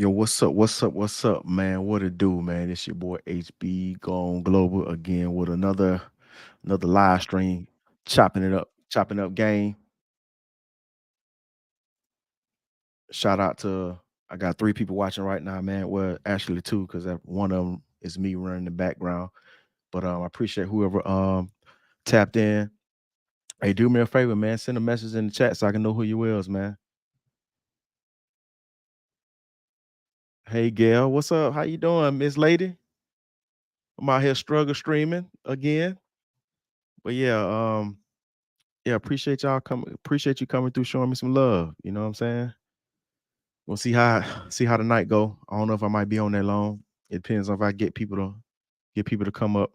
Yo, what's up? What's up? What's up, man? What it do, man? It's your boy HB Gone Global again with another live stream, chopping up game. Shout out to I got three people watching right now, man. Well, actually two, because one of them is me running the background. But I appreciate whoever tapped in. Hey, do me a favor, man. Send a message in the chat so I can know who you is, man. Hey Gail, what's up? How you doing, Miss Lady? I'm out here struggle streaming again. But yeah, appreciate you coming through showing me some love. You know what I'm saying? We'll see how the night go. I don't know if I might be on that long. It depends on if I get people to come up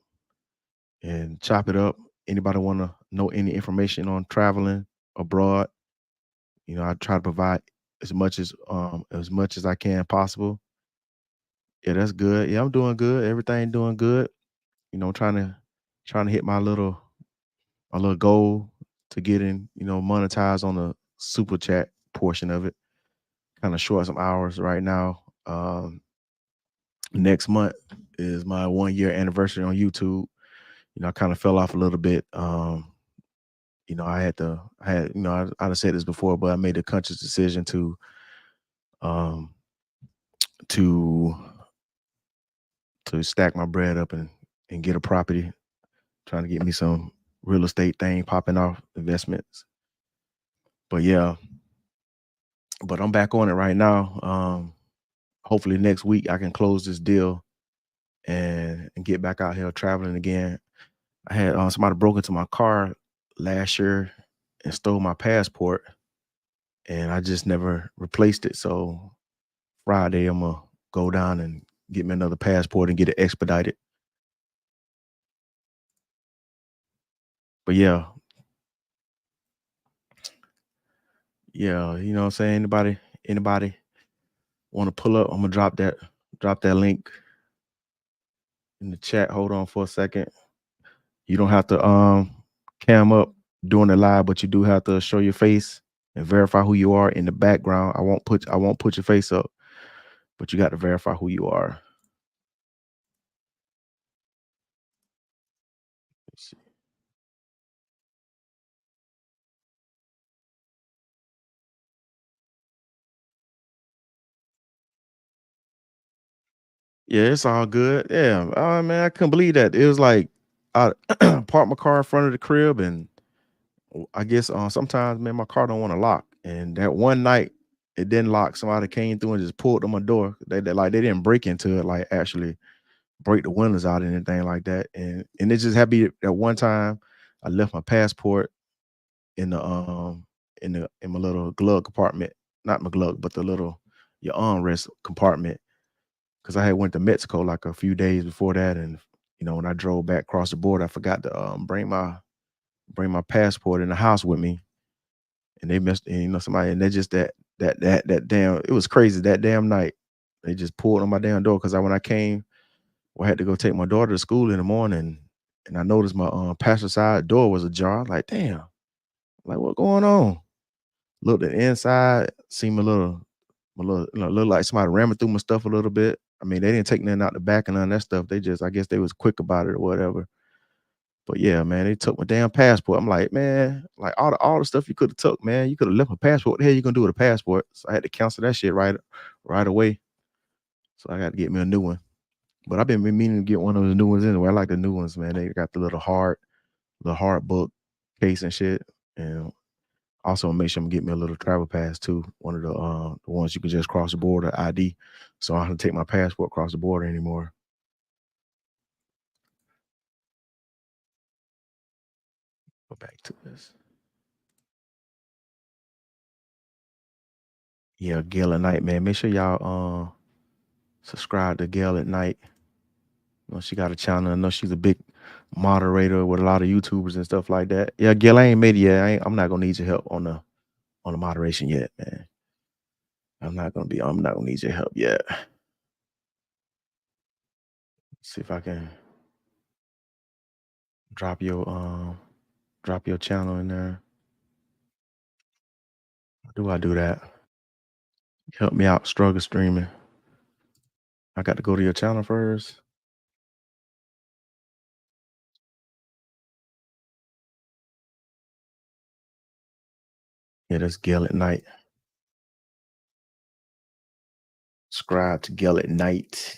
and chop it up. Anybody want to know any information on traveling abroad? I try to provide as much as I can possible. Yeah, that's good. Yeah, I'm doing good. Everything doing good. Trying to hit my little goal to get in, monetize on the super chat portion of it. Kind of short some hours right now. Next month is my 1 year anniversary on YouTube. I kind of fell off a little bit. I'd said this before, but I made a conscious decision um to to stack my bread up and get a property, trying to get me some real estate thing popping off investments. But yeah, but I'm back on it right now. Hopefully next week I can close this deal and get back out here traveling again. I had somebody broke into my car last year and stole my passport, and I just never replaced it. So Friday I'm gonna go down and get me another passport and get it expedited. But yeah, you know what I'm saying? Anybody want to pull up? I'm gonna drop that link in the chat. Hold on for a second. You don't have to cam up during the live, but you do have to show your face and verify who you are in the background. I won't put your face up, but you got to verify who you are. Let's see. Yeah, it's all good. Yeah, man, I couldn't believe that. It was like I parked my car in front of the crib, and I guess sometimes, man, my car don't want to lock. And that one night, it didn't lock. Somebody came through and just pulled on my door. They didn't break into it, like actually break the windows out or anything like that. And it just happened at one time. I left my passport in the in my little glove compartment, not my glove, but the little your armrest compartment, because I had went to Mexico like a few days before that, and when I drove back across the border, I forgot to bring my passport in the house with me, and they missed, and somebody, and they just that damn, it was crazy that damn night. They just pulled on my damn door because when I came, I had to go take my daughter to school in the morning, and I noticed my passenger side door was ajar. Like, damn, like what going on? Looked at the inside, seemed a little, looked like somebody ramming through my stuff a little bit. I mean, they didn't take nothing out the back and none of that stuff. They just, I guess they was quick about it or whatever. But yeah, man, they took my damn passport. I'm like, man, like all the stuff you could have took, man. You could have left my passport. What the hell you gonna do with a passport? So I had to cancel that shit right away. So I got to get me a new one. But I've been meaning to get one of those new ones anyway. I like the new ones, man. They got the hard book case and shit. And also make sure I'm get me a little travel pass too. One of the ones you can just cross the border ID. So I don't have to take my passport across the border anymore. Go back to this. Yeah, Gail at Night, man. Make sure y'all subscribe to Gail at Night. You know, she got a channel. I know she's a big moderator with a lot of YouTubers and stuff like that. Yeah, Gail, I ain't made it yet. I'm not gonna need your help on the moderation yet, man. I'm not gonna need your help yet. See if I can drop your drop your channel in there. How do I do that? Help me out, struggle streaming. I got to go to your channel first. Yeah, that's Gail at Night. Subscribe to Gail at Night.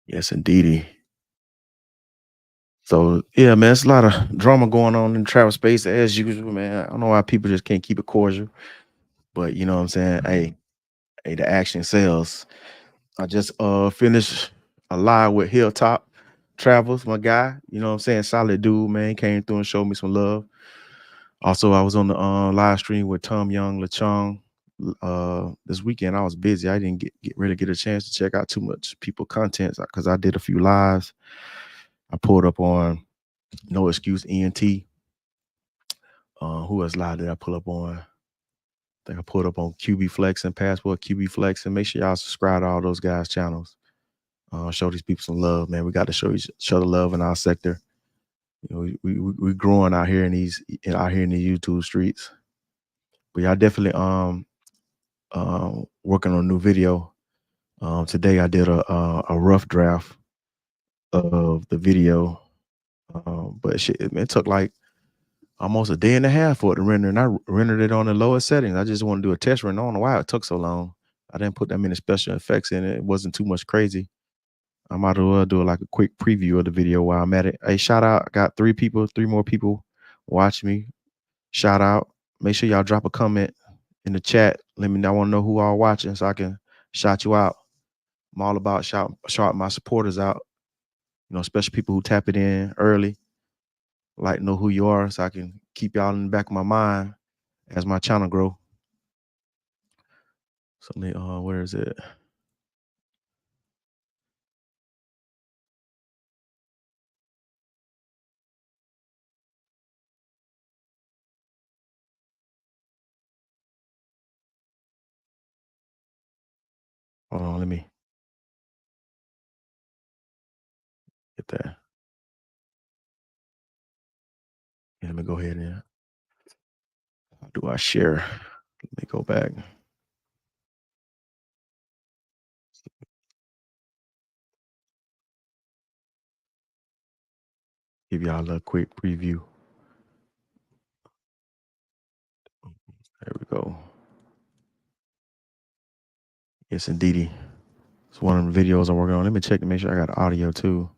Yes, indeedy. So yeah, man, it's a lot of drama going on in travel space as usual, man. I don't know why people just can't keep it cordial, but you know what I'm saying. Hey, the action sells. I just finished a live with Hilltop Travels, my guy. You know what I'm saying? Solid dude, man. Came through and showed me some love. Also, I was on the live stream with Tom Young LeChong this weekend. I was busy. I didn't really get a chance to check out too much people content because I did a few lives. I pulled up on No Excuse ENT. Who else live did I pull up on? I think I pulled up on QB Flex and Passport QB Flex, and make sure y'all subscribe to all those guys' channels. Show these people some love, man. We got to show the love in our sector. You know, we growing out here in the YouTube streets. But y'all definitely working on a new video. Today I did a rough draft of the video, but shit, it took like almost a day and a half for it to render, and I rendered it on the lowest settings. I just want to do a test run. I don't know why it took so long. I didn't put that many special effects in it. It wasn't too much crazy. I might as well do like a quick preview of the video while I'm at it. Hey, shout out! I got three more people watch me. Shout out! Make sure y'all drop a comment in the chat. Let me know. I want to know who all watching so I can shout you out. I'm all about shout my supporters out. You know, especially people who tap it in early. Like know who you are so I can keep y'all in the back of my mind as my channel grow. So let me, where is it? Hold on, let me get that. Yeah, let me go ahead and how do I share? Let me go back. Give y'all a quick preview. There we go. Yes, indeedy. It's one of the videos I'm working on. Let me check to make sure I got audio too.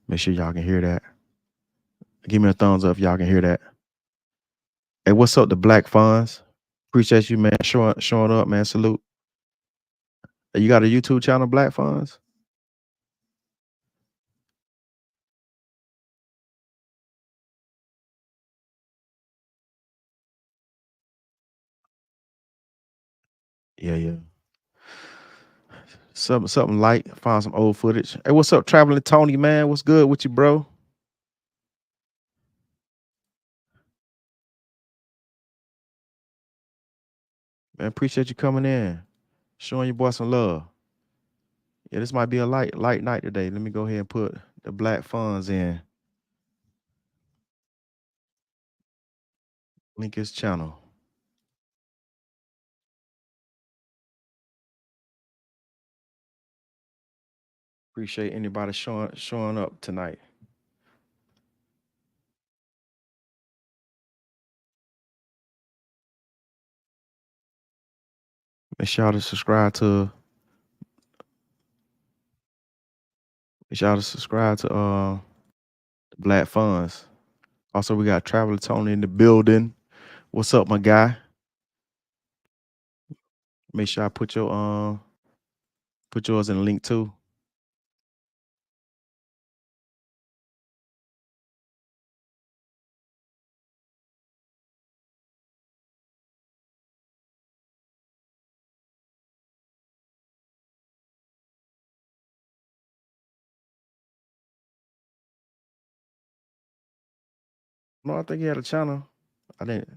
Make sure y'all can hear that. Give me a thumbs up if y'all can hear that. Hey, what's up, the Black Funds? Appreciate you, man. Showing up, man. Salute. Hey, you got a YouTube channel, Black Funds? Yeah. Something light. Find some old footage. Hey, what's up, Traveling Tony, man? What's good with you, bro? Man, appreciate you coming in. Showing your boy some love. Yeah, this might be a light night today. Let me go ahead and put the black funds in. Link his channel. Appreciate anybody showing up tonight. Make sure to subscribe to the Black Funds. Also, we got Traveler Tony in the building. What's up, my guy? Make sure I put yours in the link too. No, I think he had a channel. I didn't.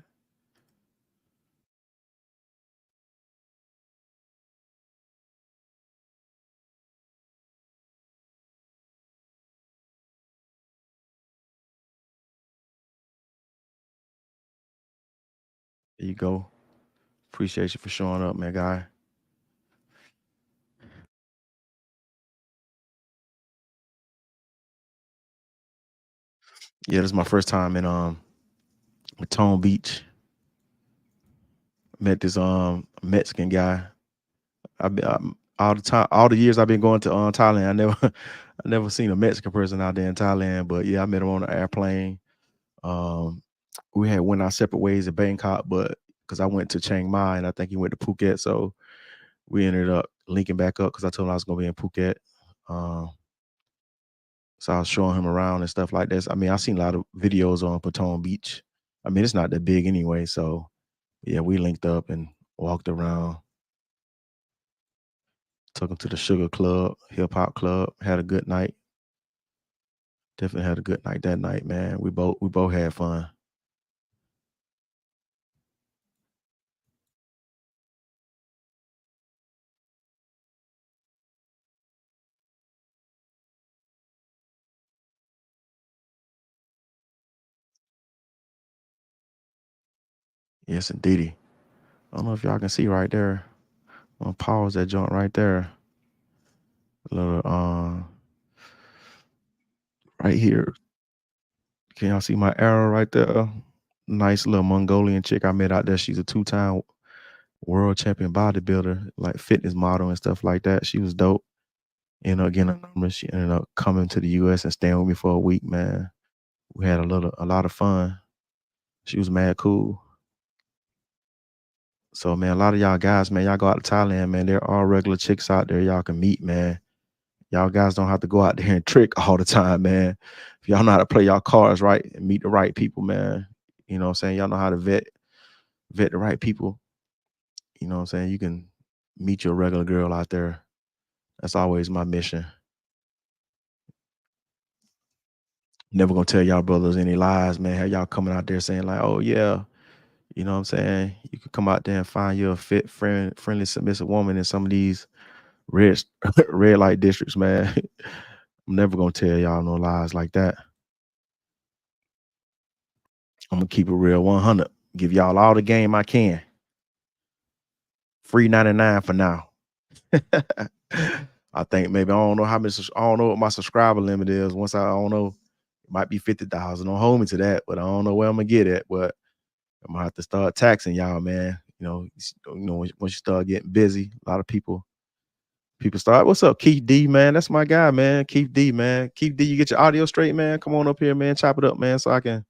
There you go. Appreciate you for showing up, man, guy. Yeah, this is my first time in Matone Beach. Met this Mexican guy. I've been all the years I've been going to Thailand. I never I never seen a Mexican person out there in Thailand, but yeah, I met him on an airplane. We had went our separate ways in Bangkok, but because I went to Chiang Mai and I think he went to Phuket, so we ended up linking back up because I told him I was gonna be in Phuket. So I was showing him around and stuff like this. I mean, I've seen a lot of videos on Patone Beach. I mean, it's not that big anyway, so yeah, we linked up and walked around. Took him to the Sugar Club, Hip Hop Club. Had a good night. Definitely had a good night that night, man. We both had fun. Yes, indeedy. I don't know if y'all can see right there. I'm gonna pause that joint right there. A little right here. Can y'all see my arrow right there? Nice little Mongolian chick I met out there. She's a two-time world champion bodybuilder, like fitness model and stuff like that. She was dope. Ended up getting a number. She ended up coming to the US and staying with me for a week, man. We had a lot of fun. She was mad cool. So man, a lot of y'all guys, man, y'all go out to Thailand, man. There are regular chicks out there y'all can meet, man. Y'all guys don't have to go out there and trick all the time, man. If y'all know how to play y'all cards right and meet the right people, man. You know what I'm saying? Y'all know how to vet the right people. You know what I'm saying? You can meet your regular girl out there. That's always my mission. Never gonna tell y'all brothers any lies, man. Have y'all coming out there saying like, oh yeah, you know what I'm saying? You could come out there and find you a fit, friendly, submissive woman in some of these red red light districts, man. I'm never gonna tell y'all no lies like that. I'm gonna keep it real 100. Give y'all all the game I can. Free 99 for now. I think maybe I don't know how many. I don't know what my subscriber limit is. Once I don't know, it might be 50,000. Don't hold me to that, but I don't know where I'm gonna get it. But I'm gonna have to start taxing y'all, man. Once you start getting busy, a lot of people start. What's up, Keith D, man? That's my guy, man. Keith D, man. Keith D, you get your audio straight, man. Come on up here, man. Chop it up, man, so I can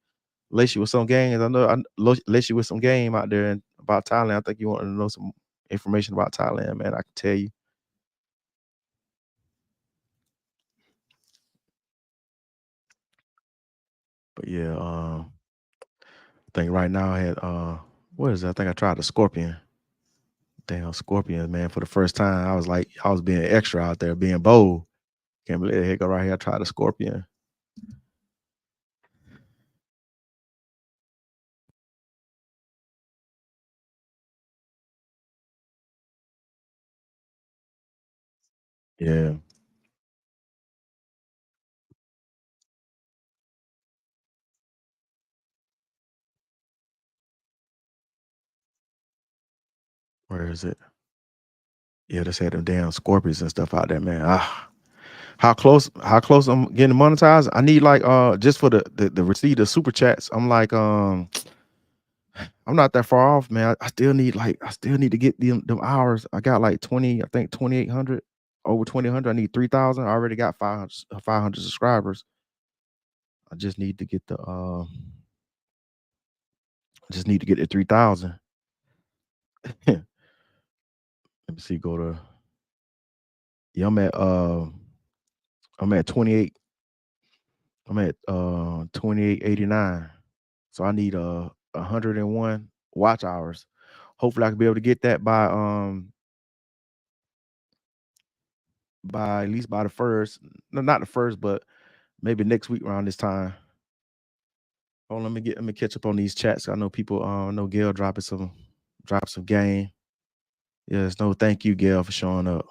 lace you with some games. I know lace you with some game out there and about Thailand. I think you want to know some information about Thailand, man. I can tell you. But yeah, I think right now I had what is it? I think I tried the Scorpion. Damn Scorpion, man. For the first time, I was being extra out there, being bold. Can't believe the heck right here. I tried the Scorpion. Yeah. Where is it? Yeah, just had them damn scorpions and stuff out there, man. Ah, how close I'm getting monetized? I need like just for the receipt of super chats. I'm like I'm not that far off, man. I still need to get them hours. I got like 20, I think 2,800, over 2,800. I need 3,000. I already got 500 subscribers. I just need to get the I just need to get the 3,000. Let me see. Go to yeah. I'm at 28. I'm at 2889. So I need 101 watch hours. Hopefully I can be able to get that by at least by the first. No, not the first, but maybe next week around this time. Oh, let me catch up on these chats. I know people I know Gail drop some game. Yes, no, thank you, Gail, for showing up.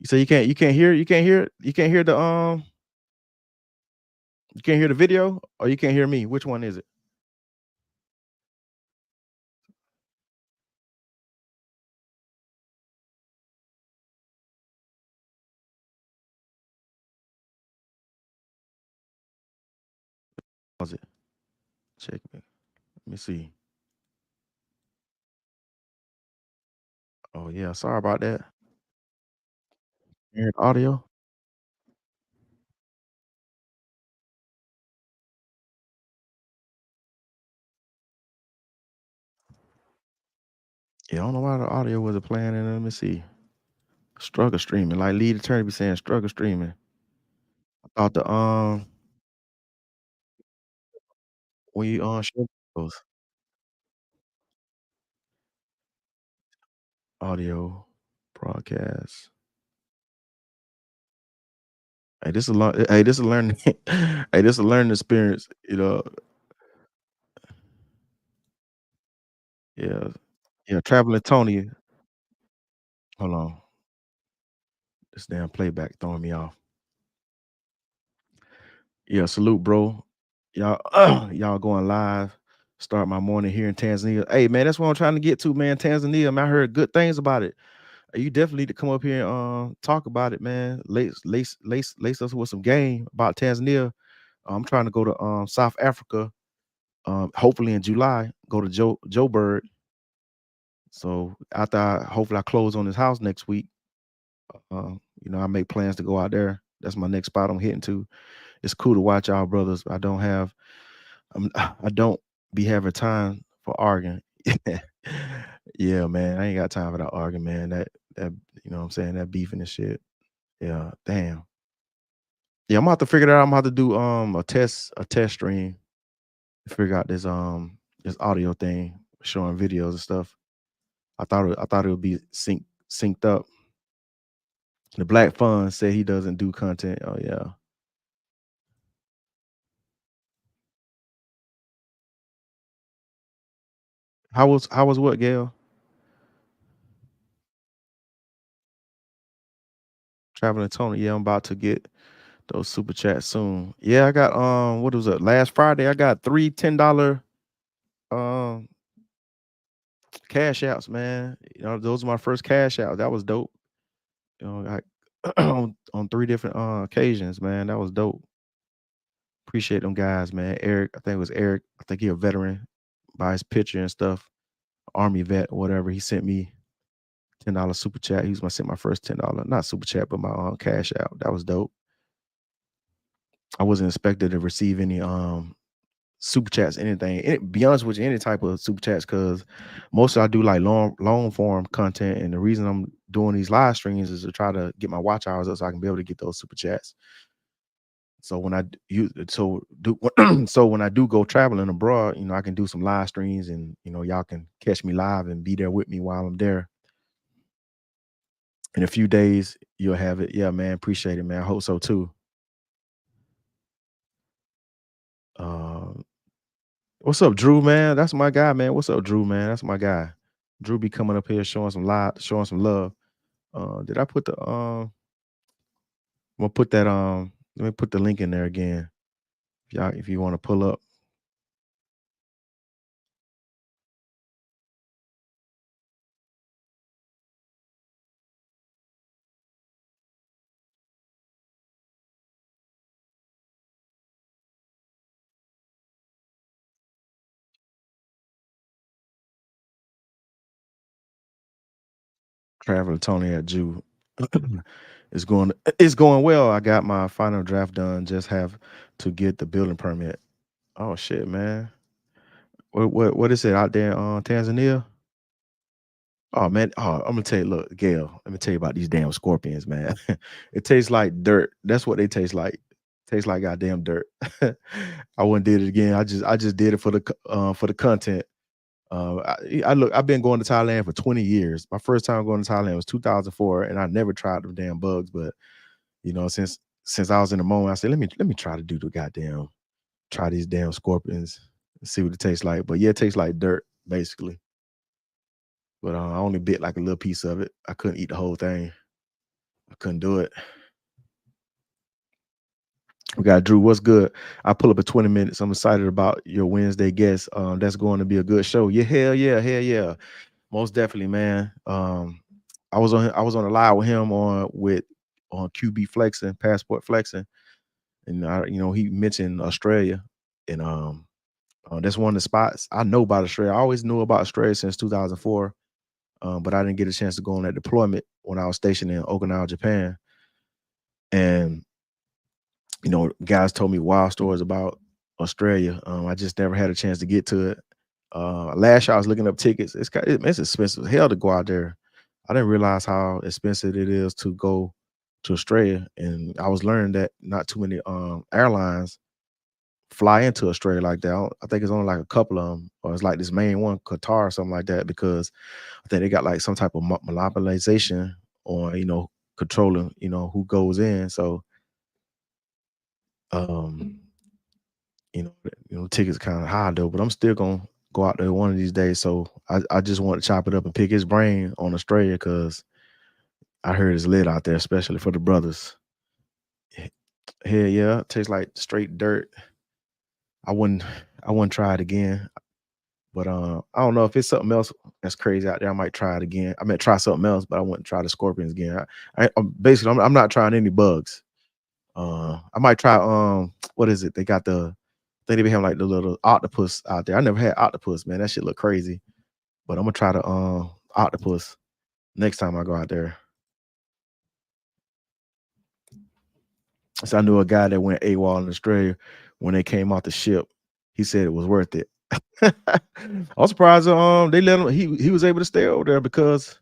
So you can't hear the you can't hear the video or you can't hear me. Which one is it? Was it? Check me. Let me see. Oh yeah, sorry about that. Hear the audio? Yeah, I don't know why the audio wasn't playing. And let me see. Struggle streaming. Like lead attorney be saying struggle streaming. I thought the when you show those audio broadcast. Hey, this is a learning hey, this is a learning experience, you know. Yeah. Yeah, traveling Tony. Hold on. This damn playback throwing me off. Yeah, salute, bro. Y'all, y'all going live. Start my morning here in Tanzania. Hey, man, that's what I'm trying to get to, man. Tanzania, man, I heard good things about it. You definitely need to come up here and talk about it, man. Lace us with some game about Tanzania. I'm trying to go to South Africa, hopefully in July. Go to Joburg. So after hopefully I close on this house next week. I make plans to go out there. That's my next spot I'm hitting to. It's cool to watch our brothers. I don't be having time for arguing. Yeah, man. I ain't got time for that arguing, man. That you know what I'm saying, that beefing and shit. Yeah, damn. Yeah, I'm gonna have to figure that out. I'm gonna have to do a test stream to figure out this audio thing, showing videos and stuff. I thought it would be synced up. The Black Fun said he doesn't do content. Oh yeah. How was what, Gail? Traveling Tony. Yeah, I'm about to get those super chats soon. Yeah, I got what was it? Last Friday, I got three $10 um cash outs, man. Those are my first cash out. That was dope. On three different occasions, man. That was dope. Appreciate them guys, man. Eric, I think it was Eric. I think he a veteran by his picture and stuff. Army vet or whatever. He sent me $10 super chat. He was gonna send my first $10, not super chat, but my cash out. That was dope. I wasn't expected to receive any super chats, anything. Be honest with you, any type of super chats, because most I do like long form content, and the reason I'm doing these live streams is to try to get my watch hours up so I can be able to get those super chats. So when I d- you so do so when I do go traveling abroad, I can do some live streams, and y'all can catch me live and be there with me while I'm there. In a few days, you'll have it. Yeah, man. Appreciate it, man. I hope so too. Um, what's up, Drew, man? That's my guy, man. What's up, Drew, man? That's my guy. Drew be coming up here showing some love. Did I put the I'm gonna put that let me put the link in there again. If you want to pull up Traveler Tony at Jew. It's going well. I got my final draft done. Just have to get the building permit. Oh shit, man. What is it out there on Tanzania? Oh man, I'm gonna tell you, look, Gail, let me tell you about these damn scorpions, man. It tastes like dirt. That's what they taste like. Tastes like goddamn dirt. I wouldn't did it again. I just did it for the content. I've been going to Thailand for 20 years. My first time going to Thailand was 2004, and I never tried them damn bugs. But since I was in the moment, I said, let me try to do the goddamn try these damn scorpions and see what it tastes like. But yeah, it tastes like dirt, basically. But I only bit like a little piece of it. I couldn't eat the whole thing. I couldn't do it. We got Drew. What's good? I pull up at 20 minutes. I'm excited about your Wednesday guest. That's going to be a good show. Yeah, hell yeah. Most definitely, man. I was on a live with him on QB flexing, passport flexing, and he mentioned Australia, and that's one of the spots I know about Australia. I always knew about Australia since 2004, but I didn't get a chance to go on that deployment when I was stationed in Okinawa, Japan. And guys told me wild stories about Australia. I just never had a chance to get to it. Last year I was looking up tickets. It's expensive as hell to go out there. I didn't realize how expensive it is to go to Australia, and I was learning that not too many airlines fly into Australia like that. I think it's only like a couple of them, or it's like this main one, Qatar or something like that, because I think they got like some type of monopolization on controlling who goes in. So um tickets kind of high though, but I'm still gonna go out there one of these days. So I just want to chop it up and pick his brain on Australia because I heard it's lit out there, especially for the brothers. Hell yeah, tastes like straight dirt. I wouldn't I wouldn't try it again. But I don't know if it's something else that's crazy out there. I might try it again. I might try something else, but I wouldn't try the scorpions again. I'm not trying any bugs. I might try what is it? They got they be having like the little octopus out there. I never had octopus, man. That shit look crazy. But I'm gonna try the octopus next time I go out there. So I knew a guy that went AWOL in Australia when they came off the ship. He said it was worth it. I'm surprised they let him he was able to stay over there because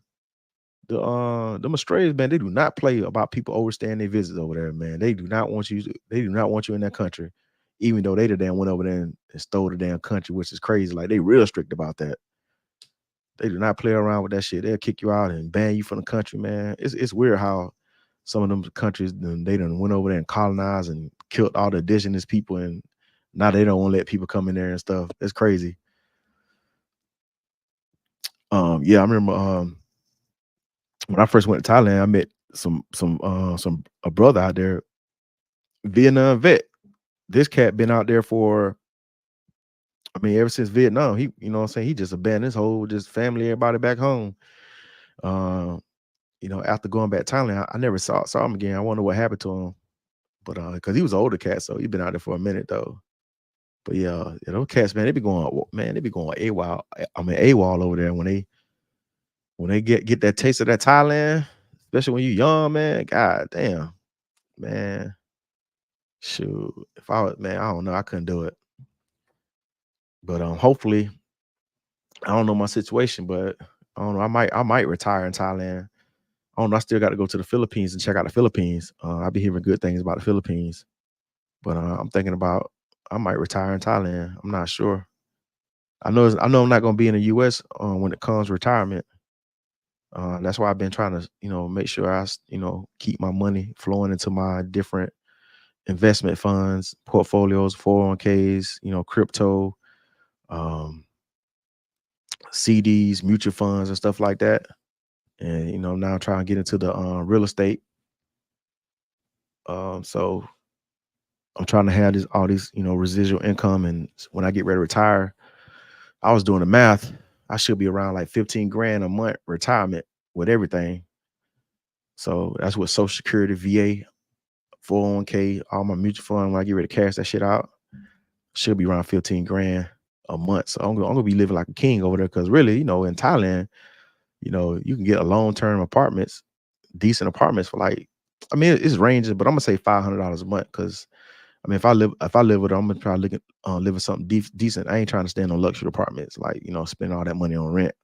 them Australians, man, they do not play about people overstaying their visits over there, man. They do not want you in that country, even though they the damn went over there and stole the damn country, which is crazy. Like they real strict about that. They do not play around with that shit. They'll kick you out and ban you from the country, man. It's weird how some of them countries they done went over there and colonized and killed all the indigenous people, and now they don't want to let people come in there and stuff. It's crazy. Yeah, I remember when I first went to Thailand, I met some a brother out there, Vietnam vet. This cat been out there for, I mean, ever since Vietnam. He, what I'm saying, he just abandoned his whole just family, everybody back home. Uh, after going back to Thailand, I never saw him again. I wonder what happened to him. But because he was an older cat, so he been out there for a minute though. But yeah, those cats, man, they be going AWOL. I mean AWOL over there when they get that taste of that Thailand, especially when you young, man. God damn, man. Shoot. If I was, man, I don't know. I couldn't do it. But hopefully, I don't know my situation, but I don't know. I might retire in Thailand. I don't know. I still got to go to the Philippines and check out the Philippines. I've been hearing good things about the Philippines. But I'm thinking about I might retire in Thailand. I'm not sure. I know I'm not gonna be in the US when it comes retirement. That's why I've been trying to, make sure keep my money flowing into my different investment funds, portfolios, 401ks, crypto, um, CDs, mutual funds, and stuff like that. and now I'm trying to get into the real estate. So I'm trying to have all these residual income, and when I get ready to retire, I was doing the math. I should be around like 15 grand a month retirement with everything. So that's what Social Security, VA, 401k, all my mutual fund. When I get ready to cash that shit out, should be around 15 grand a month. So I'm gonna be living like a king over there. Cause really, in Thailand, you can get a long-term apartments, decent apartments for like, I mean, it's ranges, but I'm gonna say $500 a month. Cause I mean, if I live with them, I'm gonna try to look at living something decent. I ain't trying to stay in no luxury apartments, like spend all that money on rent.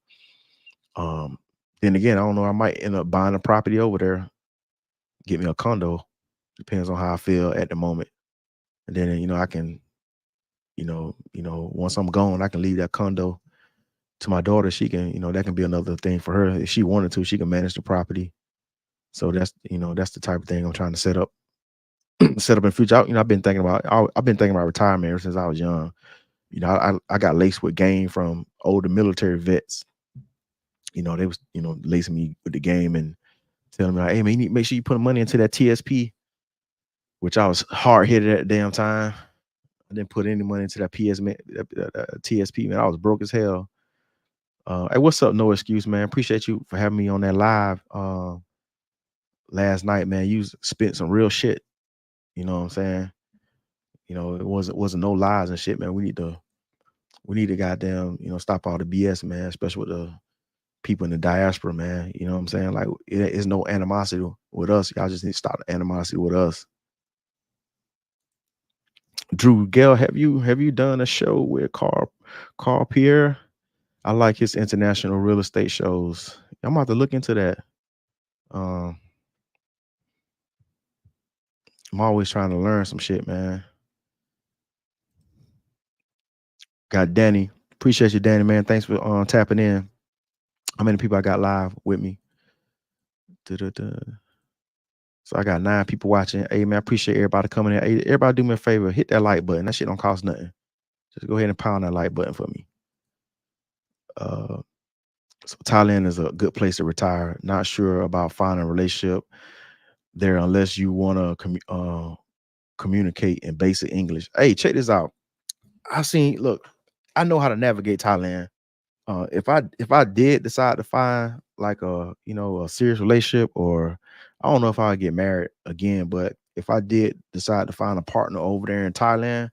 Um, then again, I don't know. I might end up buying a property over there, get me a condo. Depends on how I feel at the moment, and then I can, once I'm gone, I can leave that condo to my daughter. She can, that can be another thing for her if she wanted to. She can manage the property. So that's the type of thing I'm trying to set up, set up in the future. I've been thinking about retirement ever since I was young. I got laced with game from older military vets. They was lacing me with the game and telling me like, hey man, you need to make sure you put money into that TSP, which I was hard headed at the damn time. I didn't put any money into that TSP, man. I was broke as hell. Hey, what's up? No excuse, man. Appreciate you for having me on that live last night, man. You spent some real shit. You know what I'm saying? It wasn't no lies and shit, man. We need to goddamn, stop all the BS, man, especially with the people in the diaspora, man. You know what I'm saying? Like, it's no animosity with us. Y'all just need to stop the animosity with us. Drew Gale, have you done a show with Carl Pierre? I like his international real estate shows. I'm about to look into that. Um, I'm always trying to learn some shit, man. Got Danny. Appreciate you, Danny, man. Thanks for tapping in. How many people I got live with me? Da-da-da. So I got 9 people watching. Hey, man, I appreciate everybody coming in. Hey, everybody do me a favor. Hit that like button. That shit don't cost nothing. Just go ahead and pound that like button for me. So Thailand is a good place to retire. Not sure about finding a relationship there unless you want to communicate in basic English. Hey, check this out. Look, I know how to navigate Thailand. If I did decide to find like a serious relationship, or I don't know if I'll get married again, but if I did decide to find a partner over there in Thailand,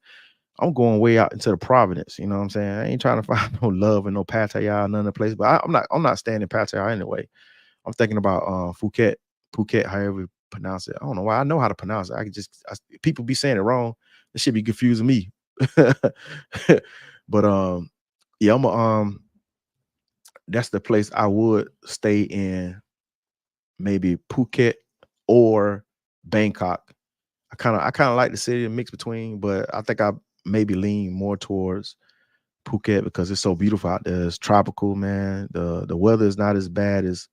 I'm going way out into the Providence. You know what I'm saying? I ain't trying to find no love and no Pattaya, none of the place. But I'm not staying in Pattaya anyway. I'm thinking about Phuket, however you pronounce it. I don't know why. I know how to pronounce it. People be saying it wrong. It should be confusing me. But yeah, that's the place I would stay in, maybe Phuket or Bangkok. I kind of like the city, a mix between, but I think I maybe lean more towards Phuket because it's so beautiful out there. It's tropical, man. The weather is not as bad as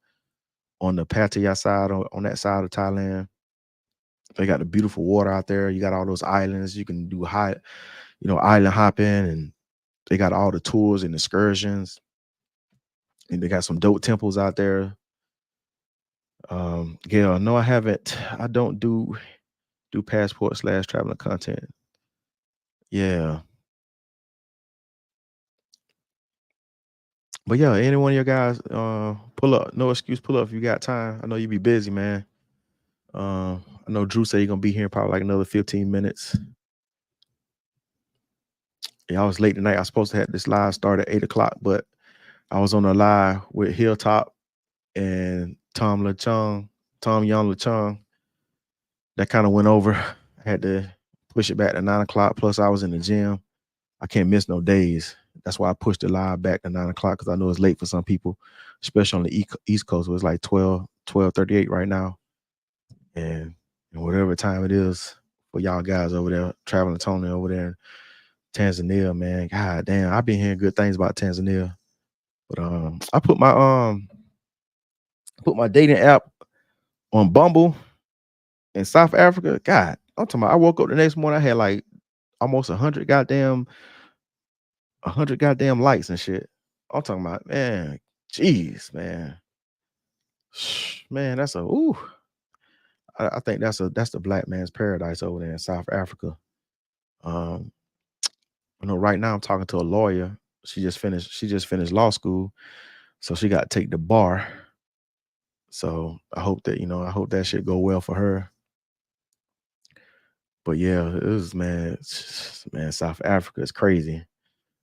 on the Pattaya side, on that side of Thailand. They got the beautiful water out there. You got all those islands. You can do island hopping, and they got all the tours and excursions. And they got some dope temples out there. Gail, no, I haven't. I don't do passport/traveling content. Yeah. But yeah, any one of your guys, pull up. No excuse, pull up if you got time. I know you be busy, man. I know Drew said you're gonna be here in probably like another 15 minutes. Yeah, I was late tonight. I was supposed to have this live start at 8 o'clock, but I was on a live with Hilltop and Tom Young LeChung. That kind of went over. I had to push it back to 9 o'clock. Plus, I was in the gym. I can't miss no days. That's why I pushed the live back to 9 o'clock, because I know it's late for some people, especially on the East Coast, where it's like 12:38 right now. And whatever time it is for y'all guys over there, traveling Tony over there in Tanzania, man. God damn, I've been hearing good things about Tanzania. But I put my dating app on Bumble in South Africa. God, I'm talking about, I woke up the next morning, I had like almost 100 goddamn likes and shit. I'm talking about, man, jeez, man. Man, that's a ooh. I think that's the black man's paradise over there in South Africa. Um, right now I'm talking to a lawyer. She just finished law school, so she got to take the bar. So I hope that shit go well for her. But yeah, it was man, South Africa is crazy.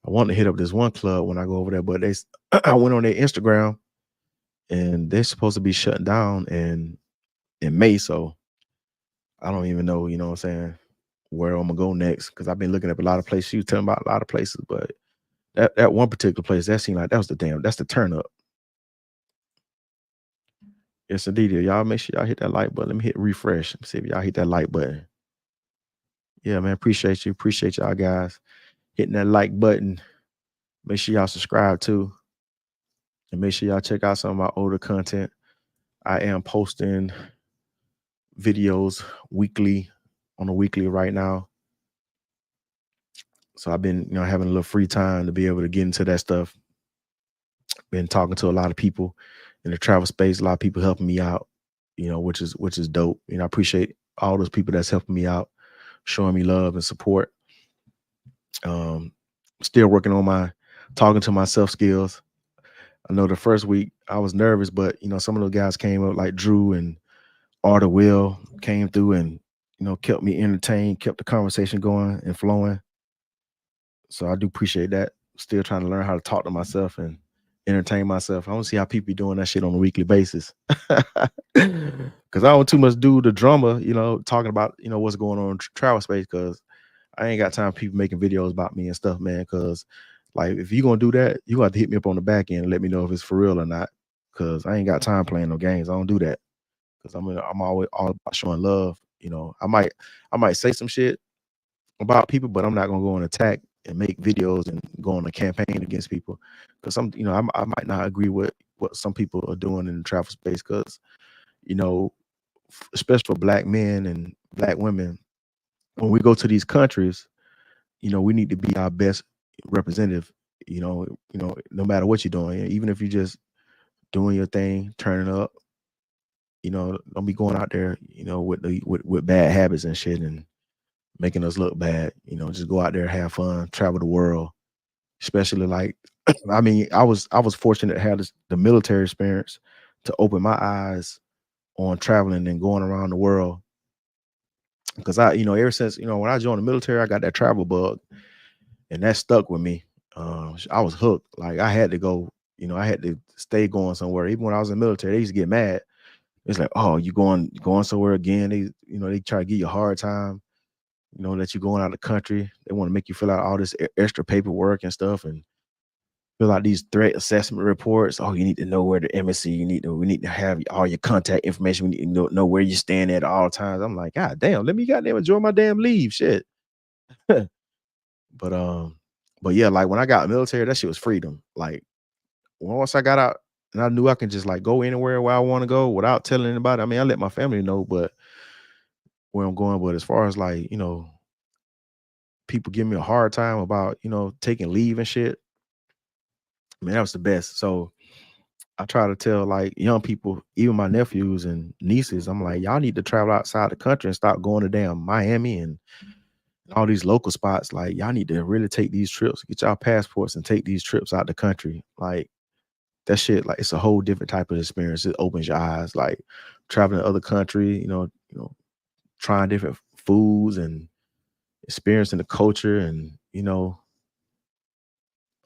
I want to hit up this one club when I go over there, but I went on their Instagram and they're supposed to be shutting down in May. So I don't even know, what I'm saying, where I'm gonna go next because I've been looking up a lot of places. She was telling about a lot of places, but that one particular place that seemed like that's the turn up. Yes, indeed. Y'all make sure y'all hit that like button. Let me hit refresh. See if y'all hit that like button. Yeah, man. Appreciate you. Appreciate y'all guys hitting that like button. Make sure y'all subscribe too. And make sure y'all check out some of my older content. I am posting videos weekly on a weekly right now. So I've been, having a little free time to be able to get into that stuff. Been talking to a lot of people in the travel space, a lot of people helping me out, which is dope. I appreciate all those people that's helping me out, showing me love and support. Um, Still working on my talking to myself skills. I know the first week I was nervous, but some of those guys came up like Drew and Arthur Will came through and kept me entertained, kept the conversation going and flowing. So I do appreciate that. Still trying to learn how to talk to myself and entertain myself. I don't see how people be doing that shit on a weekly basis. Cause I don't too much do the drama, talking about, what's going on in travel space. Cause I ain't got time for people making videos about me and stuff, man. Cause like if you gonna do that, you got to hit me up on the back end and let me know if it's for real or not. Cause I ain't got time playing no games. I don't do that. Cause I'm always all about showing love. I might say some shit about people, but I'm not gonna go and attack and make videos and go on a campaign against people because I might not agree with what some people are doing in the travel space because you know especially for black men and black women when we go to these countries we need to be our best representative. No matter what you're doing, even if you're just doing your thing, turning up, don't be going out there with bad habits and shit and making us look bad. Just go out there, have fun, travel the world. Especially like, I mean, I was fortunate to have the military experience to open my eyes on traveling and going around the world. Because ever since when I joined the military, I got that travel bug, and that stuck with me. I was hooked. Like I had to go. I had to stay going somewhere. Even when I was in the military, they used to get mad. It's like, oh, you going somewhere again? They try to give you a hard time. That you going out of the country. They want to make you fill out all this extra paperwork and stuff, and fill out these threat assessment reports. Oh, you need to know where the embassy. We need to have all your contact information. We need to know where you're staying at all times. I'm like, God damn, let me goddamn enjoy my damn leave. Shit. But but yeah, like when I got military, that shit was freedom. Like once I got out and I knew I can just like go anywhere where I want to go without telling anybody. I mean, I let my family know, but where I'm going. But as far as like, people give me a hard time about, taking leave and shit. Man, that was the best. So I try to tell like young people, even my nephews and nieces, I'm like, y'all need to travel outside the country and stop going to damn Miami and all these local spots. Like, y'all need to really take these trips, get y'all passports and take these trips out the country. Like that shit, like it's a whole different type of experience. It opens your eyes, like traveling to other country, trying different foods and experiencing the culture. And,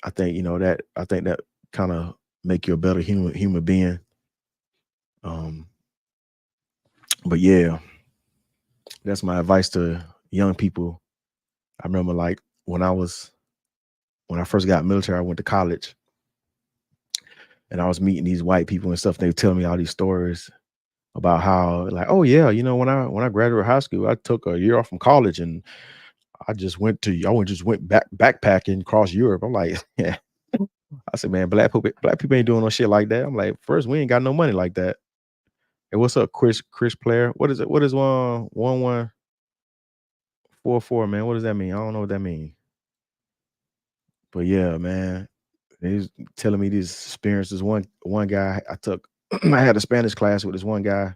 I think that kind of make you a better human being. Um, but yeah, that's my advice to young people. I remember like when I first got military, I went to college and I was meeting these white people and stuff. They were telling me all these stories about how like, oh yeah, when I graduated high school, I took a year off from college and I went backpacking across Europe. I'm like, yeah. I said, man, black people ain't doing no shit like that. I'm like, first, we ain't got no money like that. Hey, what's up, Chris Player? What is it? What is 1144, man? What does that mean? I don't know what that means. But yeah, man, he's telling me these experiences. One guy I took I had a Spanish class with this one guy,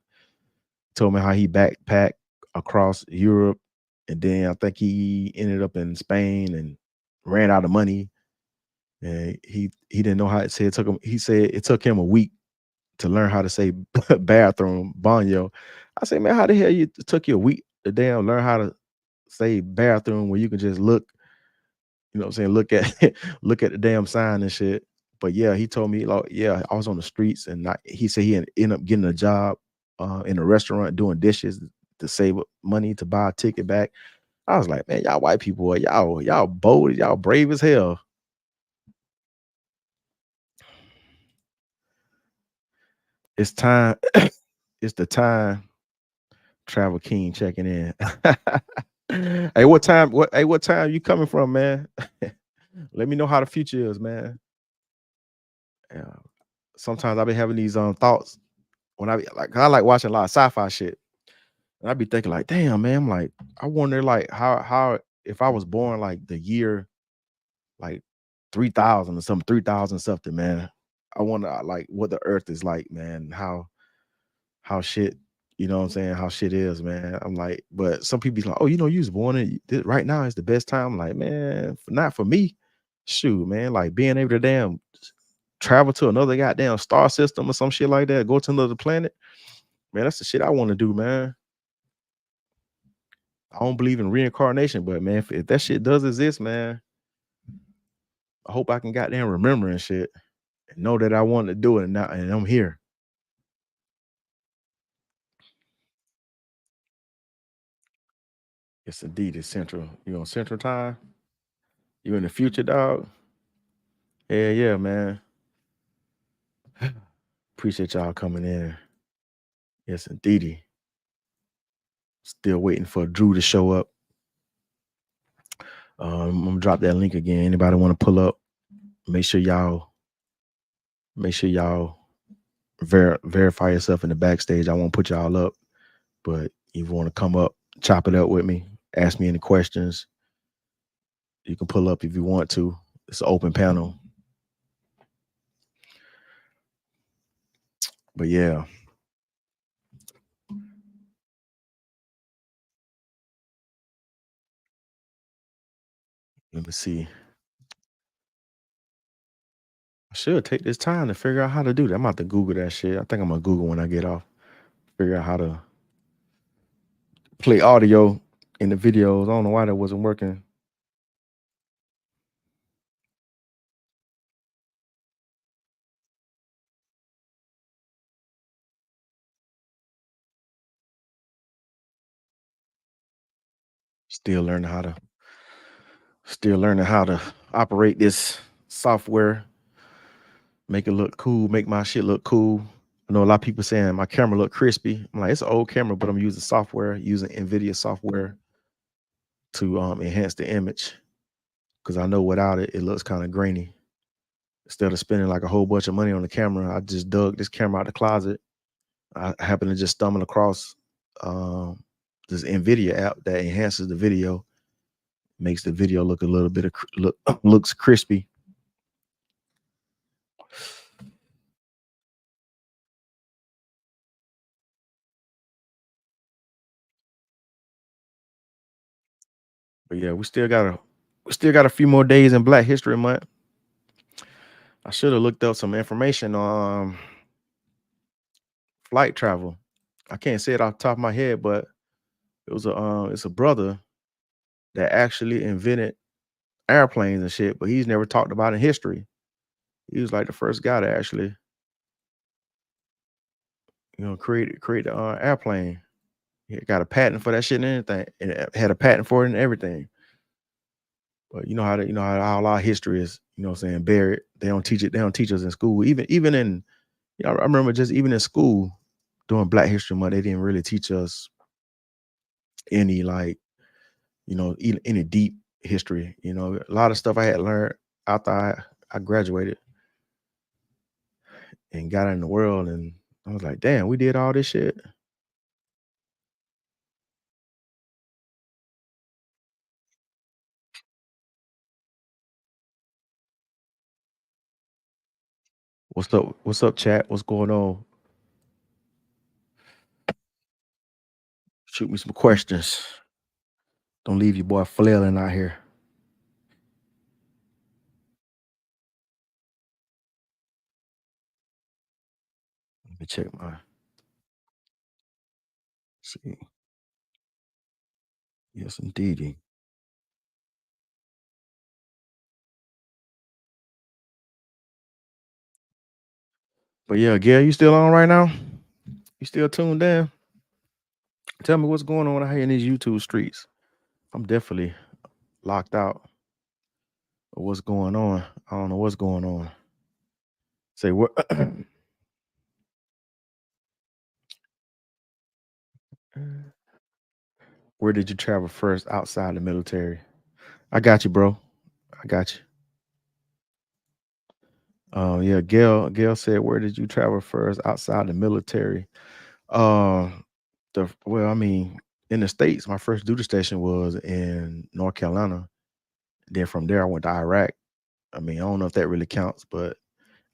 told me how he backpacked across Europe, and then I think he ended up in Spain and ran out of money, and he didn't know how to say it took him. He said it took him a week to learn how to say bathroom, baño. I say, man, how the hell it took you a week to damn learn how to say bathroom when you can just look, you know what I'm saying, look at look at the damn sign and shit. But yeah, he told me like, yeah, I was on the streets and he said he ended up getting a job in a restaurant doing dishes to save up money to buy a ticket back. I was like, man, y'all white people, y'all bold, y'all brave as hell. It's time. It's the time. Travel King checking in. Hey, what time? What time you coming from, man? Let me know how the future is, man. Yeah. Sometimes I be having these thoughts when I like watching a lot of sci-fi shit. And I be thinking like, damn, man, I'm like, I wonder like how if I was born like the year like 3000 or something, 3000 something, man. I wonder like what the earth is like, man. How shit, you know what I'm saying? How shit is, man. I'm like, but some people be like, oh, you was born in right now is the best time. I'm like, man, not for me. Shoot, man, like being able to damn travel to another goddamn star system or some shit like that, go to another planet, man, that's the shit I want to do, man. I don't believe in reincarnation, but man, if that shit does exist, man, I hope I can goddamn remember and shit and know that I want to do it and, now, and I'm here. Yes, indeed, it's central. You on central time? You in the future, dog? Yeah, yeah, man. Appreciate y'all coming in. Yes, indeedy. Still waiting for Drew to show up. I'm gonna drop that link again. Anybody want to pull up? Make sure y'all, make sure y'all verify yourself in the backstage. I won't put y'all up, but if you want to come up, chop it up with me, ask me any questions. You can pull up if you want to. It's an open panel. But yeah, let me see. I should take this time to figure out how to do that. I'm about to Google that shit. I think I'm gonna Google when I get off. Figure out how to play audio in the videos. I don't know why that wasn't working. Still learning how to still learning how to operate this software, make it look cool, make my shit look cool. I know a lot of people saying my camera look crispy. I'm like, it's an old camera, but I'm using software, using NVIDIA software to enhance the image because I know without it, it looks kind of grainy. Instead of spending like a whole bunch of money on the camera, I just dug this camera out the closet. I happened to just stumble across um, this NVIDIA app that enhances the video, makes the video look a little bit of looks crispy. But yeah, we still got a few more days in Black History Month. I should have looked up some information on flight travel. I can't say it off the top of my head, but it's a brother that actually invented airplanes and shit, but he's never talked about in history. He was like the first guy to actually, create the airplane. He got a patent for that shit and everything, and had a patent for it and everything. But you know how our history is, you know what I'm saying, buried. They don't teach it, they don't teach us in school. Even in I remember just even in school during Black History Month, they didn't really teach us any like, any deep history. A lot of stuff I had learned after I graduated and got in the world, and I was like, damn, we did all this shit. What's up? What's up, chat? What's going on? Shoot me some questions. Don't leave your boy flailing out here. Let me check my see. Yes, indeedy. But yeah, Gail, you still on right now? You still tuned in? Tell me what's going on out here in these YouTube streets. I'm definitely locked out of what's going on. I don't know what's going on. Say what? Where did you travel first outside the military? I got you, bro. I got you. Yeah, Gail said, where did you travel first outside the military? Uh, I mean, in the States, my first duty station was in North Carolina. Then from there, I went to Iraq. I mean, I don't know if that really counts, but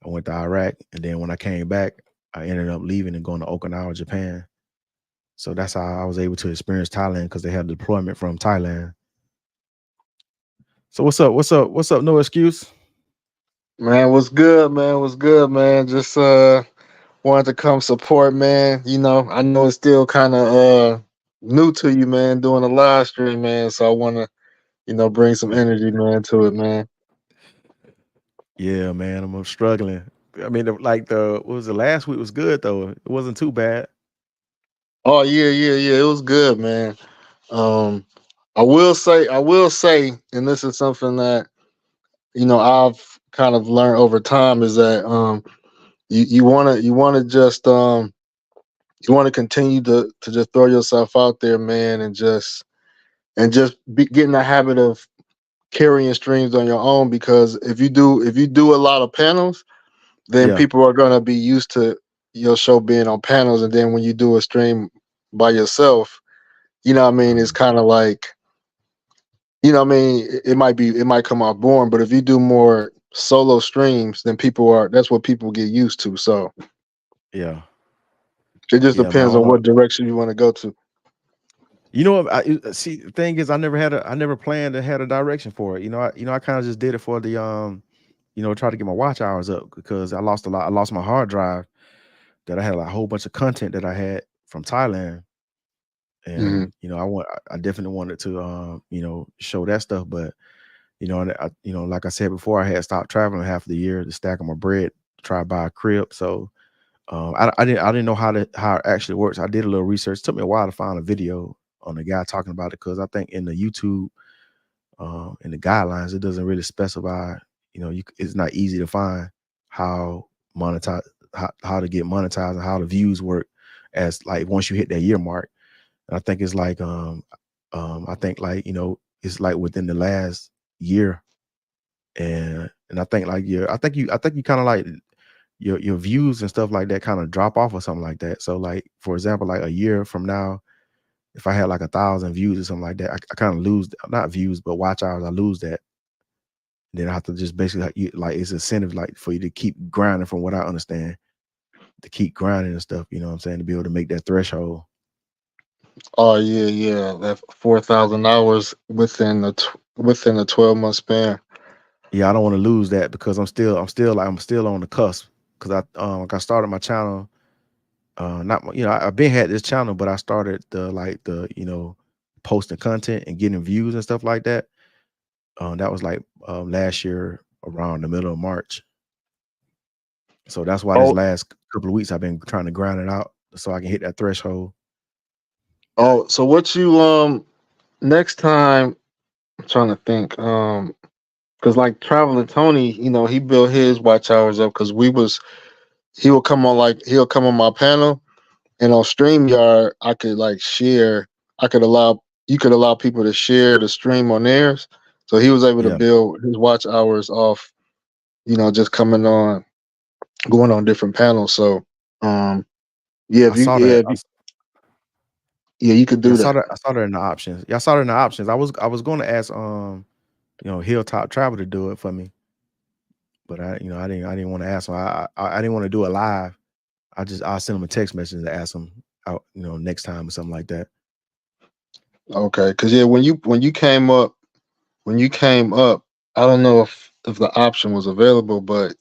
I went to Iraq, and then when I came back, I ended up leaving and going to Okinawa, Japan. So that's how I was able to experience Thailand because they had deployment from Thailand. So what's up? What's up? What's up? No excuse. Man, what's good, man? What's good, man? Just wanted to come support, man. I know it's still kind of new to you, man, doing a live stream, man. So I want to, bring some energy, man, to it, man. Yeah, man, I'm struggling. I mean, what was the last week was good though. It wasn't too bad. Oh yeah, yeah, yeah. It was good, man. Um, I will say, and this is something that I've kind of learned over time is that you wanna just you want to continue to just throw yourself out there, man, and just get in the habit of carrying streams on your own, because if you do a lot of panels, then Yeah, people are gonna be used to your show being on panels, and then when you do a stream by yourself, what I mean, it's um, kind of like, what I mean, it might come off boring, but if you do more solo streams, then that's what people get used to. So yeah, it just yeah, man. I depends don't on know. what direction you want to go to. You know what? See, the thing is, I never planned to had a direction for it. I kind of just did it for the try to get my watch hours up because I lost a lot. I lost my hard drive that I had like, a whole bunch of content that I had from Thailand, Hmm. and I definitely wanted to show that stuff, but and like I said before, I had stopped traveling half of the year to stack on my bread to try to buy a crib. So I didn't know how it actually works. I did a little research. It took me a while to find a video on the guy talking about it because I think in the YouTube in the guidelines it doesn't really specify. It's not easy to find how monetize how to get monetized and how the views work as like once you hit that year mark. And I think it's like I think like it's like within the last year, and I think like I think you kind of like your views and stuff like that kind of drop off or something like that. So like for example, like a year from now, if I had like 1,000 views or something like that, I kind of lose not views but watch hours. I lose that. Then I have to just basically like it's incentive like for you to keep grinding from what I understand, to keep grinding and stuff. You know what I'm saying, to be able to make that threshold. Oh yeah, yeah. That 4,000 hours within a 12-month span. Yeah, I don't want to lose that because I'm still on the cusp because like I started my channel. Not I've been had this channel, but I started the posting content and getting views and stuff like that. That was like last year around the middle of March. So that's why this Oh, last couple of weeks I've been trying to grind it out so I can hit that threshold. oh. So what you next time? I'm trying to think. Because like traveling Tony, he built his watch hours up because he'll come on my panel, and on StreamYard I could like share. I could allow You could allow people to share the stream on theirs. So he was able to Yeah, build his watch hours off, just coming on, going on different panels. So um yeah, I saw that. yeah, you could Yeah, do that. I saw that in the options. Yeah, I saw that in the options. I was going to ask Hilltop Travel to do it for me, but I didn't want to ask him. I didn't want to do it live. I'll send him a text message to ask him out, next time or something like that. Okay, because yeah, when you came up, I don't know if the option was available, but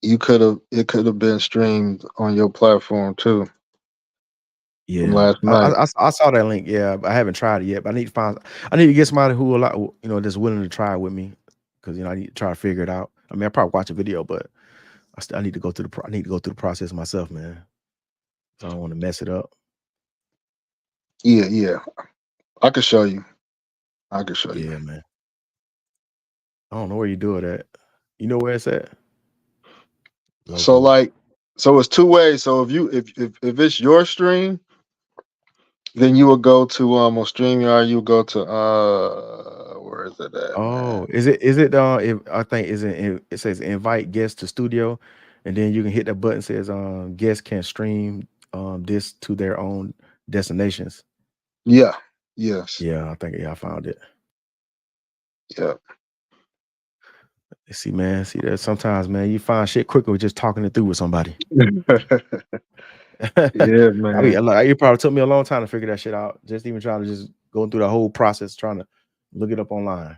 it could have been streamed on your platform too from Yeah, last night. I saw that link. Yeah, but I haven't tried it yet. But I need to get somebody who will, that's willing to try it with me, because I need to try to figure it out. I mean, I probably watch a video, but I need to go through I need to go through the process myself, man. So I don't want to mess it up. Yeah, yeah. I could show you. I could show you. Yeah, man. I don't know where you do it at. You know where it's at? So Locally. like, so it's two ways. So if it's your stream, then you would go to on StreamYard. You would go to where is it at, man? Oh, is it if I think is it says invite guests to studio, and then you can hit that button says guests can stream this to their own destinations. Yeah. Yes. Yeah, I think I found it. Yeah. See, man, see that sometimes, man, you find shit quicker with just talking it through with somebody. Yeah, man. It probably took me a long time to figure that shit out. Just even trying to just go through the whole process, trying to look it up online.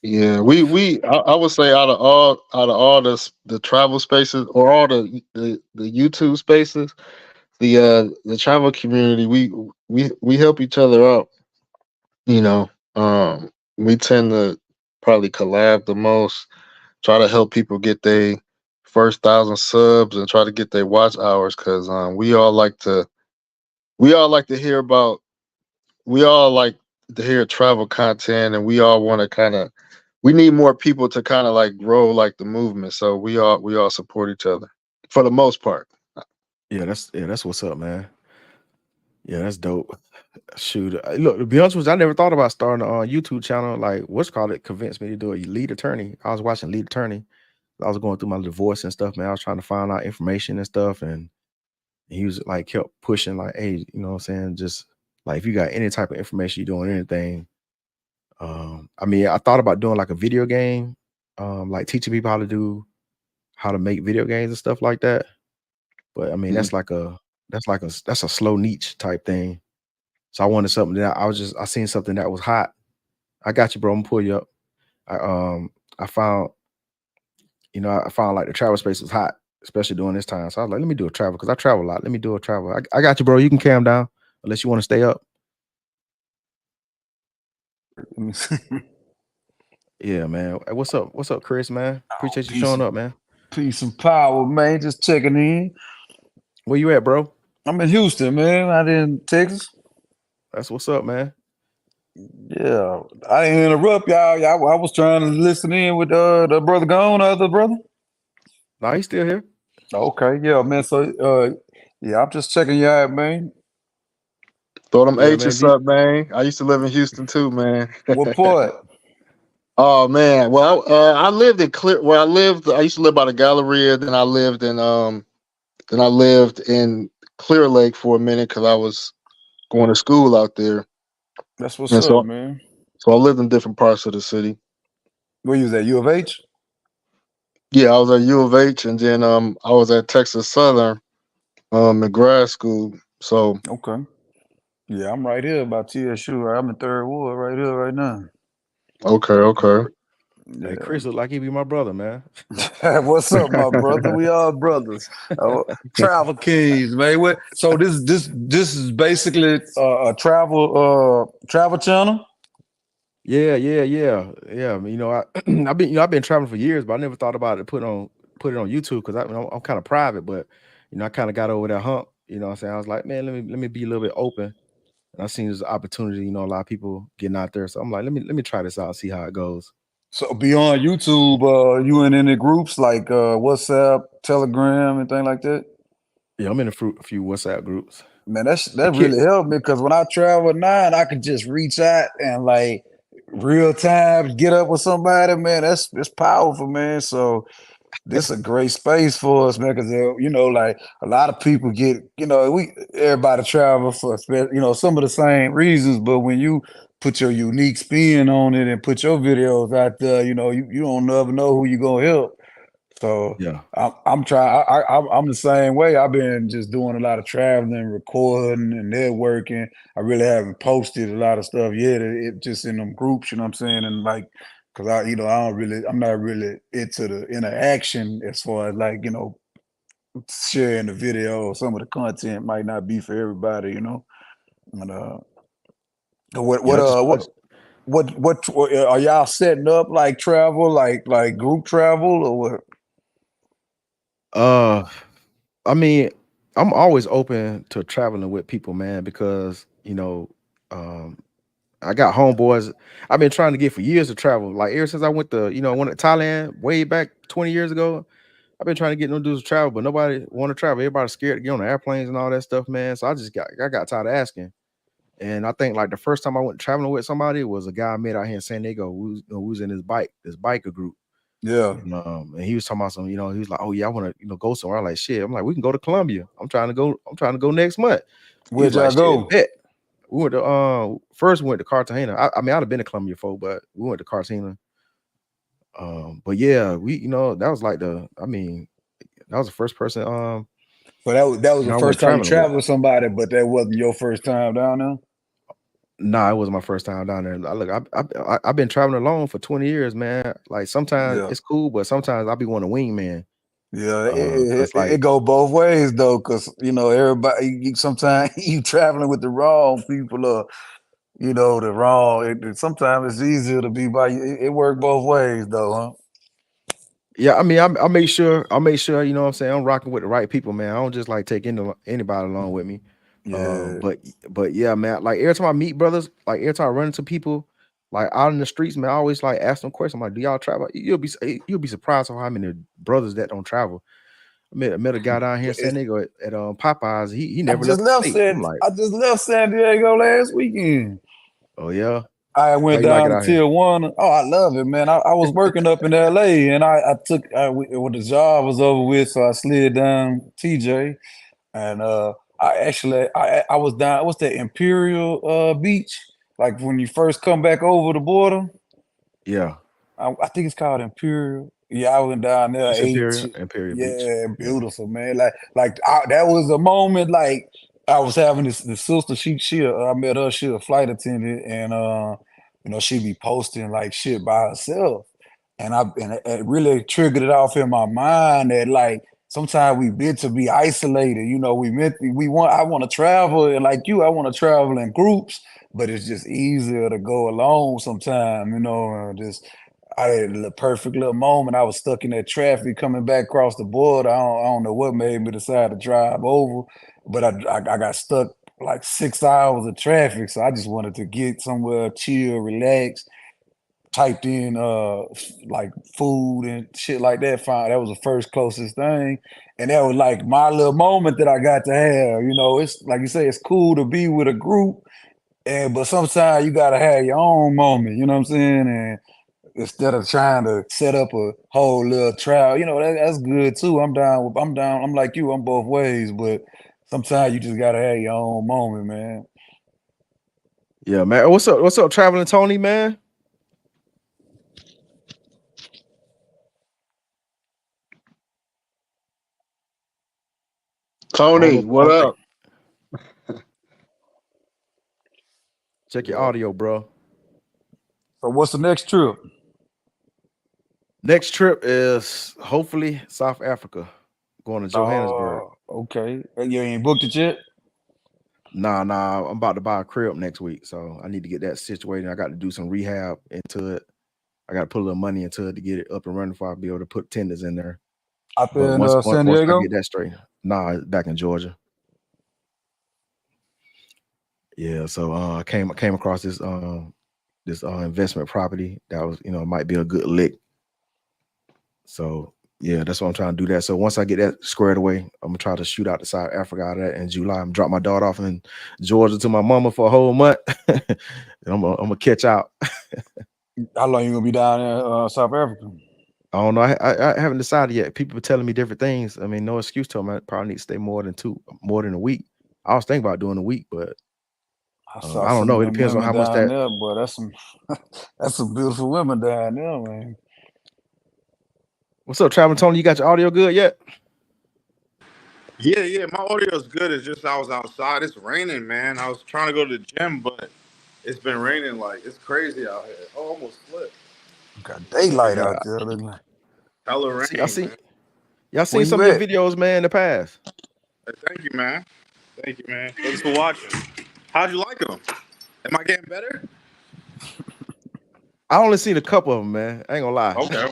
Yeah, I would say out of all the travel spaces or all the YouTube spaces, the travel community, we help each other out. You know, we tend to probably collab the most, try to help people get their first 1,000 subs and try to get their watch hours because we all like to hear about we all like to hear travel content and we all want to kind of we need more people to kind of like grow like the movement. So we all support each other for the most part. Yeah, that's what's up, man. Yeah, that's dope. Shoot, look, to be honest with you, I never thought about starting a YouTube channel. Like, what's called it convinced me to do it. Lead Attorney. I was watching Lead Attorney. I was going through my divorce and stuff, man. I was trying to find out information and stuff, and he was like kept pushing, like, hey, you know what I'm saying? Just like if you got any type of information, you're doing anything. I mean, I thought about doing like a video game, like teaching people how to make video games and stuff like that. But I mean, Mhm. that's a slow niche type thing. So I wanted something that I seen something that was hot. I got you, bro. I'm gonna pull you up. I I found, I found like the travel space was hot, especially during this time. So I was like, let me do a travel because I travel a lot. Let me do a travel. I got you, bro. You can calm down unless you want to stay up. Let me see. Yeah, man. Hey, what's up? What's up, Chris, man? Appreciate you Peace showing and, up, man. peace and power, man. Just checking in. Where you at, bro? I'm in Houston, man. Out in Texas. That's what's up, man. Yeah, I didn't interrupt y'all. I was trying to listen in with the brother gone, other brother. Nah, he's still here. Okay, yeah, man. So, yeah, I'm just checking you out, man. Throw them Yeah, man. H's up, man. I used to live in Houston too, man. What part? Oh man, well, I lived in Clear. Where I lived, I used to live by the Galleria. Then I lived in Clear Lake for a minute because I was going to school out there, That's what's and up, man. so I lived in different parts of the city. Where you was at? U of H? Yeah, I was at U of H, and then I was at Texas Southern in grad school. So Okay. Yeah, I'm right here by TSU. I'm in Third Ward right here, right now. okay. Hey, Yeah. Chris look like he be my brother, man. What's up, my brother? We all brothers. Travel kings, man. So this is basically a travel channel. Yeah. I mean, I've been traveling for years, but I never thought about it put it on YouTube because I'm kind of private, but I kind of got over that hump. You know what I'm saying? I was like, man, let me be a little bit open. And I seen this opportunity, a lot of people getting out there. So I'm like, let me try this out, see how it goes. So beyond YouTube, you in any groups like WhatsApp, Telegram, anything like that? Yeah, I'm in a few WhatsApp groups. Man, The that kid, really helped me because when I travel now, and I can just reach out and like real time get up with somebody, man. It's powerful, man. So this is a great space for us, man, because like a lot of people get, everybody travel for, some of the same reasons, but when you put your unique spin on it and put your videos out there, you don't never know who you're gonna help. So Yeah. I'm trying. I'm the same way. I've been just doing a lot of traveling, recording, and networking. I really haven't posted a lot of stuff yet. It just in them groups, you know what I'm saying? And like, cause I'm not really into the interaction as far as like, sharing the video. Some of the content might not be for everybody, And what Yeah. what uh what what are y'all setting up like travel, like group travel or what? Uh, I mean, I'm always open to traveling with people, man, because um, I got homeboys. I've been trying to get for years to travel. Like ever since I went to, went to Thailand way back 20 years ago. I've been trying to get no dudes to travel, but nobody want to travel. Everybody's scared to get on the airplanes and all that stuff, man. So I got tired of asking. And I think like the first time I went traveling with somebody was a guy I met out here in San Diego who was in this biker group. Yeah. And he was talking about some, he was like, "Oh yeah, I want to, go somewhere." I'm like, "Shit." I'm like, "We can go to Colombia. I'm trying to go next month." He was Where'd like, y'all "Shit, go? bet." We went to first we went to Cartagena. I mean, I'd have been to Colombia before, but we went to Cartagena. But yeah, that was like that was the first person So that was the I went first time you traveling with. traveled with somebody, but that wasn't your first time down there? Nah, it wasn't my first time down there. Look, I've been traveling alone for 20 years, man. Like sometimes Yeah. it's cool, but sometimes I'll be wanting a wingman. Yeah, Cause it like, go both ways though, because everybody. Sometimes you traveling with the wrong people, or the wrong. Sometimes it's easier to be by you. It work both ways though, huh? yeah, I mean, I'll make sure, you know what I'm saying, I'm rocking with the right people, man. I don't just like take anybody along with me. Yeah, But yeah, man, like every time I meet brothers, like every time I run into people, like out in the streets, man, I always like ask them questions. I'm like, "Do y'all travel?" You'll be surprised of how many brothers that don't travel. I met a guy down here in San Diego at Popeyes. He never left the state. I'm like, I just left San Diego last weekend. "Oh yeah, I how went you like down it to out here?" Tijuana. Oh, I love it, man. I was working up in LA, and when the job was over with, so I slid down TJ, and I was down. What's that, Imperial Beach? Like when you first come back over the border, Yeah, I think it's called Imperial. Yeah, I went down there, it's ate. Imperial Beach. Yeah, Yeah, beautiful, man. That was a moment. Like I was having this sister. I met her. She a flight attendant, and she be posting like shit by herself, and it really triggered it off in my mind that like sometimes we meant to be isolated. I want to travel, and like you, I want to travel in groups, but it's just easier to go alone sometimes. Just I had the perfect little moment. I was stuck in that traffic coming back across the border. I don't know what made me decide to drive over, but I got stuck like 6 hours of traffic. So I just wanted to get somewhere chill, relax. Typed in like food and shit like that. Found that was the first closest thing, and that was like my little moment that I got to have. It's like you say, it's cool to be with a group, but sometimes you gotta have your own moment. You know what I'm saying? And instead of trying to set up a whole little trial, that's good too. I'm down. I'm down. I'm like you. I'm both ways, but sometimes you just gotta have your own moment, man. yeah, man. What's up, traveling Tony, man? I don't Tony, know. I what don't think. up? Check your Yeah. audio, bro. So what's the next trip? Next trip is hopefully South Africa, going to Johannesburg. Okay. You ain't booked it yet? Nah, I'm about to buy a crib next week, so I need to get that situated. I got to do some rehab into it. I got to put a little money into it to get it up and running before I be able to put tenders in there. Out But there in San once I Diego? get that straight, nah, back in Georgia. Yeah, so I came across this investment property that was, might be a good lick. So yeah, that's what I'm trying to do that. So once I get that squared away, I'm gonna try to shoot out to South Africa out of that in July. I'm drop my daughter off in Georgia to my mama for a whole month. And I'm gonna catch out. How long you gonna be down in South Africa? I don't know. I haven't decided yet. People are telling me different things. I mean, no excuse to them. I probably need to stay more than a week. I was thinking about doing a week, but I saw I don't some know. of It them depends on women how much down that. there, boy. That's some that's some beautiful women down there, man. What's up, Travis Tony? You got your audio good yet? Yeah, my audio is good. It's just I was outside. It's raining, man. I was trying to go to the gym, but it's been raining like it's crazy out here. Oh, almost slipped. Got daylight Yeah. out there. Look like. Hella rain, See, I seen man. y'all Where seen you some of your at? videos, man, in the past. Thank you, man. Thank you, man. Thanks for watching. How'd you like them? Am I getting better? I only seen a couple of them, man. I ain't gonna lie. Okay.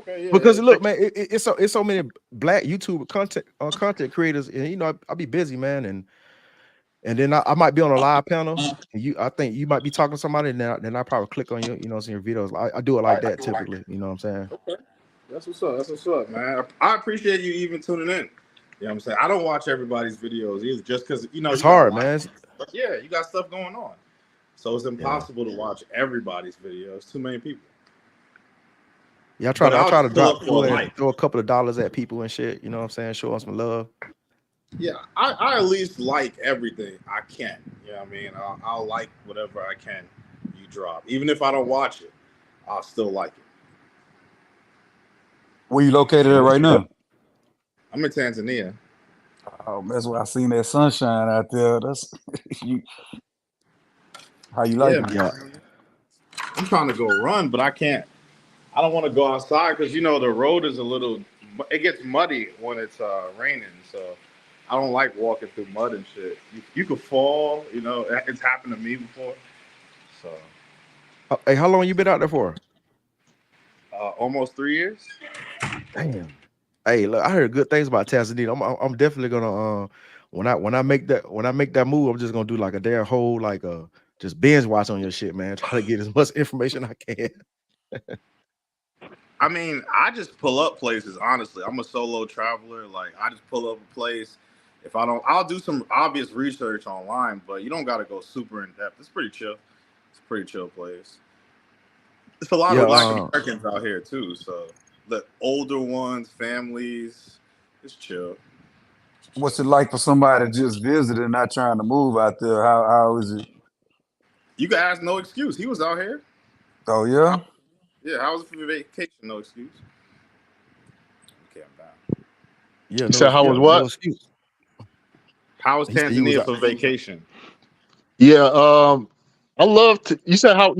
Yeah. Because look, Take- man, it's so many black YouTube content creators, and you know, I be busy, man, and then I might be on a live panel, and I think you might be talking to somebody, and then I probably click on you, you know, seeing your videos. I do it like that typically, you know what I'm saying? Okay. That's what's up, man. I appreciate you even tuning in. You know what I'm saying? I don't watch everybody's videos either, just because you know It's you got hard, life. man. But yeah, you got stuff going on, so it's impossible to watch everybody's videos. Too many people. Yeah, I But try I'll to just pull drop up for cool a and like. throw a couple of dollars at people and shit, you know what I'm saying? Show them some love. Yeah, I at least like everything I can. You know what I mean? I'll like whatever I can you drop. Even if I don't watch it, I'll still like it. Where you located at right now? I'm in Tanzania. Oh, that's why I seen that sunshine out there. That's you. How you like Yeah, it? Yeah. man. I'm trying to go run, but I can't. I don't want to go outside because you know the road is a little. It gets muddy when it's raining, so I don't like walking through mud and shit. You could fall. You know, it's happened to me before. So Hey, how long you been out there for? almost 3 years. Damn. Hey, look, I heard good things about Tanzania. I'm definitely gonna when I make that move, I'm just gonna do like a damn whole just binge watch on your shit, man. Try to get as much information I can. I mean, I just pull up places. Honestly, I'm a solo traveler. Like, I just pull up a place. If I don't, I'll do some obvious research online, but you don't got to go super in depth. It's pretty chill. It's a pretty chill place. There's a lot Yeah, of Black Americans out here too. So the older ones, families, it's chill. What's it like for somebody to just visit and not trying to move out there? How is it? You can ask No Excuse. He was out here. Oh yeah. Yeah, how was it for vacation? No Excuse. Okay, I'm down. yeah, You said how was no what? excuse. How was He said he was Tanzania out. for vacation? Yeah, I love to. You said how?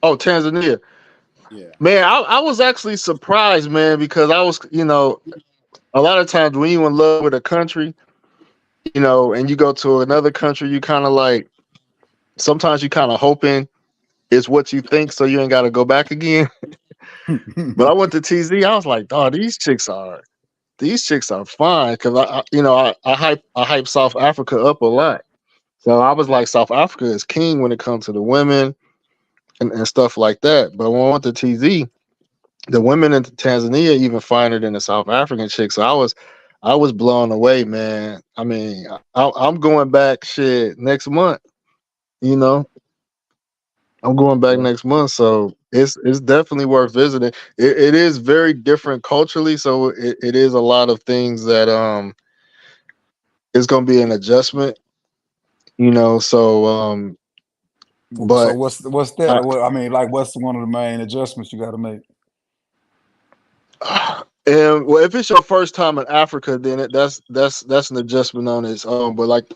Oh, Tanzania. Yeah. Man, I was actually surprised, man, because I was, a lot of times when you in love with a country, and you go to another country, you kind of like sometimes you kind of hoping it's what you think, so you ain't got to go back again. But I went to TZ, I was like, oh, these chicks are fine because I hype South Africa up a lot. So I was like, South Africa is king when it comes to the women and stuff like that. But when I went to TZ, the women in Tanzania even finer than the South African chicks. So I was blown away, man. I mean, I'm going back shit next month. You know, I'm going back Yeah. next month, so it's definitely worth visiting. It is very different culturally, so it is a lot of things that it's going to be an adjustment. So So but what's that? What I mean, like, what's one of the main adjustments you got to make? and well, if it's your first time in Africa, then that's an adjustment on its own. But like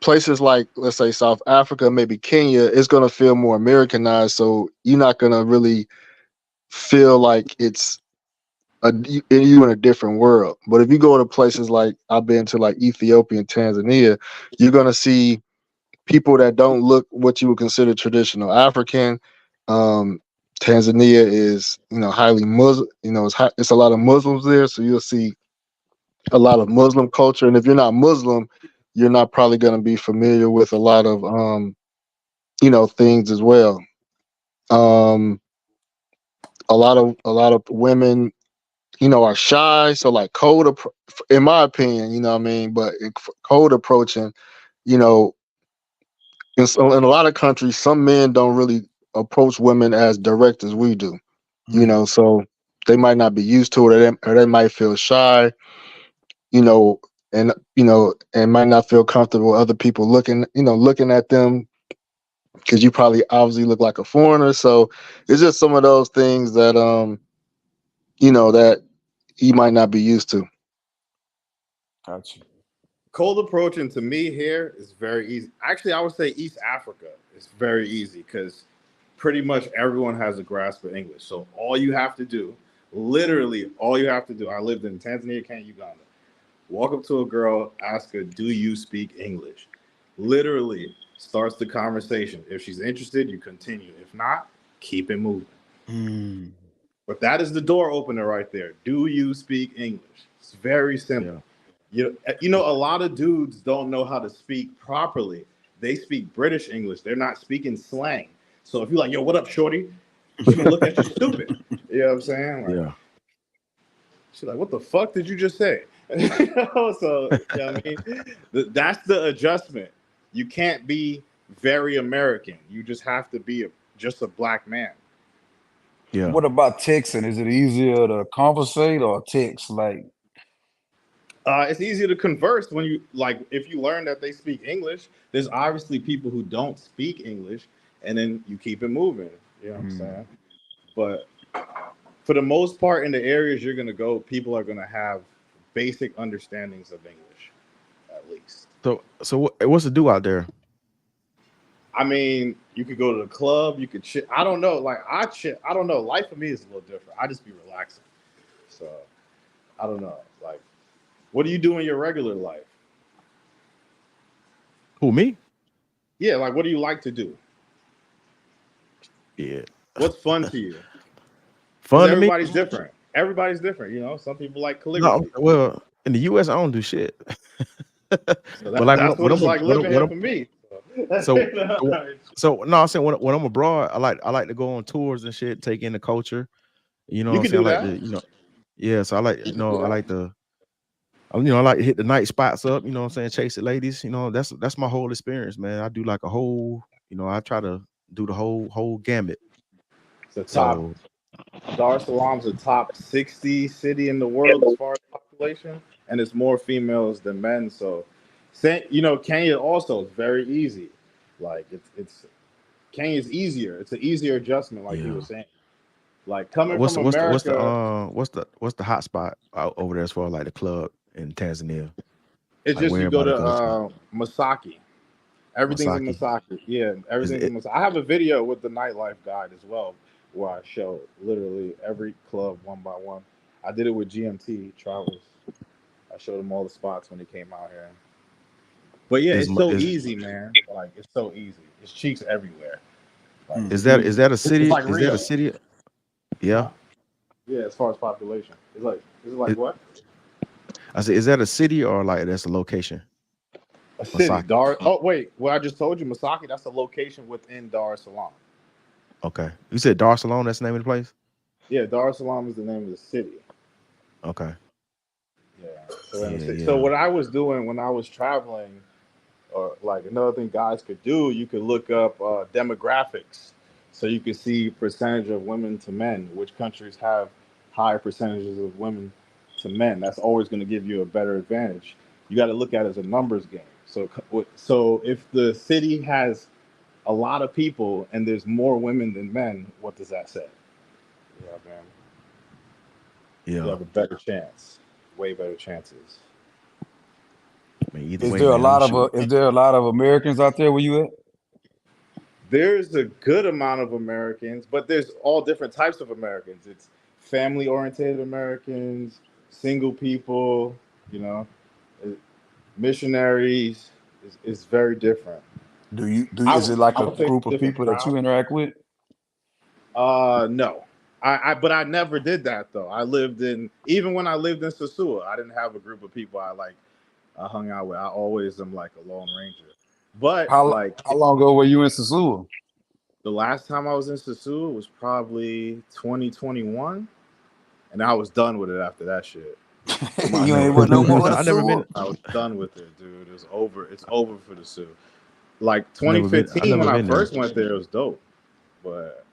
places like, let's say, South Africa, maybe Kenya, it's gonna feel more Americanized. So you're not gonna really feel like it's you in a different world. But if you go to places like I've been to, like Ethiopia and Tanzania, you're gonna see people that don't look what you would consider traditional African. Um, Tanzania is, highly Muslim. It's a lot of Muslims there, so you'll see a lot of Muslim culture. And if you're not Muslim, you're not probably going to be familiar with a lot of things as well. Um, a lot of women, are shy. So like in my opinion, you know what I mean. But code approaching, you know, in a lot of countries, some men don't really approach women as direct as we do. So they might not be used to it, or they might feel shy. You know, and might not feel comfortable with other people looking at them because you probably obviously look like a foreigner. So it's just some of those things that that you might not be used to. Gotcha. Cold approaching to me here is very easy. Actually, I would say East Africa is very easy because pretty much everyone has a grasp of English. So all you have to do, literally all you have to do, I lived in Tanzania, Kenya, Uganda. Walk up to a girl, ask her, do you speak English? Literally starts the conversation. If she's interested, you continue. If not, keep it moving. Mm. But that is the door opener right there. Do you speak English? It's very simple. You know, a lot of dudes don't know how to speak properly. They speak British English. They're not speaking slang. So if you're like, yo, what up, shorty? She's gonna look at you stupid. You know what I'm saying? Like, Yeah. she's like, what the fuck did you just say? So, you know what I mean? That's the adjustment. You can't be very American. You just have to be just a black man. Yeah. What about texting? Is it easier to conversate or text? Like, It's easier to converse when you if you learn that they speak English. There's obviously people who don't speak English, and then you keep it moving. You know what I'm saying? But for the most part, in the areas you're gonna go, people are gonna have basic understandings of English, at least. So what's to do out there? I mean, you could go to the club, you could chill. I don't know. Like I chill. I don't know. Life for me is a little different. I just be relaxing. So I don't know. Like, what do you do in your regular life? Who, me? Yeah, like what do you like to do? Yeah. What's fun to you? Fun to me? Everybody's different. Everybody's different. You know, some people like No, calligraphy. well, in the US, I don't do shit. So But like that's what it's like living here for me. so no, I'm saying when I'm abroad, I like to go on tours and shit, take in the culture. You know You what I'm can saying? I do like that. to, yeah. So I like, I like to, I like to hit the night spots up. You know what I'm saying? Chase the ladies. You know, that's my whole experience, man. I do like a whole, I try to do the whole gamut. It's the top. So Dar es Salaam's the top 60 city in the world as far as population, and it's more females than men. So, Kenya also is very easy. Like it's Kenya's easier. It's an easier adjustment, like he was saying. Like coming from America, what's the hot spot over there as far as like the club in Tanzania? it's Like just where you go everybody goes to? to Masaki. Everything's in Masaki. Yeah, everything's in Masaki. I have a video with the nightlife guide as well, where I show literally every club one by one. I did it with GMT Travels. I showed them all the spots when they came out here. But yeah, it's so easy, man. Like it's so easy. It's cheeks everywhere. Like, is that a city? like is Rio. that a city? Yeah. Yeah, as far as population, is it like what? I said, is that a city or like that's a location? A city. Masaki. Oh wait, well I just told you Masaki. That's a location within Dar es Salaam. Okay, you said Dar es Salaam. That's the name of the place. Yeah, Dar es Salaam is the name of the city. Okay. Yeah. So what I was doing when I was traveling, or like another thing guys could do, you could look up demographics, so you could see percentage of women to men. Which countries have higher percentages of women to men? That's always going to give you a better advantage. You got to look at it as a numbers game. So if the city has a lot of people and there's more women than men, what does that say? Yeah, man. Yeah. You have a better chance. Way better chances. I mean, either is way, there man, is there a lot of Americans out there where you at? There's a good amount of Americans, but there's all different types of Americans. It's family-oriented Americans, single people, missionaries. Is very different. Is it like a group of people that you interact with? No. But I never did that though. Even when I lived in Sosua, I didn't have a group of people I hung out with. I always am like a lone ranger. But how long ago were you in Sosua? The last time I was in Sosua was probably 2021, and I was done with it after that shit. You ain't want no more. I never been. I was done with it, dude. It's over. It's over for the Sioux. Like 2015 when I first went there, it was dope, but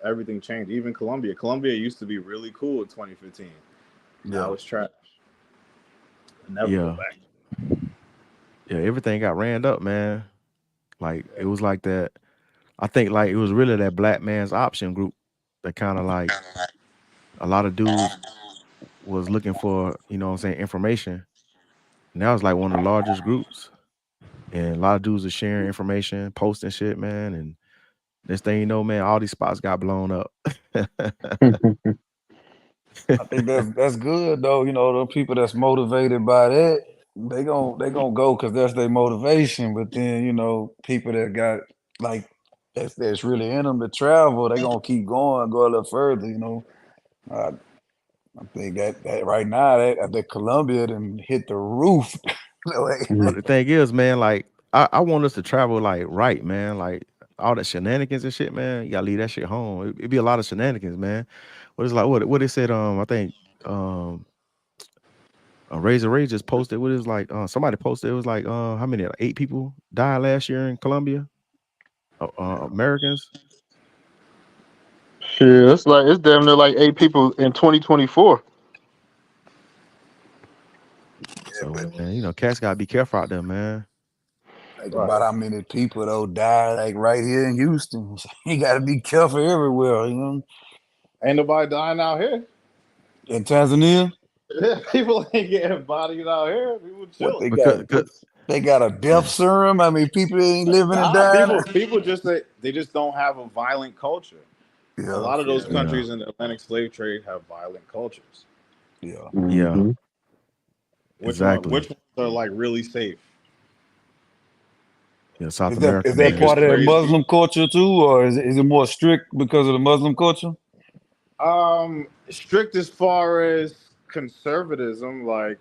everything changed. Even Colombia. Colombia used to be really cool in 2015. Now it's trash. Never go back. Yeah, everything got ran up, man. Like it was like that. I think like it was really that Black Man's Option group that kind of like a lot of dudes was looking for, you know what I'm saying, information. And that was like one of the largest groups. And a lot of dudes are sharing information, posting shit, man. And next thing you know, man, all these spots got blown up. I think that's good though. You know, the people that's motivated by that, they gonna go because that's their motivation. But then you know, people that got like that's really in them to travel, they gonna keep going, go a little further. You know, I, I think that right now that Columbia done hit the roof. Like, But the thing is, man, like I want us to travel like right, man. Like all that shenanigans and shit, man. You gotta leave that shit home. It be a lot of shenanigans, man. What is like what they said? I think Razor Ray just posted. What is like? Somebody posted. It was like how many? Like 8 people died last year in Colombia. Americans. Shit, it's damn near like 8 people in 2024. So but man, you know, cats gotta be careful out there, man. think Right. about how many people though died like right here in Houston. You got to be careful everywhere. You know, Ain't nobody dying out here. in Tanzania, People ain't getting bodied out here. People what chilling. they got? Because, What they got a death yeah, serum? I mean, people ain't living and Nah, dying. people just they just don't have a violent culture. A Yeah, lot of those yeah, yeah, countries in the Atlantic slave trade have violent cultures. yeah. yeah, Mhm. Which one? exactly. Which ones are like really safe? Yeah, South Is America, that Nature's man. part of that crazy. Muslim culture too, or is it more strict because of the Muslim culture? Strict as far as conservatism, like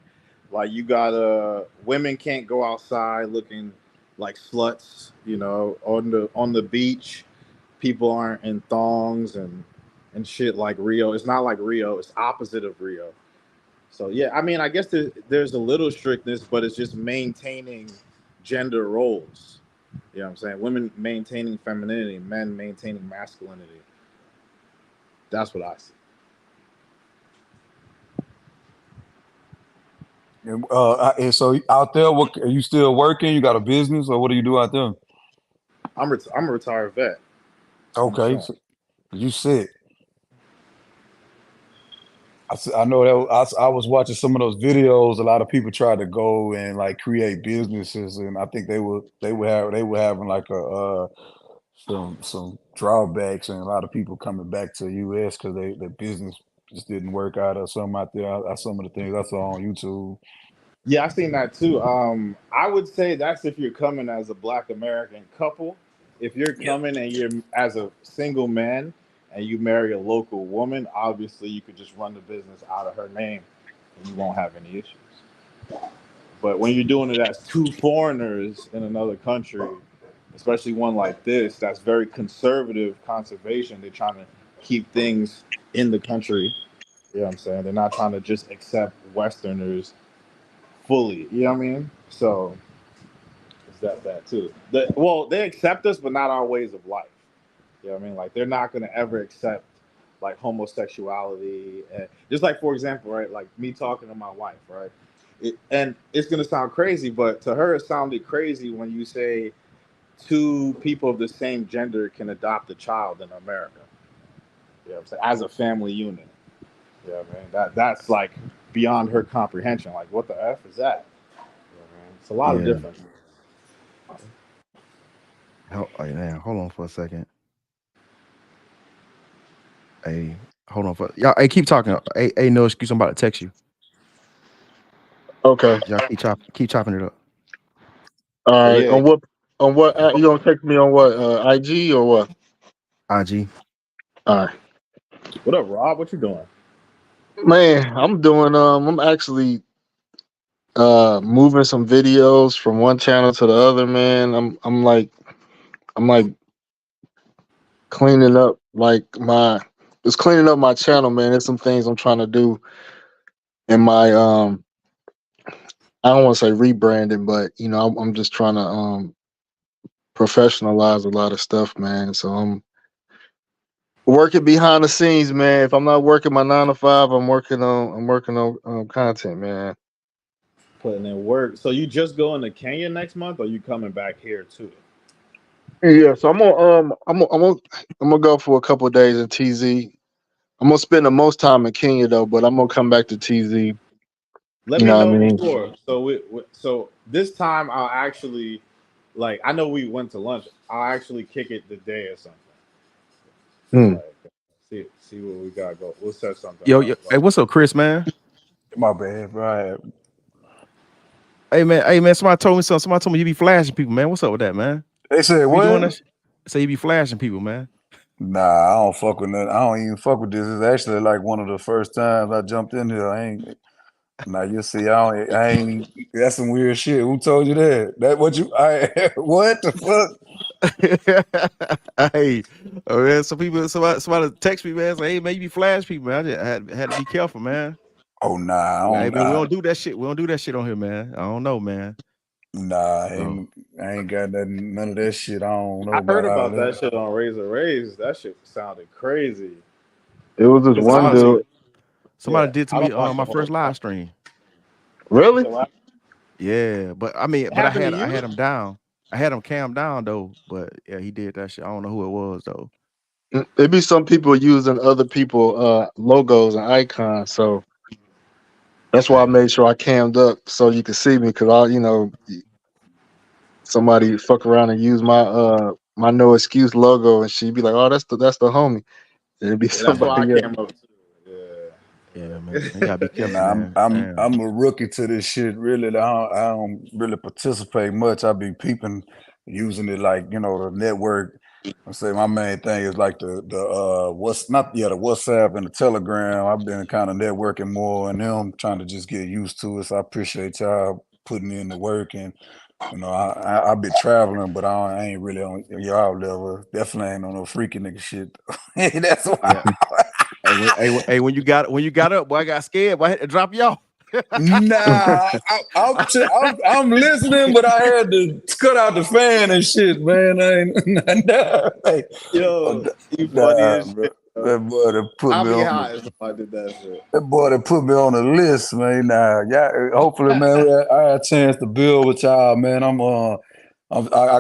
you gotta women can't go outside looking like sluts, you know, on the beach. People aren't in thongs and shit like Rio. It's not like Rio. It's opposite of Rio. So yeah, I mean, I guess there's a little strictness, but it's just maintaining gender roles. You know what I'm saying? Women maintaining femininity, men maintaining masculinity. That's what I see. And so out there, what are you still working? You got a business, or what do you do out there? I'm a retired vet, so I'm Okay, chilling. so you sick. I know that I was watching some of those videos. A lot of people tried to go and like create businesses, and I think they were having like some drawbacks, and a lot of people coming back to U.S. because their business just didn't work out or something out there. Some of the things I saw on YouTube. Yeah, I seen that too. I would say that's if you're coming as a Black American couple. If you're Yeah. coming and you're as a single man and you marry a local woman, obviously you could just run the business out of her name and you won't have any issues. But when you're doing it as two foreigners in another country, especially one like this, that's very conservative conservation. They're trying to keep things in the country. You know what I'm saying? They're not trying to just accept Westerners fully. You know what I mean? So it's that too. Well, they accept us, but not our ways of life. You know what I mean? Like they're not gonna ever accept like homosexuality, and just like for example, right? Like me talking to my wife, right? And it's gonna sound crazy, but to her it sounded crazy when you say two people of the same gender can adopt a child in America. You know what I'm saying? As a family unit. You know what I mean? That's like beyond her comprehension. Like what the F is that? You know what I mean? It's a lot of Yeah. different. Oh, yeah, hold on for a second. Hey, hold on for y'all. Hey, keep talking. Hey, no excuse. I'm about to text you. Okay. Y'all keep chopping it up. All But right. yeah, On what you gonna text me on what? IG or what? IG. All right. what up, Rob? What you doing? Man, I'm doing I'm actually moving some videos from one channel to the other, man. I'm like cleaning up like my it's cleaning up my channel, man. There's some things I'm trying to do in my I don't want to say rebranding, but you know, I'm just trying to professionalize a lot of stuff, man. So I'm working behind the scenes, man. If I'm not working my 9 to 5, I'm working on content, man. Putting in work. So you just going to Kenya next month, or you coming back here too? Yeah, so I'm gonna go for a couple of days in TZ. I'm gonna spend the most time in Kenya though, but I'm gonna come back to TZ. Let You me know what I know mean? before. So this time I'll actually like. I know we went to lunch. I'll actually kick it the day or something. Hmm. Like see what we got go. We'll set something Yo, up. hey, what's up, Chris, man? My bad, right? Hey, man. Somebody told me something. Somebody told me you be flashing people, man. What's up with that, man? They said You be doing what? that? Say you be flashing people, man. Nah, I don't fuck with that. I don't even fuck with this. It's actually like one of the first times I jumped in here. I ain't. Now you see, I ain't. That's some weird shit. Who told you that? That what you? What the fuck? Hey, oh, man, somebody text me, man. Say, hey, man, you be flash people, man. I had to be careful, man. Oh nah, Hey, man, we don't do that shit. We don't do that shit on here, man. I don't know, man. Nah, So, I ain't got none of that shit. I don't know I heard all about that shit on Razor Rays. That shit sounded crazy. It was this Cause one somebody, dude. somebody yeah, did to I me don't watch the my whole first live time. stream. Really? Yeah, but I It mean, but happened to I you? had him down. I had him cam down though. But yeah, he did that shit. I don't know who it was though. It be some people using other people logos and icons, so that's why I made sure I cammed up so you could see me, because somebody fuck around and use my no excuse logo, and she'd be like, "Oh, that's the homie." And it'd be Yeah, that's why I somebody else. came up too. Yeah, Yeah. man. You gotta be careful, Nah, man. Damn. I'm a rookie to this shit. Really, I don't really participate much. I be peeping, using it like the network. I say my main thing is like the the WhatsApp and the Telegram. I've been kind of networking more and them trying to just get used to it. So I appreciate y'all putting in the work, and I've been traveling, but I ain't really on y'all level. Definitely ain't on no freaky nigga shit. That's why. Yeah. When you got up, boy, I got scared. Boy, I had to drop you off. Nah, I'm listening, but I had to cut out the fan and shit, man. I ain't nah, hey, Yo, you funny nah, as bro. shit, bro. That boy that put I'll me be on the high if I did that shit. that boy that put me on the list, man. Nah, yeah. Hopefully, man, I had a chance to build with y'all, man. I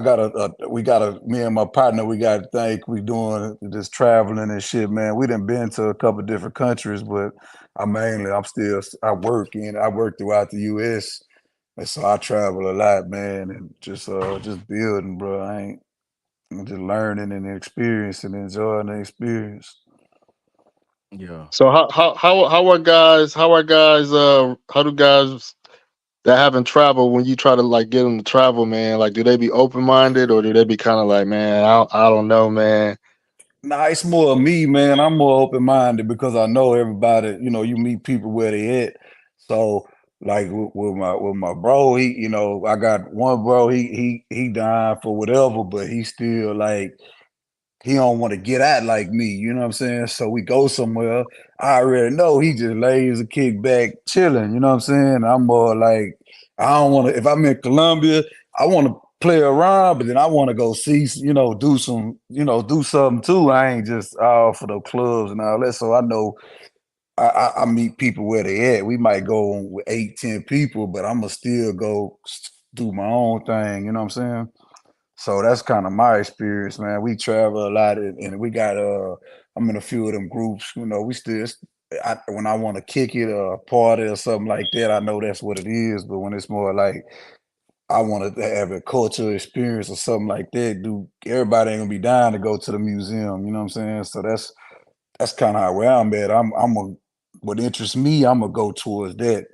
got me and my partner, we got to think we doing this traveling and shit, man. We done been to a couple different countries, but I work throughout the US. And so I travel a lot, man, and just building, bro. I'm just learning and experiencing, enjoying the experience. Yeah. So how do guys that haven't traveled, when you try to like get them to travel, man, like do they be open minded, or do they be kind of like, man, I don't know, man. Nah, it's more of me, man. I'm more open minded because I know everybody. You meet people where they at. So, like with my bro, I got one bro. He dying for whatever, but he still like he don't want to get out like me. You know what I'm saying? So we go somewhere. I already know he just lays a kick back, chilling. You know what I'm saying? I'm more like I don't want to. If I'm in Colombia, I want to play around, but then I want to go see, do something too. I ain't just all for the clubs and all that. So I know I meet people where they at. We might go with 8, 10 people, but I'ma still go do my own thing. You know what I'm saying? So that's kind of my experience, man. We travel a lot, and we got I'm in a few of them groups. We still when I want to kick it or a party or something like that, I know that's what it is. But when it's more like I want to have a cultural experience or something like that, dude, everybody ain't gonna be down to go to the museum. You know what I'm saying? So that's kind of where I'm at. What interests me, I'm gonna go towards that.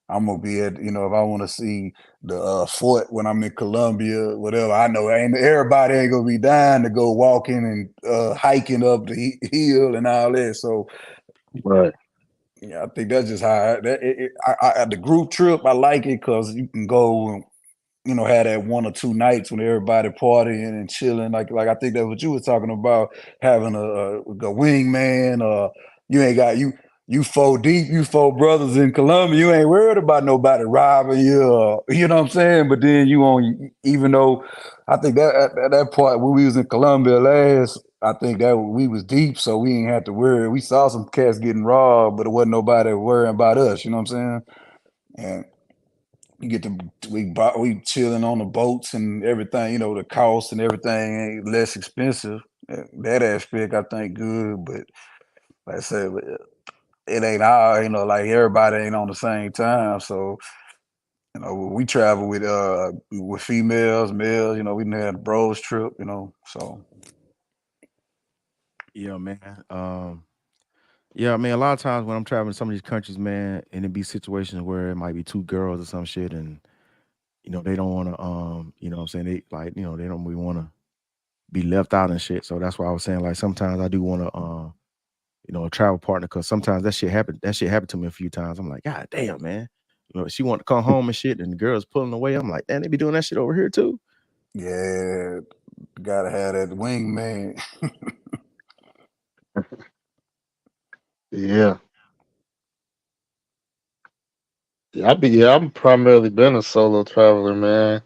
I'm gonna be at, if I want to see the fort when I'm in Colombia, whatever. I know everybody ain't gonna be dying to go walking and hiking up the hill and all that. So Right. yeah, I think that's just how the group trip. I like it because you can go and had that 1 or 2 nights when everybody partying and chilling. Like I think that's what you were talking about, having a wingman. You ain't got you 4 deep, you 4 brothers in Colombia. You ain't worried about nobody robbing you. You know what I'm saying? But then even though I think that at that part when we was in Colombia last, I think that we was deep, so we ain't have to worry. We saw some cats getting robbed, but it wasn't nobody worrying about us. You know what I'm saying? And you get to we chilling on the boats and everything. The cost and everything ain't less expensive. That aspect I think good, but like I said, it ain't all, like everybody ain't on the same time. So, we travel with females, males, we done had a bros trip, so Yeah, man. Yeah, I mean, a lot of times when I'm traveling to some of these countries, man, and it be situations where it might be two girls or some shit, and they don't want to, what I'm saying, they like, they don't really want to be left out and shit. So that's why I was saying, like, sometimes I do want to, a travel partner, because sometimes that shit happened. That shit happened to me a few times. I'm like, God damn, man. She want to come home and shit, and the girl's pulling away. I'm like, damn, they be doing that shit over here too. yeah, gotta have that wingman. Yeah. I'm primarily been a solo traveler, man.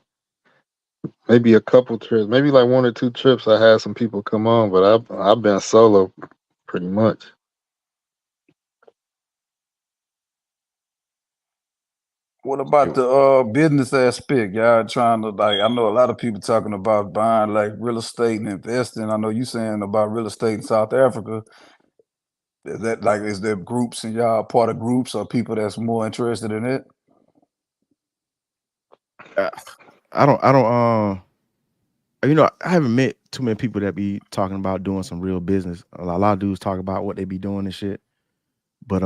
Maybe a couple trips, maybe like one or two trips. I had some people come on, but I've been solo pretty much. What about the business aspect? Y'all trying to, like, I know a lot of people talking about buying like real estate and investing. I know you saying about real estate in South Africa. Is there groups and y'all part of groups or people that's more interested in it? Uh, I don't, I haven't met too many people that be talking about doing some real business. A lot of dudes talk about what they be doing and shit. But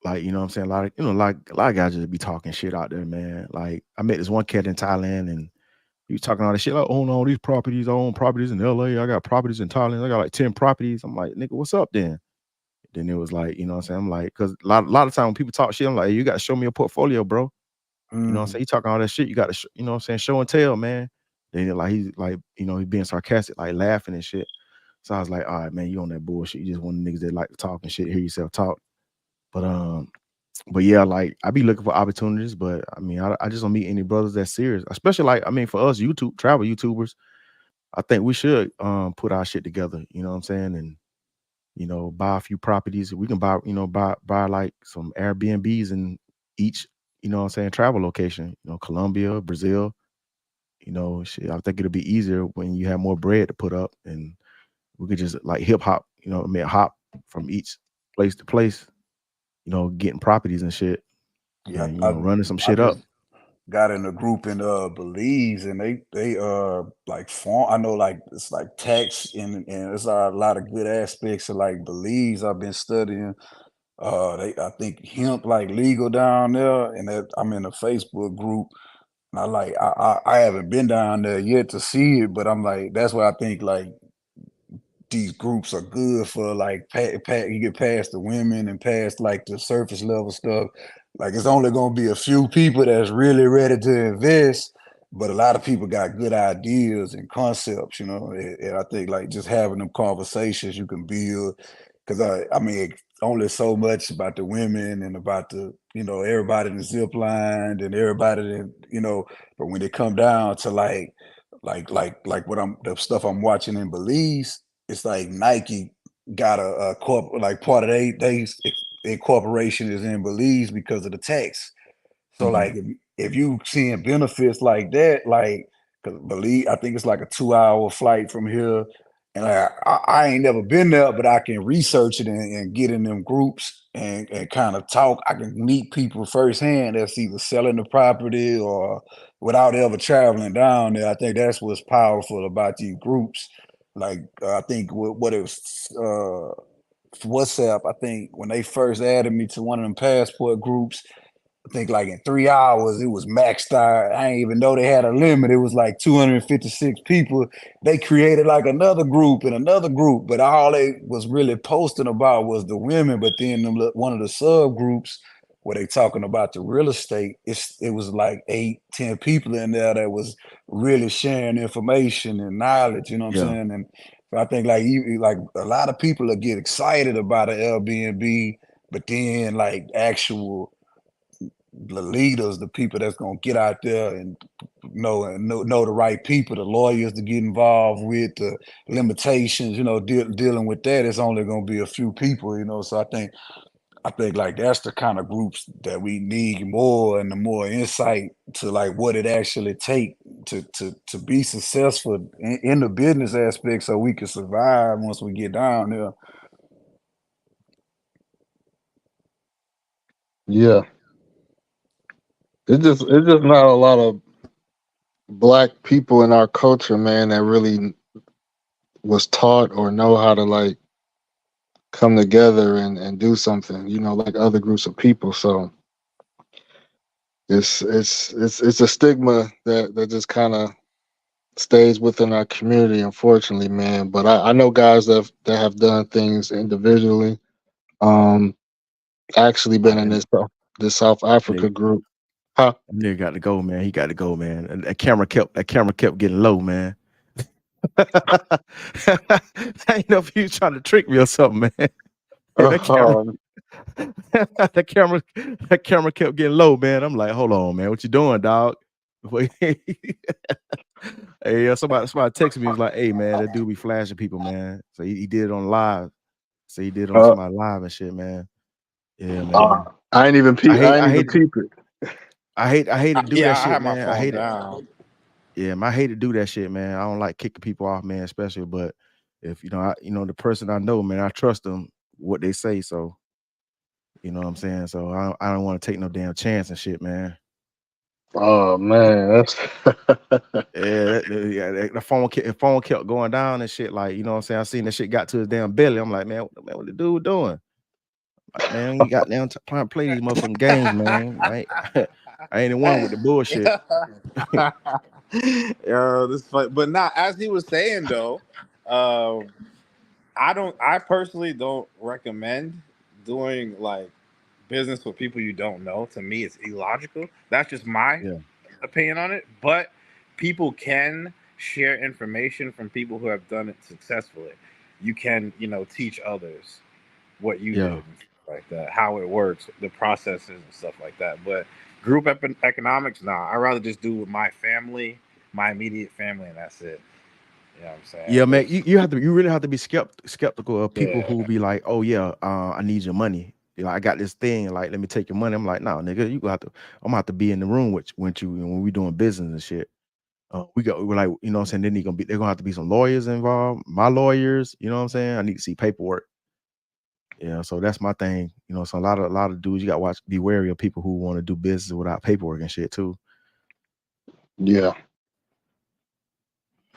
like, what I'm saying, like a lot of guys just be talking shit out there, man. Like, I met this one cat in Thailand, and he was talking all this shit like, own all these properties. I own properties in LA. I got properties in Thailand. I got like 10 properties. I'm like, nigga, what's up then? Then it was like, what I'm saying? I'm like, because a lot of time when people talk shit, I'm like, hey, you got to show me your portfolio, bro. You know what I'm saying? You talking all that shit, you got to, you know what I'm saying, show and tell, man. Then like he's like, he's being sarcastic, like laughing and shit. So I was like, all right, man, you on that bullshit. You just one of the niggas that like to talk and shit, hear yourself talk. But yeah, like I be looking for opportunities, but I mean, I just don't meet any brothers that serious. Especially like, I mean, for us YouTube travel YouTubers, I think we should put our shit together. You know what I'm saying? And buy a few properties. We can buy, buy like some Airbnbs in each, what I'm saying, travel location. Colombia, Brazil. Shit. I think it'll be easier when you have more bread to put up, and we could just like hip hop. I mean, hop from each place to place. Getting properties and shit, Yeah, and I running some I shit up. just got in a group in Belize, and they like farm. I know, like, it's like tax, and it's a lot of good aspects of like Belize. I've been studying. I think hemp like legal down there, and that I'm in a Facebook group. And I haven't been down there yet to see it, but I'm like, that's why I think like these groups are good for like you get past the women and past like the surface level stuff. Like, it's only gonna be a few people that's really ready to invest, but a lot of people got good ideas and concepts, and I think like just having them conversations you can build, because I mean, only so much about the women and about the everybody in the zip line and everybody that but when they come down to like what I'm the stuff I'm watching in Belize, it's like Nike got a corp, like part of they corporation is in Belize because of the tax. So Hmm. like if you seeing benefits like that, like, 'cause Belize, I think it's like a 2 hour flight from here. And I ain't never been there, but I can research it and get in them groups and kind of talk. I can meet people firsthand that's either selling the property or without ever traveling down there. I think that's what's powerful about these groups. Like, I think what it was, WhatsApp. I think when they first added me to one of them passport groups, I think like in 3 hours it was maxed out. I didn't even know they had a limit. It was like 256 people. They created like another group and another group, but all they was really posting about was the women. But then one of the subgroups where they talking about the real estate, it was like 8, 10 people in there that was really sharing information and knowledge. You know what I'm Yeah. saying? And I think like like a lot of people will get excited about an Airbnb, but then like actual the leaders, the people that's gonna get out there and know the right people, the lawyers to get involved with, the limitations, dealing with that. It's only gonna be a few people, So I think like that's the kind of groups that we need more, and the more insight to like what it actually take to be successful in the business aspect, so we can survive once we get down there. Yeah. It's just not a lot of black people in our culture, man, that really was taught or know how to like come together and do something, like other groups of people. So it's a stigma that just kind of stays within our community, unfortunately, man. But I know guys that have done things individually. Actually been in And this South nigga, Africa group. Huh? nigga got to go, man. He got to go, man. And that camera kept getting low, man. I ain't know if you was trying to trick me or something, man. that camera, Um, that camera kept getting low, man. I'm like, hold on, man. What you doing, dog? Wait. Hey, somebody texted me. Was like, hey, man, that dude be flashing people, man. So he did it on live. So he did it on uh, somebody live and shit, man. Yeah, man. I ain't even peep. I hate I ain't I even hate peep it. I hate to do that Yeah, I shit, had my man. I phone hate it. down. Yeah, man, I hate to do that shit, man. I don't like kicking people off, man, especially. But if the person I know, man, I trust them what they say. So you know what I'm saying. So I don't want to take no damn chance and shit, man. Oh man, that's Yeah, the phone kept going down and shit. Like, you know what I'm saying. I seen that shit got to his damn belly. I'm like, man, what the dude doing? Like, man, you got down trying to play these motherfucking games, man. I ain't the one with the bullshit. Yeah, this fight, but not as he was saying though. Um, I personally don't recommend doing like business with people you don't know. To me, it's illogical. That's just my Yeah, opinion on it. But people can share information from people who have done it successfully. You can, teach others what you did yeah. and stuff like that, how it works, the processes and stuff like that. But group economics, nah. I'd rather just do with my family, my immediate family, and that's it. You know what I'm saying? Yeah, man, Because you really have to be skeptical of people who yeah, be like, oh yeah, I need your money. I got this thing, like, let me take your money. I'm like, no, nigga, I'm gonna have to be in the room with you when we doing business and shit. We're like, you know what I'm saying? Then they're gonna have to be some lawyers involved, my lawyers, you know what I'm saying? I need to see paperwork. Yeah, so that's my thing. So a lot of dudes, you gotta be wary of people who want to do business without paperwork and shit too. yeah.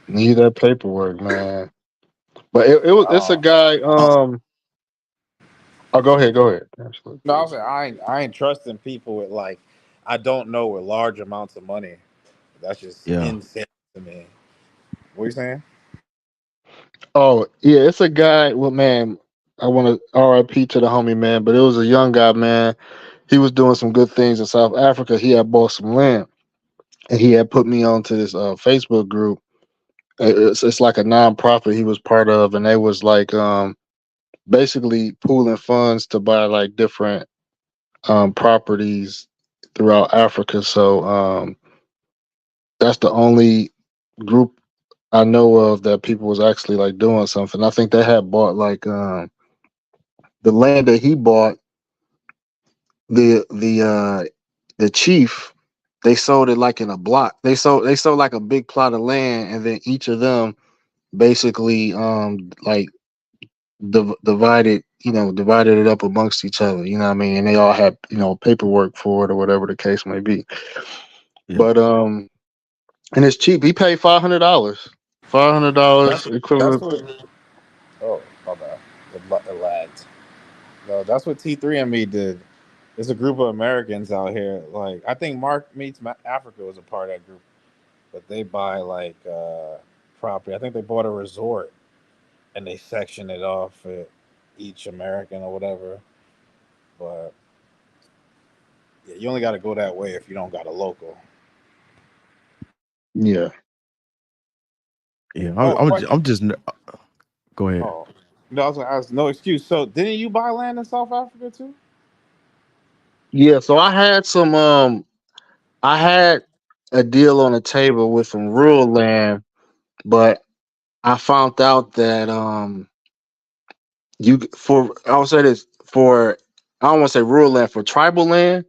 Need that paperwork, man. But it's a uh, guy. Oh, go ahead. Absolutely. no, I was saying I ain't trusting people with like I don't know with large amounts of money. That's just Yeah. insane to me. What are you saying? Oh yeah, it's a guy. Well, man, I want to R.I.P. to the homie, man. But it was a young guy, man. He was doing some good things in South Africa. He had bought some land, and he had put me onto this Facebook group. It's like a nonprofit he was part of, and they was like basically pooling funds to buy like different properties throughout Africa. So that's the only group I know of that people was actually like doing something. I think they had bought like the land that he bought. The chief, they sold it like in a block. They sold like a big plot of land, and then each of them basically like divided it up amongst each other. You know what I mean? And they all had paperwork for it or whatever the case may be. Yeah. But and it's cheap. He paid $500. $500 That's equivalent. what. Oh, my bad. It lagged. No, that's what T3 and me did. There's a group of Americans out here. Like I think Mark Meets Africa was a part of that group, but they buy like property. I think they bought a resort and they section it off for each American or whatever. But yeah, you only got to go that way if you don't got a local. Yeah. Yeah. Oh, I'm just go ahead. oh, no, I was gonna ask. No excuse. So, didn't you buy land in South Africa too? Yeah. So I had a deal on the table with some rural land, but I found out that you for I'll say this for I don't want to say rural land, for tribal land,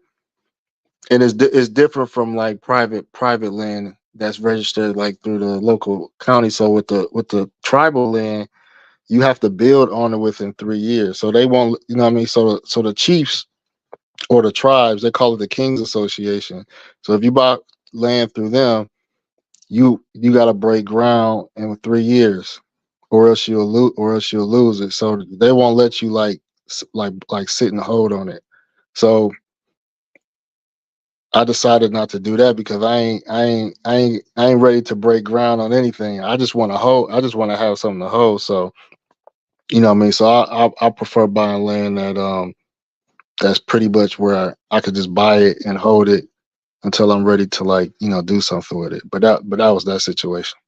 and it's different from like private land that's registered like through the local county. So with the tribal land, you have to build on it within 3 years. So they won't, you know what I mean. So the chiefs or the tribes. They call it the Kings Association. So if you buy land through them, you got to break ground in 3 years, or else you'll lose it. So they won't let you like sit and hold on it. So I decided not to do that because I ain't ready to break ground on anything. I just want to hold. I just want to have something to hold. So you know what I mean. So I prefer buying land that's pretty much where I could just buy it and hold it until I'm ready to like do something with it. But that was that situation.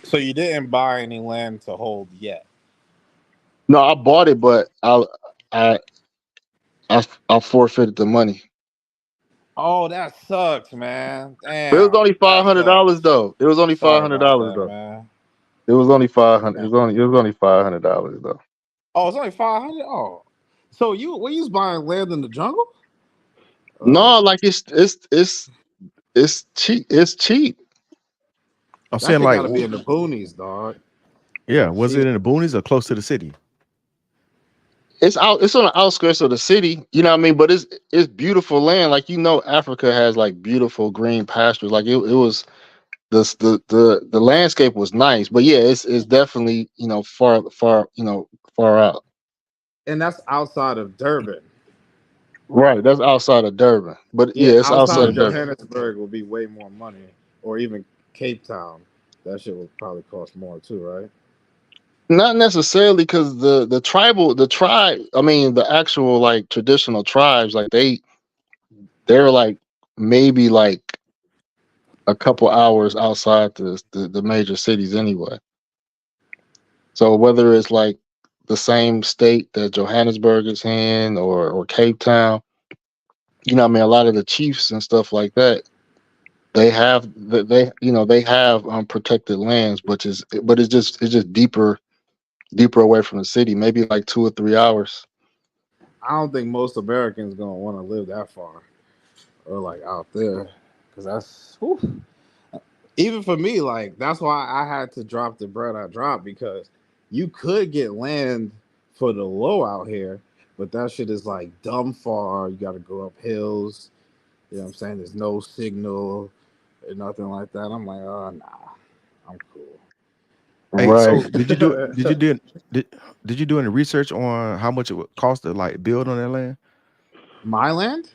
So you didn't buy any land to hold yet. No, I bought it, but I I forfeited the money. Oh, that sucks, man. But it was Damn, only that $500 sucks. though. It was only five Sorry hundred about dollars that, though. man. It was only 500. Damn. It was only $500 though. Oh, it's only 500. Oh, so you was buying land in the jungle? No, like it's cheap. It's cheap. I'm That saying shit like, got to be in the boonies, dog. yeah, was See, it in the boonies or close to the city? It's out. It's on the outskirts of the city. You know what I mean? But it's beautiful land. Like Africa has like beautiful green pastures. Like it was the landscape was nice. But yeah, it's definitely far out. and that's outside of Durban. Right. That's outside of Durban. But Yeah, yeah, it's outside outside of of Durban. Johannesburg will be way more money, or even Cape Town. That shit will probably cost more too, right? Not necessarily because the tribe. I mean, the actual like traditional tribes, like they're like maybe like a couple hours outside the major cities anyway. So whether it's like the same state that Johannesburg is in or Cape Town, I mean, a lot of the chiefs and stuff like that, they have protected lands, but it's just deeper away from the city, maybe like 2 or 3 hours. I don't think most Americans gonna want to live that far or like out there, because that's whew. Even for me. Like that's why I had to drop the bread I dropped, because you could get land for the low out here, but that shit is like dumb far. You got to go up hills. You know what I'm saying? There's no signal or nothing like that. I'm like, oh nah, I'm cool. Hey, Right. so did you do any research on how much it would cost to like build on that land? My land?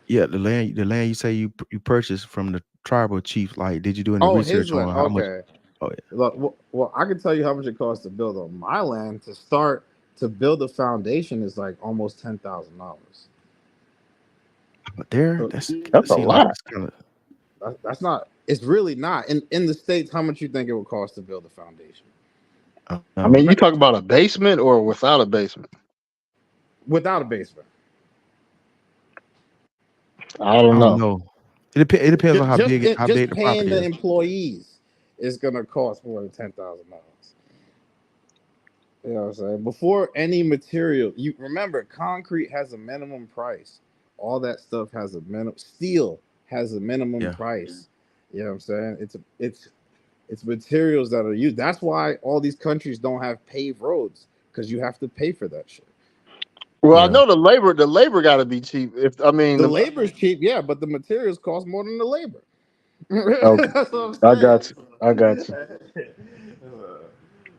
Yeah, the land you say you purchased from the tribal chief. Like, did you do any Oh, his research land. on how much? Okay. Oh yeah, Look, well, I can tell you how much it costs to build on my land. To start to build a foundation is like almost $10,000. but there, So that That's a seems like lot. it's kind of. that's not. It's really not. In the states, how much you think it would cost to build a foundation I mean, you But talk about a basement or without a basement? without a basement? I I don't don't know. know. It depends on how big Just the paying property the is. employees is gonna cost more than $10,000. You know what I'm saying? Before any material, you remember concrete has a minimum price. All that stuff has a minimum. Steel has a minimum Yeah, price. You know what I'm saying? It's materials that are used. That's why all these countries don't have paved roads, because you have to pay for that shit. Well, I yeah. know the labor got to be cheap. If I mean, The labor is cheap, yeah, but the materials cost more than the labor. okay, That's what I'm I saying. got you. I got you.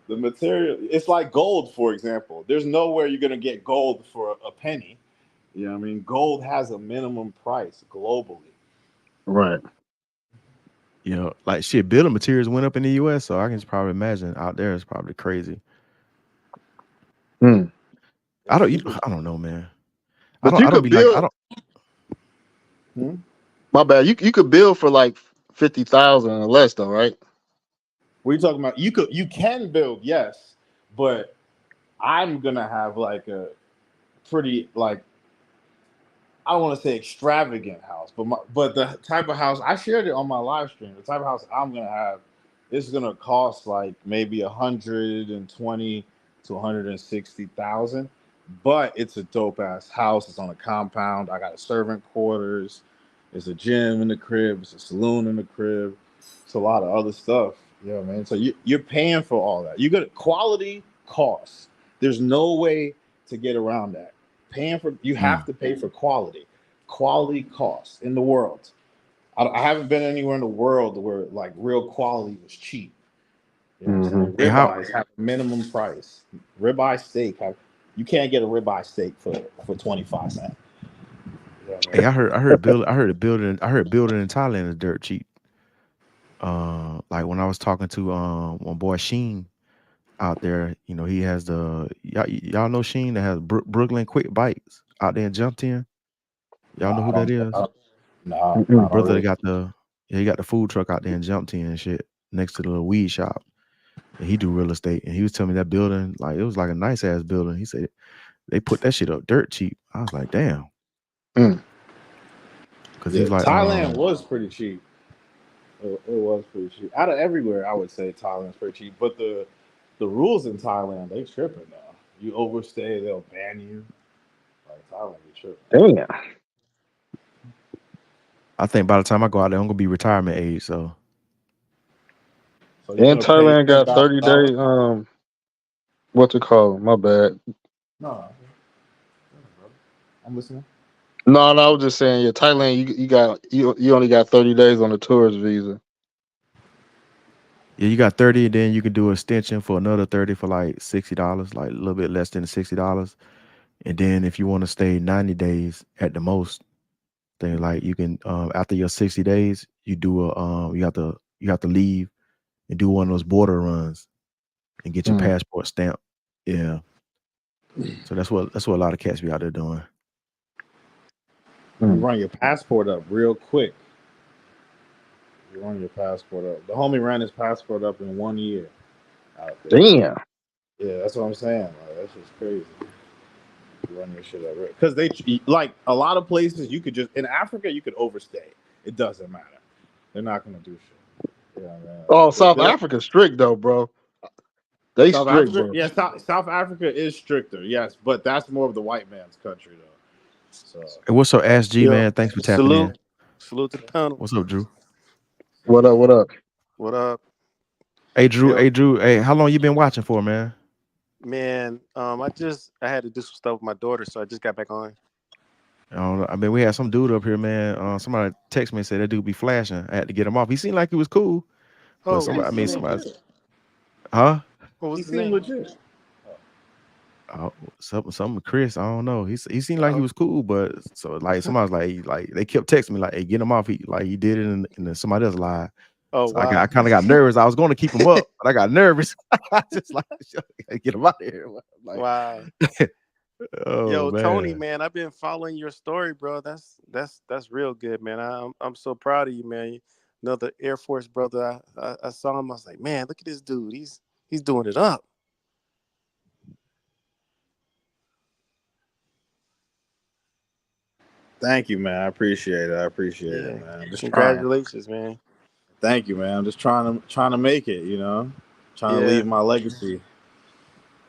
The material, it's like gold, for example. There's nowhere you're gonna get gold for a penny. You know what I mean? Gold has a minimum price globally. Right. Like shit, building materials went up in the U.S., so I can just probably imagine out there it's probably crazy. Hmm. Yeah, I don't know, man. But you I don't could be like, I build. don't. hmm? My bad. You could build for like 50,000 or less, though, right? What are you talking about? You can build, yes, but I'm gonna have like a pretty like, I don't want to say extravagant house, but the type of house I shared it on my live stream. The type of house I'm gonna have is gonna cost like maybe 120 to 160,000, but it's a dope ass house. It's on a compound. I got a servant quarters. There's a gym in the crib. It's a saloon in the crib. It's a lot of other stuff. You know what I mean? So you're paying for all that. You got quality costs. There's no way to get around that. you have to pay for quality. Quality costs in the world. I haven't been anywhere in the world where like real quality was cheap. You know what I'm saying? Hey, how Ribeyes have a minimum price. Ribeye steak you can't get a ribeye steak for 25 cents. You know what I hey, mean? I heard building in Thailand is dirt cheap. Like when I was talking to one boy Sheen out there, you know, he has y'all know Sheen that has Brooklyn Quick Bites out there in Jumpton. Y'all know Nah, who I that don't. is? Nah, Mm-mm. not Brother that really. got he got the food truck out there in Jumpton and shit next to the little weed shop. And he do real estate. And he was telling me that building, like it was like a nice ass building. He said they put that shit up dirt cheap. I was like, damn. Mm. Cause Yeah, he's like, Thailand was pretty cheap. It was pretty cheap. Out of everywhere, I would say Thailand's pretty cheap. But the rules in Thailand, they tripping now. You overstay, they'll ban you. Like Thailand, be tripping. Damn. I think by the time I go out there, I'm gonna be retirement age. So So you're And gonna pay Thailand ten got thousand 30 dollars? days. What to call it? My bad. No, I'm listening. No, I was just saying, yeah, Thailand, you only got 30 days on the tourist visa. yeah, you got 30, and then you can do an extension for another 30 for like $60, like a little bit less than $60. And then if you want to stay 90 days at the most, then like you can after your 60 days, you do you have to leave and do one of those border runs and get your Mm. passport stamped. Yeah. So that's what a lot of cats be out there doing. You Mm. run your passport up real quick. You run your passport up. The homie ran his passport up in 1 year out there. Damn. Yeah, that's what I'm saying. Like, that's just crazy. You run your shit up because they like a lot of places you could just in Africa you could overstay. It doesn't matter. They're not gonna do shit. Yeah, man. Oh, South They're, Africa's strict though, bro. They South strict, Africa, bro. yeah, South Africa is stricter, yes, but that's more of the white man's country though. So Hey, what's up, Ask G, Yo, man? Thanks for tapping in. salute. Salute to the panel. What's up, Drew? What up? What up? What up? Hey, Drew. Yo, Hey, Drew. Hey, how long you been watching for, man? man, I had to do some stuff with my daughter, so I just got back on. I mean, we had some dude up here, man. Somebody text me and said that dude be flashing. I had to get him off. He seemed like he was cool, but Oh, he what's his name? somebody, legit. huh? What He was his seemed name? legit. Oh, something with Chris. I don't know. He seemed like he Oh, was cool, but so like somebody was like they kept texting me like, "Hey, get him off." He did it in somebody else's live. oh So I wow. kind of got nervous. I was going to keep him up, but I got nervous. I just like get him out of here. Like, Wow. oh Yo, Tony, man. man, I've been following your story, bro. That's real good, man. I'm so proud of you, man. Another Air Force brother. I saw him. I was like, man, look at this dude. He's doing it up. Thank you, man. I appreciate it. Yeah. Man. I'm just trying. Congratulations, man. Thank you, man. I'm just trying to make it. You know, trying to Yeah. leave my legacy.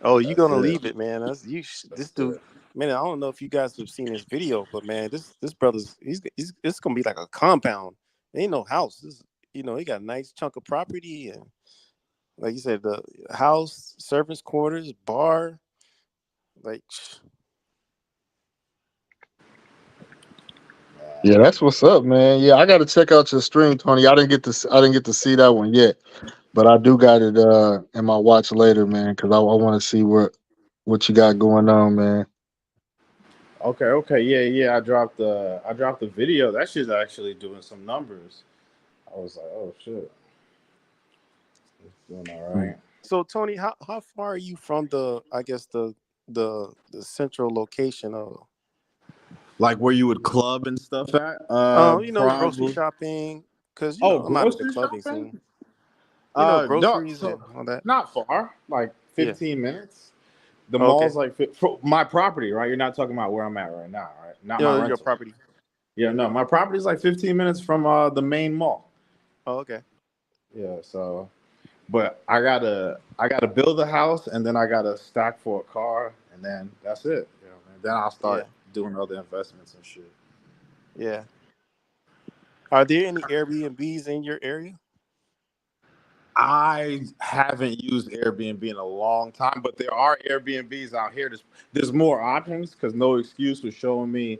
Oh, you That's gonna it. leave it, man? This That's dude, it. man. I don't know if you guys have seen this video, but man, this brother's he's it's gonna be like a compound. There ain't no house. He got a nice chunk of property and like you said, the house, servants' quarters, bar, like Yeah, that's what's up, man. Yeah, I got to check out your stream, Tony. I didn't get to see that one yet, but I do got it in my watch later, man, because I want to see what you got going on, man. Okay, yeah. I dropped the video. That shit's actually doing some numbers. I was like, oh shit, it's doing all Mm. right. so. Tony, how far are you from the central location of Like where you would club and stuff at? grocery Probably. shopping? Because Oh, I'm not at the grocery clubbing shopping? scene. No. Groceries So and all that. not far, like Yeah. 15 minutes. The Oh, okay. mall's like for my property, right? You're not talking about where I'm at right now, right? Not my Your rental. property. Yeah, no, my property's like 15 minutes from the main mall. Oh, okay. Yeah, so but I gotta build a house and then I gotta stack for a car and then that's it. You know, and then I'll Yeah. start doing other investments and shit. Yeah. Are there any Airbnbs in your area? I haven't used Airbnb in a long time, but there are Airbnbs out here. There's more options because No Excuse was showing me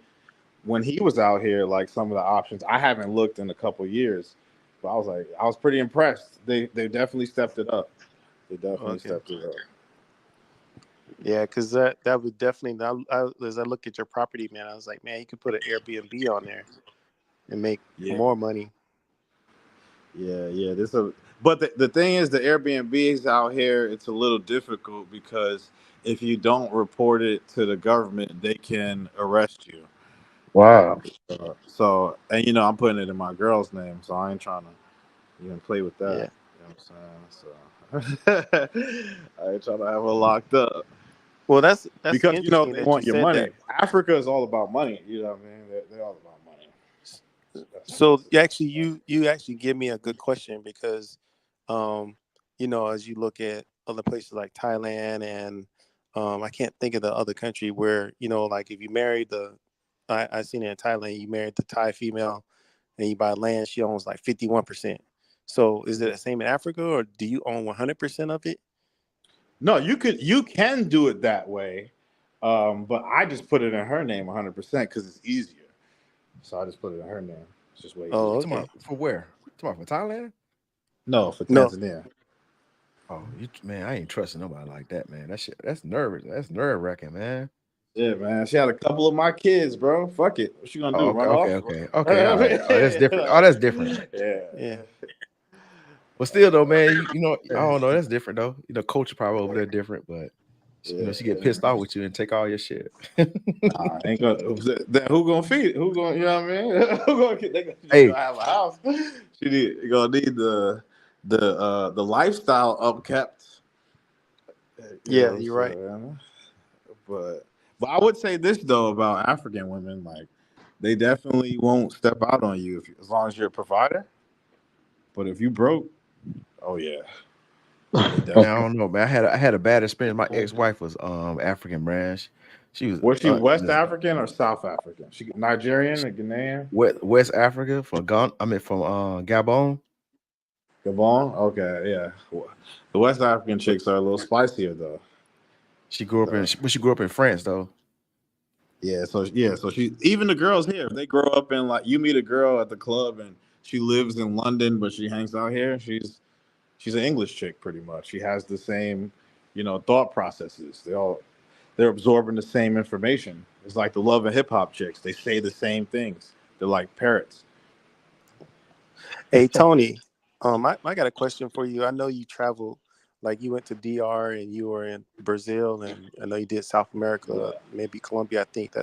when he was out here, like some of the options. I haven't looked in a couple years, but I was pretty impressed. They definitely stepped it up. They definitely Okay. stepped it up. Yeah, because that would definitely. As I look at your property, man, I was like, man, you could put an Airbnb on there and make Yeah, more money. yeah. But the thing is, the Airbnbs out here, it's a little difficult because if you don't report it to the government, they can arrest you. Wow. So, and I'm putting it in my girl's name, so I ain't trying to even play with that. Yeah. You know what I'm saying? So, I ain't trying to have her locked up Well, that's because interesting they that you want your said money. that. Africa is all about money. You know what I mean? They're all about money. So That's you actually give me a good question because, as you look at other places like Thailand and I can't think of the other country where like if you married I seen it in Thailand, you married the Thai female and you buy land, she owns like 51%. So is it the same in Africa or do you own 100% of it? No, you can do it that way, but I just put it in her name 100% because it's easier. So I just put it in her name. It's just way Oh, easier. Come on, okay. for where? Come on, for Thailand? No, for No. Tanzania. Oh, man, I ain't trusting nobody like that, man. That shit, that's nervous. That's nerve wracking, man. Yeah, man. She had a couple of my kids, bro. Fuck it. What you gonna do? Oh, Run off? okay. All right. Oh, that's different. Oh, that's different. Yeah. Yeah. But still, though, man, I don't know. That's different, though. Culture probably over there different, but Yeah. she get pissed off with you and take all your shit. Nah, ain't gonna. Then who gonna feed it? Who gonna? You know what I mean? Who gonna? She Hey, gonna have a house. You gonna need the lifestyle upkept. You know Yeah, what I'm you're right. saying? But I would say this though about African women, like they definitely won't step out on you as long as you're a provider. But if you broke, oh yeah, they man, I definitely. don't know, man. I had a bad experience. My ex wife was African branch. She was Was she West African or South African? She Nigerian or Ghanaian? West Africa from Gabon. Gabon? Okay, yeah. The West African chicks are a little spicier though. She grew up in France though. So she even the girls here, if they grow up in like you meet a girl at the club and she lives in London but she hangs out here, she's an English chick pretty much. She has the same, thought processes. They're absorbing the same information. It's like the love and hip hop chicks. They say the same things. They're like parrots. Hey Tony, I got a question for you. I know you traveled, like you went to DR and you were in Brazil, and I know you did South America, maybe Colombia. I think I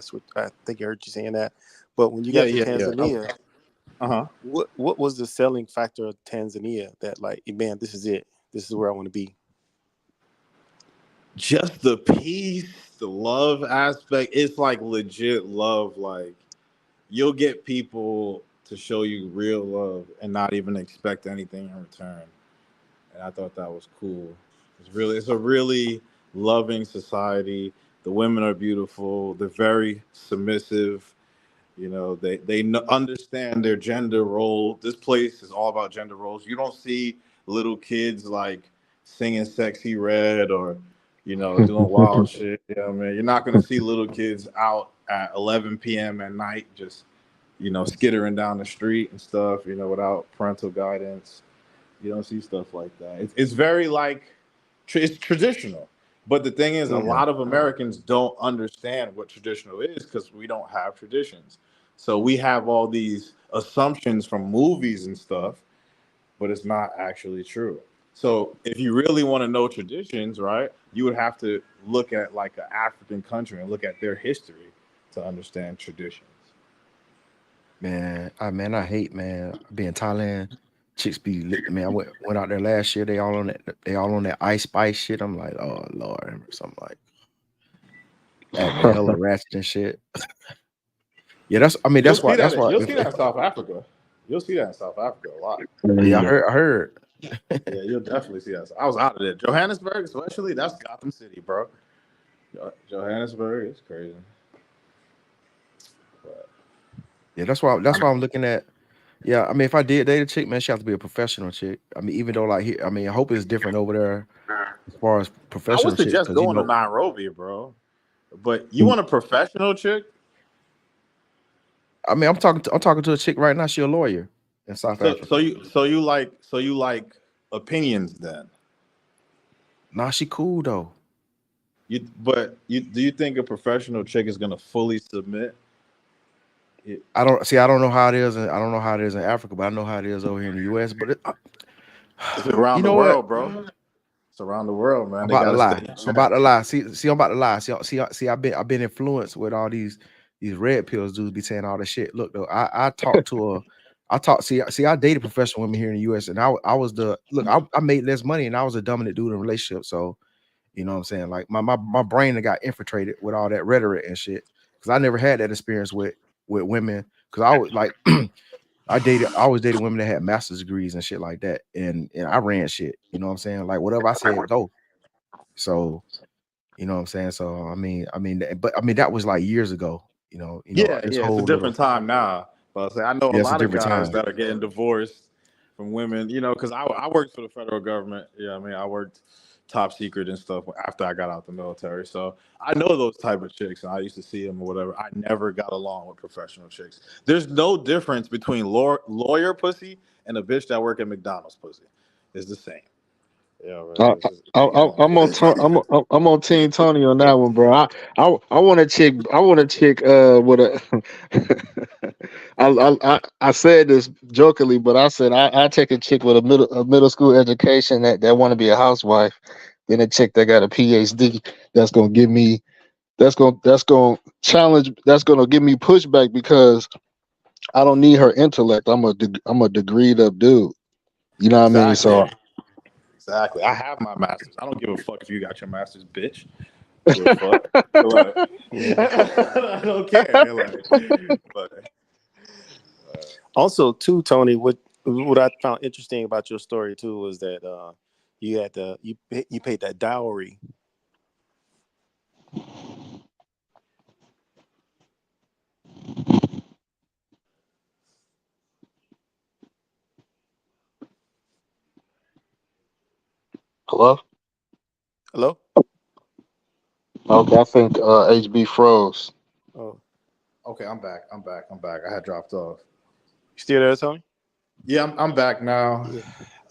heard you saying that. But when you got to Yeah. Tanzania, Uh-huh. what was the selling factor of Tanzania that like, man, this is it. This is where I want to be. Just the peace, the love aspect. It's like legit love. Like you'll get people to show you real love and not even expect anything in return. And I thought that was cool. It's a really loving society. The women are beautiful. They're very submissive. Understand their gender role. This place is all about gender roles. You don't see little kids like singing "Sexy Red" or doing wild shit. You know what I mean? You're not gonna see little kids out at 11 p.m. at night just skittering down the street and stuff. Without parental guidance. You don't see stuff like that. It's very like it's traditional. But the thing is, a Yeah. lot of Americans don't understand what traditional is because we don't have traditions. So we have all these assumptions from movies and stuff, but it's not actually true. So if you really want to know traditions, right, you would have to look at like an African country and look at their history to understand traditions. Man, I hate, man, being Thailand. Chicks be man. I went out there last year. They all on that Ice Spice shit. I'm like, oh Lord, or something like acting hella ratchet and shit. Yeah, that's You'll see that's that. why You'll see that in South Africa. You'll see that in South Africa a lot. yeah, I heard. Yeah, you'll definitely see that. I was out of there. Johannesburg, especially, that's Gotham City, bro. Johannesburg is crazy. But Yeah, that's why I'm looking at Yeah, I mean, if I did date a chick, man, she have to be a professional chick. I mean, even though like here, I mean, I hope it's different over there as far as I would professional chicks, suggest because going to Nairobi, bro. But you mm, want a professional chick? I mean, I'm talking to a chick right now. She a lawyer in South So Africa. you like opinions then? Nah, she cool though. But do you think a professional chick is gonna fully submit? It, I don't see. I don't know how it is. I don't know how it is in Africa, but I know how it is over here in the U.S. But it's you around the know what? world, bro. It's around the world, man. I'm They about to gotta stay lie. in I'm about check. to lie. See, I'm about to lie. See. I've been influenced with all these red pills dudes be saying all this shit. Look though, I talked to a, I talked. See, I dated professional women here in the U.S. and I was the look. I made less money and I was a dominant dude in a relationship. So you know what I'm saying? Like my brain that got infiltrated with all that rhetoric and shit because I never had that experience with women because I was like. I always dated women that had master's degrees and shit like that, and I ran shit. You know what I'm saying? Like whatever I said, go. So you know what I'm saying? So but I mean that was like years ago. Yeah, This yeah, it's a whole little different time now. But I say I know a yeah, it's a lot of different guys time. that are getting divorced from women. Because I worked for the federal government. Yeah, I mean I worked top secret and stuff after I got out the military. So I know those type of chicks, and I used to see them or whatever. I never got along with professional chicks. There's no difference between lawyer pussy and a bitch that work at McDonald's pussy. It's the same. Yeah, I, man. I'm on Team Tony on that one, bro. I want a chick. I want a chick with a. I said this jokingly, but I said I take a chick with a middle school education that want to be a housewife, then a chick that got a PhD that's gonna give me that's gonna challenge that's gonna give me pushback because I don't need her intellect. I'm a degreed up dude. You know what I mean? Exactly. So Exactly. I have my masters. I don't give a fuck if you got your masters, bitch. I don't give a fuck. Like, Yeah. I don't care. But, Also, too, Tony, what I found interesting about your story too was that you paid that dowry. hello. Hello. Okay, I think HB froze. Oh, okay, I'm back. I had dropped off. you still there, Tony? Yeah, I'm back now. Yeah.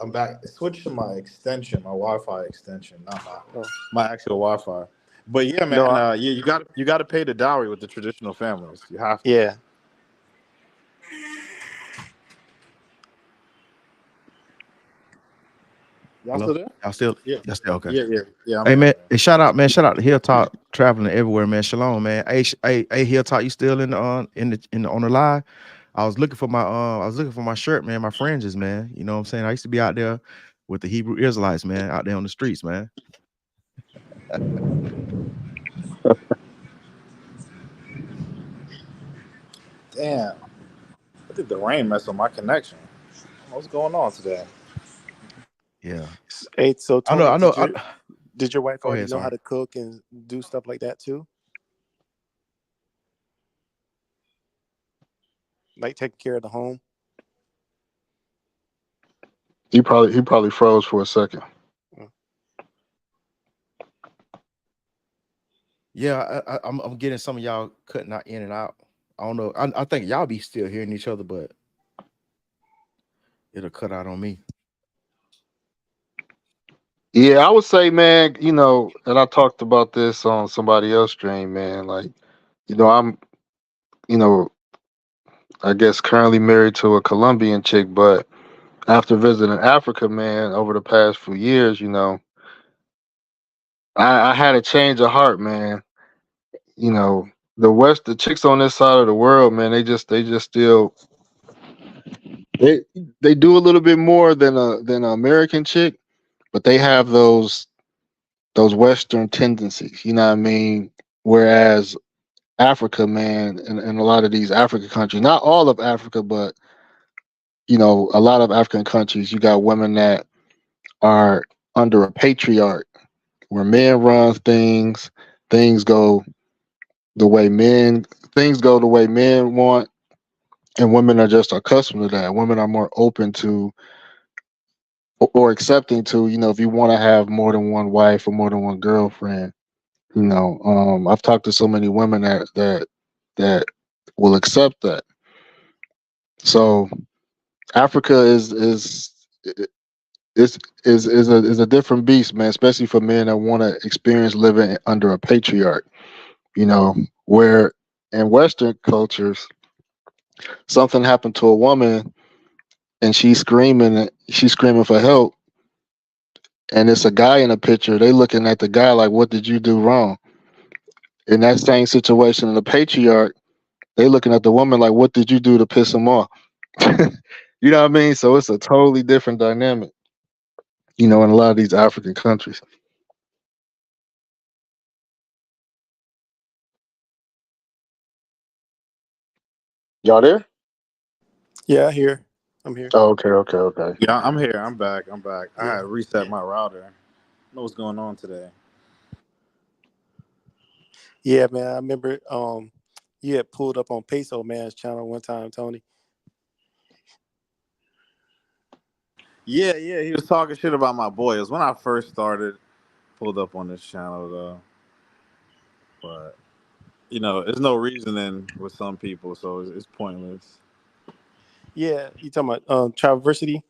I'm back. Switch to my extension, my Wi-Fi extension, not Oh. my actual Wi-Fi. But yeah, No. man, you got to pay the dowry with the traditional families. You have to. Yeah. Y'all Hello? still there? Y'all still Yeah, y'all still okay. yeah. I'm Hey back. man, hey, shout out, man. Shout out to Hilltop traveling everywhere, man. Shalom, man. Hey, Hilltop, you still on the live? I was looking for my shirt, man, my fringes, man. You know what I'm saying? I used to be out there with the Hebrew Israelites, man, out there on the streets, man. Damn, I think the rain messed with my connection. What's going on today? Yeah. Hey, so I know, Tony, I know. did your wife Go already ahead, know how sorry. to cook and do stuff like that too? Like taking care of the home? He probably froze for a second. Yeah, I'm getting some of y'all cutting out in and out. I don't know. I think y'all be still hearing each other, but it'll cut out on me. Yeah, I would say, man, and I talked about this on somebody else's stream, man. Like, I'm, you know, I guess currently married to a Colombian chick, but after visiting Africa, man, over the past few years, I had a change of heart, man. You know, the chicks on this side of the world, man, they just still they they do a little bit more than an American chick, but they have those Western tendencies. You know what I mean? Whereas Africa, man, and a lot of these African countries, not all of Africa, but a lot of African countries, you got women that are under a patriarch where men run things, things go the way men things go the way men want, and women are just accustomed to that. Women are more open to or accepting to, if you want to have more than one wife or more than one girlfriend. I've talked to so many women that will accept that. So Africa is a different beast, man, especially for men that want to experience living under a patriarch. Where in Western cultures, something happened to a woman and she's screaming for help, and it's a guy in a picture. They looking at the guy like, "What did you do wrong?" In that same situation, in the patriarch, they looking at the woman like, "What did you do to piss him off?" You know what I mean? So it's a totally different dynamic, in a lot of these African countries. Y'all there? Yeah, I'm here. Oh, okay. Yeah, I'm here. I'm back. I Yeah. had to reset my router. I know what's going on today. Yeah, man. I remember you had pulled up on Peso Man's channel one time, Tony. Yeah, he was talking shit about my boy. It was when I first pulled up on this channel though. But there's no reasoning with some people, so it's pointless. Yeah, you talking about Traversity?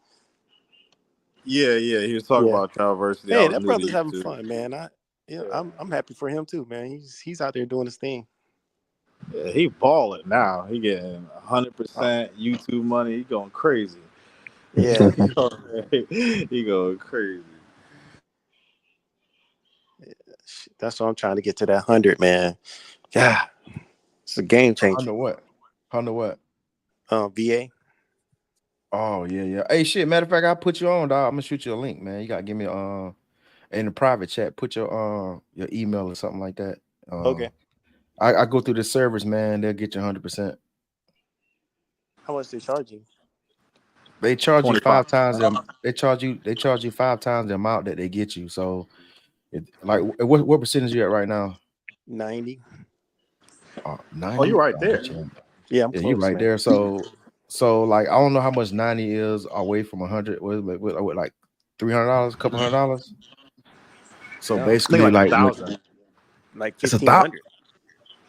Yeah, he was talking Yeah. about Traversity. I Hey, was that new to brother's having YouTube. fun, man. Yeah. I'm happy for him too, man. He's out there doing his thing. Yeah, he balling now. He getting 100% YouTube money. He going crazy. Yeah. He going crazy. That's what I'm trying to get to, that 100, man. Yeah, it's a game changer. What? What? VA. Oh yeah. Hey, shit. Matter of fact, I'll put you on, dog. I'm gonna shoot you a link, man. You gotta give me in the private chat. Put your email or something like that. Okay. I go through the servers, man. They'll get you 100%. How much they charge you? They charge you 25. 5 times them. They charge you 5 times the amount that they get you. So, what percentage you at right now? 90. 90. Oh, you're right Oh, there. Yeah, I'm yeah, close, you're right man. there. So like I don't know how much 90 is away from 100. With like $300, a couple $100. So No, I think basically, like like 1,000. like it's 1,000. 1,500.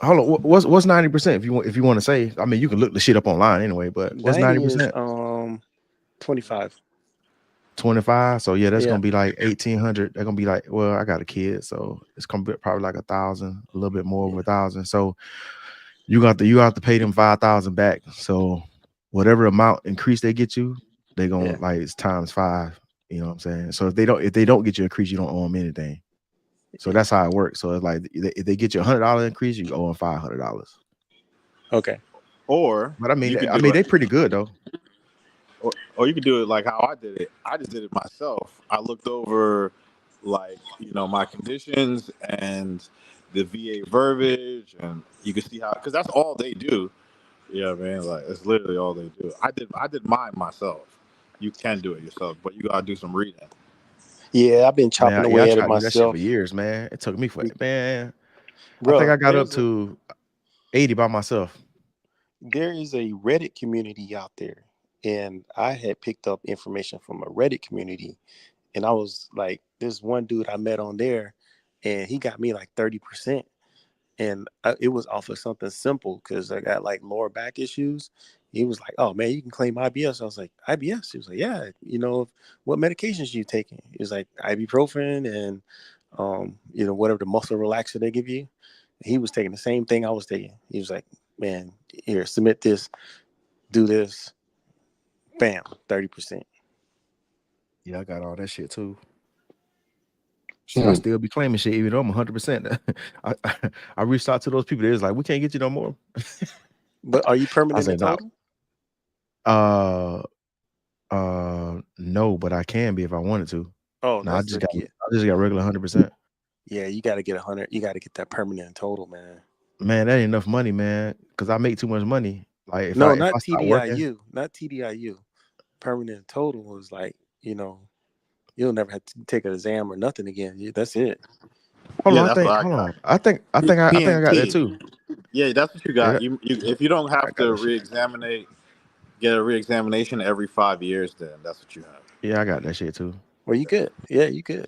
Hold on, what's 90% if you want to say? I mean, you can look the shit up online anyway. But what's 90 is 90%? 25. 25. So yeah, that's Yeah. gonna be like 1,800. They're gonna be like, well, I got a kid, so it's gonna be probably like 1,000, a little bit more of 1,000. So you have to pay them 5,000 back. So whatever amount increase they get you, they gonna like it's times 5. You know what I'm saying? So if they don't get you increase, you don't owe them anything. So that's how it works. So it's like if they get you $100 increase, you owe them $500. Okay. Or But I mean, you could do they pretty good though. or you could do it like how I did it. I just did it myself. I looked over like, my conditions and the VA verbiage, and you can see how, because that's all they do. Yeah, man. Like it's literally all they do. I did mine myself. You can do it yourself, but you gotta do some reading. Yeah, I've been chopping Man, I away at it tried to do that shit for myself. years, man. It took me man. I think Bro, I got up to 80 by myself. there is a Reddit community out there, and I had picked up information from a Reddit community, and I was like, this one dude I met on there, and he got me like 30%. And it was off of something simple because I got like lower back issues. He was like, "Oh man, you can claim IBS." I was like, "IBS?" He was like, "Yeah, what medications you taking?" He was like, "Ibuprofen and whatever the muscle relaxer they give you." He was taking the same thing I was taking. He was like, "Man, here, submit this, do this, bam, 30%." Yeah, I got all that shit too. Shit, I still be claiming shit even though I'm 100%. I reached out to those people. They was like, "We can't get you no more." But are you I permanent said, in total? no, but I can be if I wanted to. Oh, No, I that's just the got regular 100%. Yeah, you got to get 100. You got to get that permanent in total, man. Man, that ain't enough money, man. Because I make too much money. Like if No, I not start working, TDIU, not TDIU. Permanent total was like, you'll never have to take an exam or nothing again. That's it. hold Yeah, on, that's what I hold got. on. I think I got that PNT. too. Yeah, that's what you Yeah, got. You if you don't I have got to that shit. re-examine get a reexamination every 5 years, then that's what you have. Yeah, I got that shit too. Well, you good. Yeah, you good.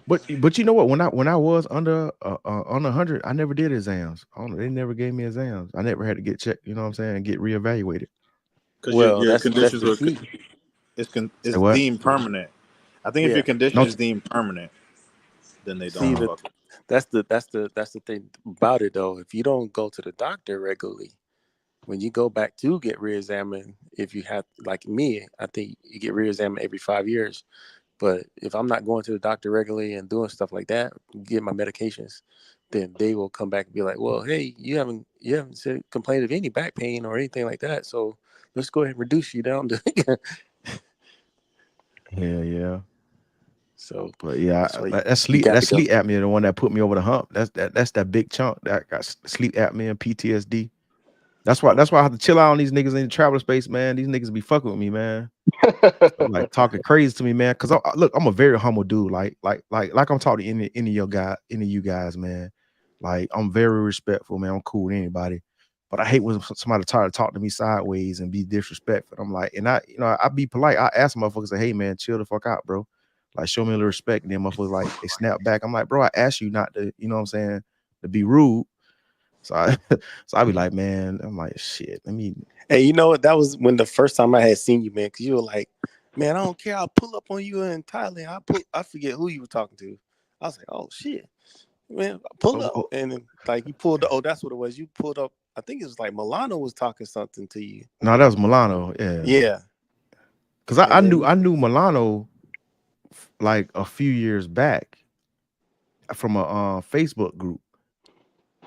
But you know what? When I was under 100, I never did exams. I don't know. They never gave me exams. I never had to get checked. You know what I'm saying? Get reevaluated. Because Well, your that's conditions the were key. Say it's what? deemed permanent. I think if Yeah. your condition No. is deemed permanent, then they See, don't fuck. that's the thing about it though. If you don't go to the doctor regularly, when you go back to get reexamined, if you have like me, I think you get reexamined every 5 years. But if I'm not going to the doctor regularly and doing stuff like that, get my medications, then they will come back and be like, "Well, hey, you haven't said, complained of any back pain or anything like that, so let's go ahead and reduce you down to." Yeah. So But yeah, that's why you that's got to go. sleep apnea, the one that put me over the hump. That's that big chunk that got sleep apnea and PTSD. That's why I have to chill out on these niggas in the traveler space, man. These niggas be fucking with me, man. I'm like talking crazy to me, man. Cause look, I'm a very humble dude. Like I'm talking to any of you guys, man. Like I'm very respectful, man. I'm cool with anybody. But I hate when somebody try to talk to me sideways and be disrespectful. I'm like, and I be polite. I ask motherfuckers, hey man, chill the fuck out, bro. Like show me a little respect. And then motherfuckers like they snap back. I'm like, bro, I asked you not to, you know what I'm saying, to be rude. So I be like, man, I'm like, shit. Let me. And you know what? That was when the first time I had seen you, man. Because you were like, "Man, I don't care. I'll pull up on you in Thailand." I forget who you were talking to. I was like, "Oh shit, man, pull up!" And then, like you pulled. Oh, that's what it was. You pulled up. I think it was like Milano was talking something to you. No, that was Milano. Yeah. Yeah. Cause I knew Milano like a few years back from a Facebook group.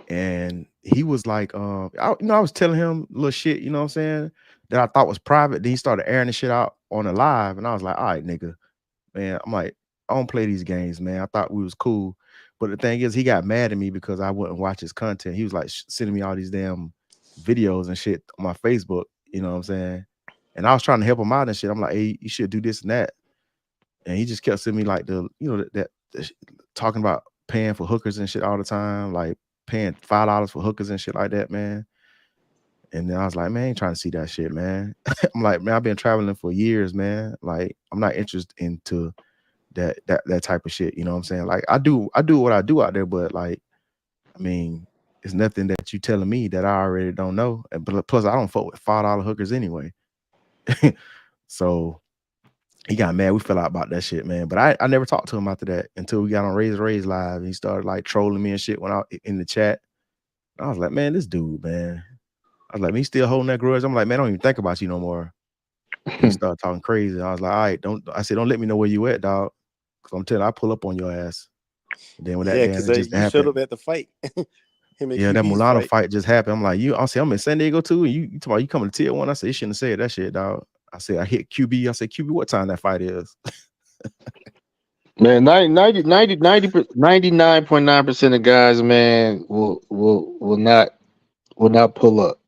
And he was like, I was telling him little shit, you know what I'm saying, that I thought was private. Then he started airing the shit out on the live, and I was like, all right, nigga, man. I'm like, I don't play these games, man. I thought we was cool, but the thing is, he got mad at me because I wouldn't watch his content. He was like sending me all these damn videos and shit on my Facebook, you know what I'm saying, and I was trying to help him out and shit. I'm like, hey, you should do this and that, and he just kept sending me like that talking about paying for hookers and shit all the time, like paying $5 for hookers and shit like that, man. And then I was like, man, I ain't trying to see that shit, man. I'm like, man, I've been traveling for years, man. Like, I'm not interested into that type of shit. You know what I'm saying? Like, I do what I do out there, but like, I mean, it's nothing that you telling me that I already don't know. But plus, I don't fuck with $5 hookers anyway. So he got mad. We fell out about that shit, man. But I never talked to him after that until we got on Raise Live. And he started like trolling me and shit when I in the chat. I was like, man, this dude, man. I was like, he's still holding that grudge. I'm like, man, I don't even think about you no more. He started talking crazy. I was like, all right, don't let me know where you at, dog. Cause I'm telling you, I pull up on your ass. And then when that because just you showed happened. up at the fight. Yeah, that Milano fight just happened. I'm like, I'm in San Diego too. And you talking about you coming to tier 1? I said, you shouldn't have said that shit, dog. I said, I hit QB. I said, QB, what time that fight is? Man, 99.9% of guys, man, will not pull up.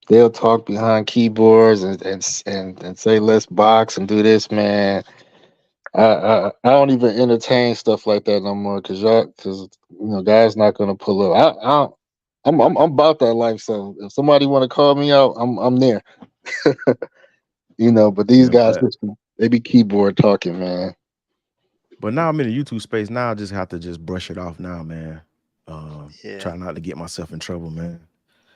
They'll talk behind keyboards and say let's box and do this, man. I don't even entertain stuff like that no more because guys not gonna pull up. I'm about that life. So if somebody want to call me out, I'm there. But these guys, they be keyboard talking, man. But now I'm in the YouTube space. Now I just have to just brush it off now, man. Try not to get myself in trouble, man.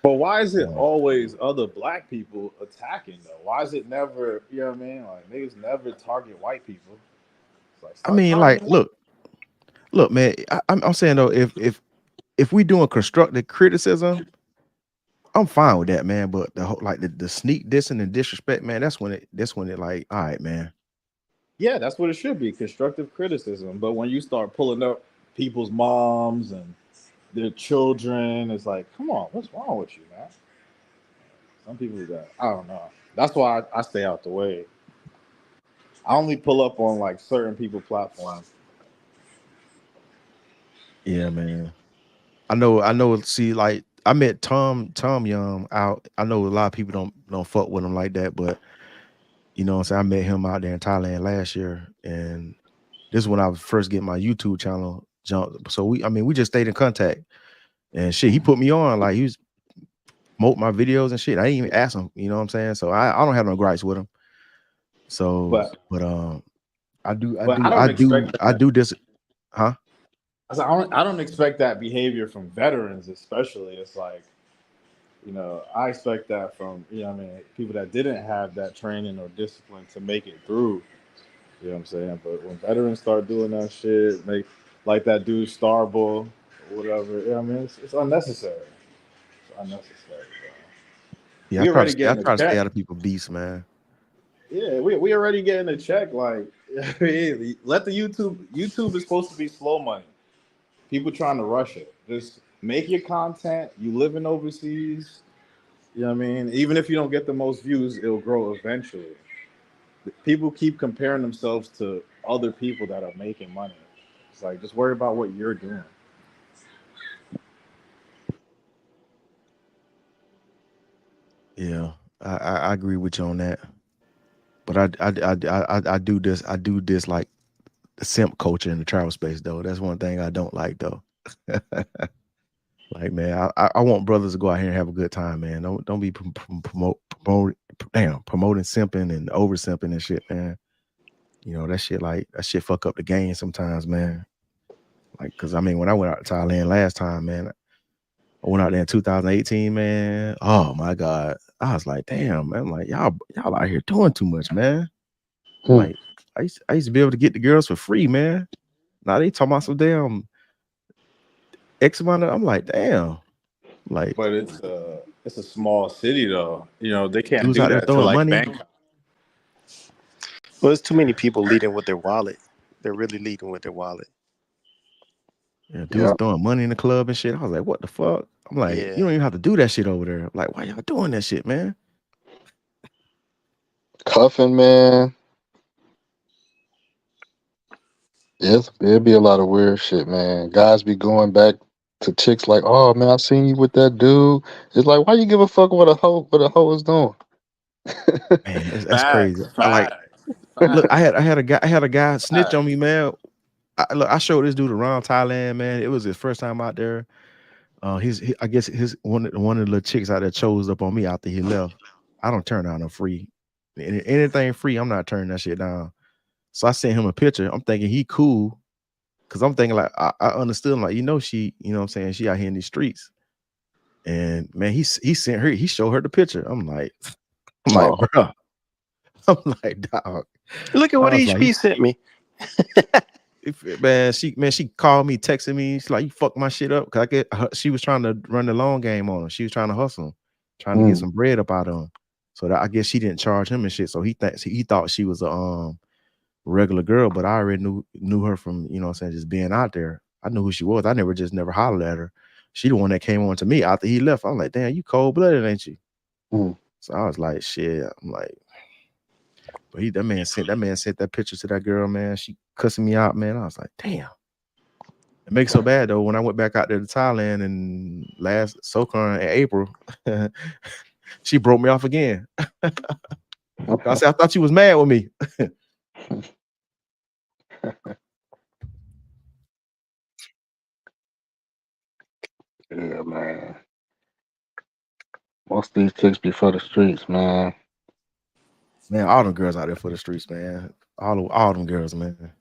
But why is it always other black people attacking though? Why is it never, you know what I mean? Like niggas never target white people. Like, I mean, like, look, man. I'm saying though, if we doing constructive criticism, I'm fine with that, man. But the whole like the sneak dissing and disrespect, man, that's when it like, all right, man. Yeah, that's what it should be, constructive criticism. But when you start pulling up people's moms and their children, it's like, come on, what's wrong with you, man? Some people I don't know. That's why I stay out the way. I only pull up on like certain people platforms. Yeah, man. I know. See, like I met Tom Young out. I know a lot of people don't fuck with him like that, but you know what I'm saying, I met him out there in Thailand last year, and this is when I was first getting my YouTube channel jumped. So we just stayed in contact, and shit, he put me on. Like he was promote my videos and shit. I didn't even ask them, you know what I'm saying? So I don't have no gripes with them. So, But but I don't expect that. do this, huh? I don't expect that behavior from veterans, especially. It's like, I expect that from, people that didn't have that training or discipline to make it through. You know what I'm saying? But when veterans start doing that shit, like that dude Starbull or whatever, it's unnecessary. It's unnecessary, bro. Yeah, We already I getting a try to stay check. out of people's beats, man. Yeah, we already getting a check. Like, let the YouTube is supposed to be slow money. People trying to rush it. Just make your content. You living overseas. You know what I mean? Even if you don't get the most views, it'll grow eventually. People keep comparing themselves to other people that are making money. It's like, just worry about what you're doing. Yeah, I agree with you on that. But I do this like the simp culture in the travel space though. That's one thing I don't like though. Like, man, I want brothers to go out here and have a good time, man. Don't be promoting simping and over simping and shit, man. You know, that shit fuck up the game sometimes, man. Like, cause I mean, when I went out to Thailand last time, man, I went out there in 2018, man. Oh my God. I was like, damn, man. I'm like, y'all out here doing too much, man. I'm like, I used to be able to get the girls for free, man. Now they talking about some damn X amount of, I'm like, damn. Like, But it's a small city though. They can't dudes do out there that to throwing like money. Bangkok. Well, there's too many people leading with their wallet. They're really leading with their wallet. Yeah, dudes throwing money in the club and shit. I was like, what the fuck? I'm like, Yeah. you don't even have to do that shit over there. Like, why y'all doing that shit, man? Cuffing, man. Yes, there'd be a lot of weird shit, man. Guys be going back to chicks like, oh man, I seen you with that dude. It's like, why you give a fuck what a hoe is doing? Man, that's crazy. I like, Facts. look, I had a guy snitch on me, man. I showed this dude around Thailand, man. It was his first time out there. I guess one of the little chicks out there chose up on me after he left. I don't turn down no free. Anything free, I'm not turning that shit down. So I sent him a picture. I'm thinking he cool. Cause I'm thinking like I understood him, like, she, you know what I'm saying, she out here in these streets. And man, he sent her, he showed her the picture. I'm like, bro. I'm like, dog. Look at what I was HP like, sent me. she called me, texted me. She's like, you fucked my shit up. Cause she was trying to run the long game on him. She was trying to hustle him, trying to get some bread up out of him. So that I guess she didn't charge him and shit. So he thought she was a regular girl, but I already knew her from, you know what I'm saying, just being out there. I knew who she was. I never hollered at her. She the one that came on to me after he left. I'm like, damn, you cold-blooded, ain't you? So I was like, shit. I'm like, but that man sent that picture to that girl, man. She cussing me out, man. I was like, damn. It makes so bad though. When I went back out there to Thailand in last SoCon in April, she broke me off again. I said, I thought you was mad with me. Yeah, man. Most of these chicks be for the streets, man. Man, all them girls out there for the streets, man. All them girls, man.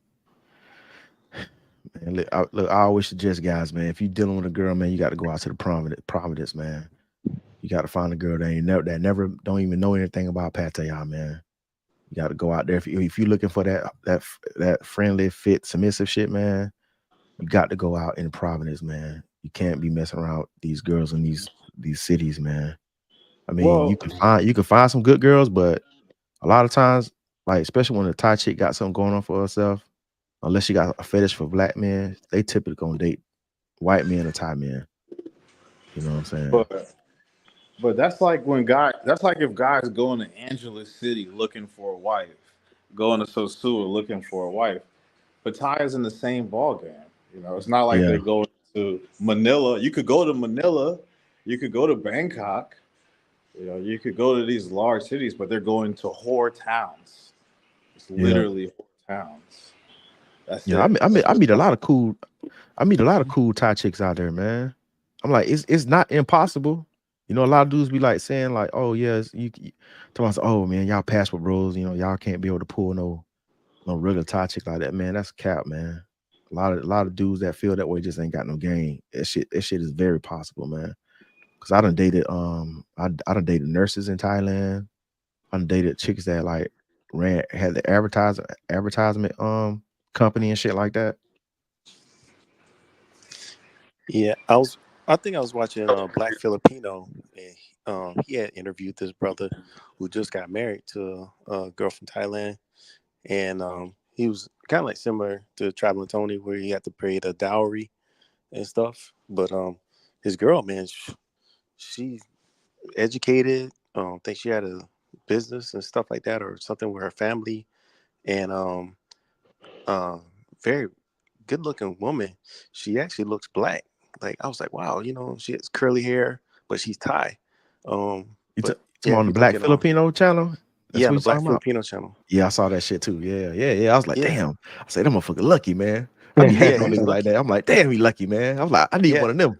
Man, look, I always suggest guys, man, if you're dealing with a girl, man, you got to go out to the Providence, man. You got to find a girl that never don't even know anything about Pattaya, man. You got to go out there. If you're looking for that friendly, fit, submissive shit, man, you got to go out in Providence, man. You can't be messing around with these girls in these cities, man. I mean, you can find some good girls, but a lot of times, like especially when a Thai chick got something going on for herself, unless she got a fetish for black men, they typically gonna date white men or Thai men. You know what I'm saying? But that's like if guys go into Angeles City looking for a wife, going to Sosua looking for a wife. Pattaya's in the same ball game. It's not like they're going to Manila. You could go to Manila, you could go to Bangkok, you could go to these large cities, but they're going to whore towns. It's literally whore towns. That's it. I meet a lot of cool Thai chicks out there, man. I'm like, it's not impossible. You know, a lot of dudes be like saying like, "Oh yes, talking about, oh man, y'all passport bros. You know, y'all can't be able to pull no regular tie chick like that, man. That's cap, man. A lot of dudes that feel that way just ain't got no game. That shit is very possible, man. Cause I done dated I done dated nurses in Thailand. I done dated chicks that like had the advertisement company and shit like that. Yeah, I think I was watching Black Filipino, and he had interviewed this brother who just got married to a girl from Thailand, and he was kind of like similar to Traveling Tony, where he had to pay the dowry and stuff. But his girl, man, she's educated. Think she had a business and stuff like that, or something with her family, and uh, very good looking woman. She actually looks black. Like I was like, wow, she has curly hair, but she's Thai. You But talking yeah, on if the you look Black at Filipino channel? That's yeah, what the you Black talking about? Filipino channel. Yeah, I saw that shit too. Yeah. I was like, Yeah, damn. I say, that motherfucker lucky, man. I be yeah, hating on he's niggas like lucky. that. I'm like, damn, he lucky, man. I'm like, I need Yeah, one of them.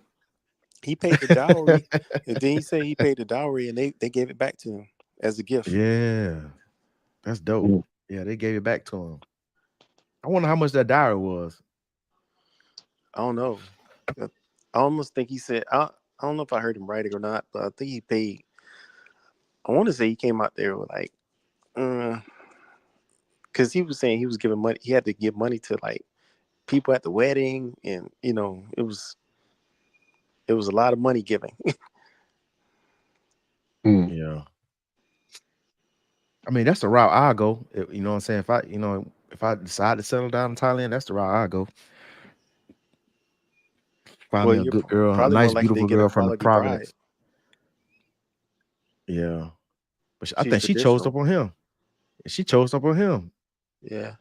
he paid the dowry, and then he said he paid the dowry, and they gave it back to him as a gift. Yeah, that's dope. Yeah, they gave it back to him. I wonder how much that dowry was. I don't know. I almost think he said I don't know if I heard him right or not, but I think he paid. I want to say he came out there with like, because he was saying he was giving money. He had to give money to like people at the wedding, and it was a lot of money giving. Yeah. I mean, that's the route I go. You know what I'm saying? If I decide to settle down in Thailand, that's the route I go. Find Well, me a you're good girl, a probably more nice, likely to beautiful get a girl from the quality bride. Providence. Yeah. But I She's think she chose traditional. up on him. She chose up on him. Yeah.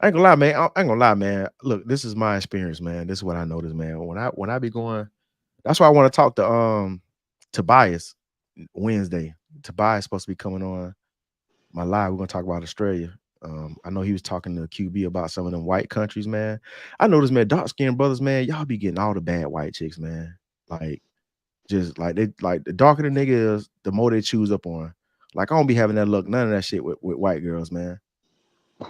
I ain't gonna lie, man. I ain't gonna lie, man. Look, this is my experience, man. This is what I noticed, man. When I be going, that's why I want to talk to Tobias Wednesday. Tobias supposed to be coming on my live. We're gonna talk about Australia. I know he was talking to QB about some of them white countries, man. I noticed, man, dark skinned brothers, man, y'all be getting all the bad white chicks, man. Like, just like they like the darker the nigga is, the more they choose up on. Like, I don't be having that luck, none of that shit with white girls, man.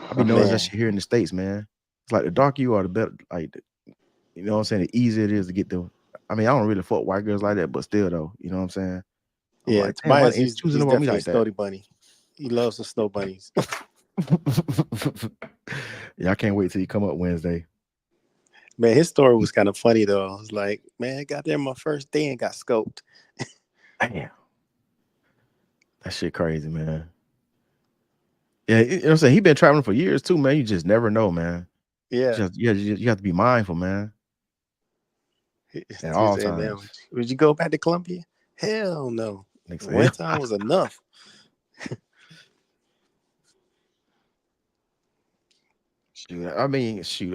I be noticing that Man. shit here in the States, man. It's like the darker you are, the better, like, you know what I'm saying? The easier it is to get them. I mean, I don't really fuck white girls like that, but still though, you know what I'm saying? I'm Yeah, like, damn, why Tobias, they ain't choosing he's up on me definitely a like that? snowdy bunny. He loves the snow bunnies. Yeah, I can't wait till you come up Wednesday. Man, his story was kind of funny though. I was like, man, I got there my first day and got scoped. Damn. That shit crazy, man. Yeah, you know what I'm saying? He been traveling for years too, man. You just never know, man. Yeah. You have to be mindful, man, at He all said, man, times. would you go back to Columbia? Hell no. Nigga say, One time was enough. shoot,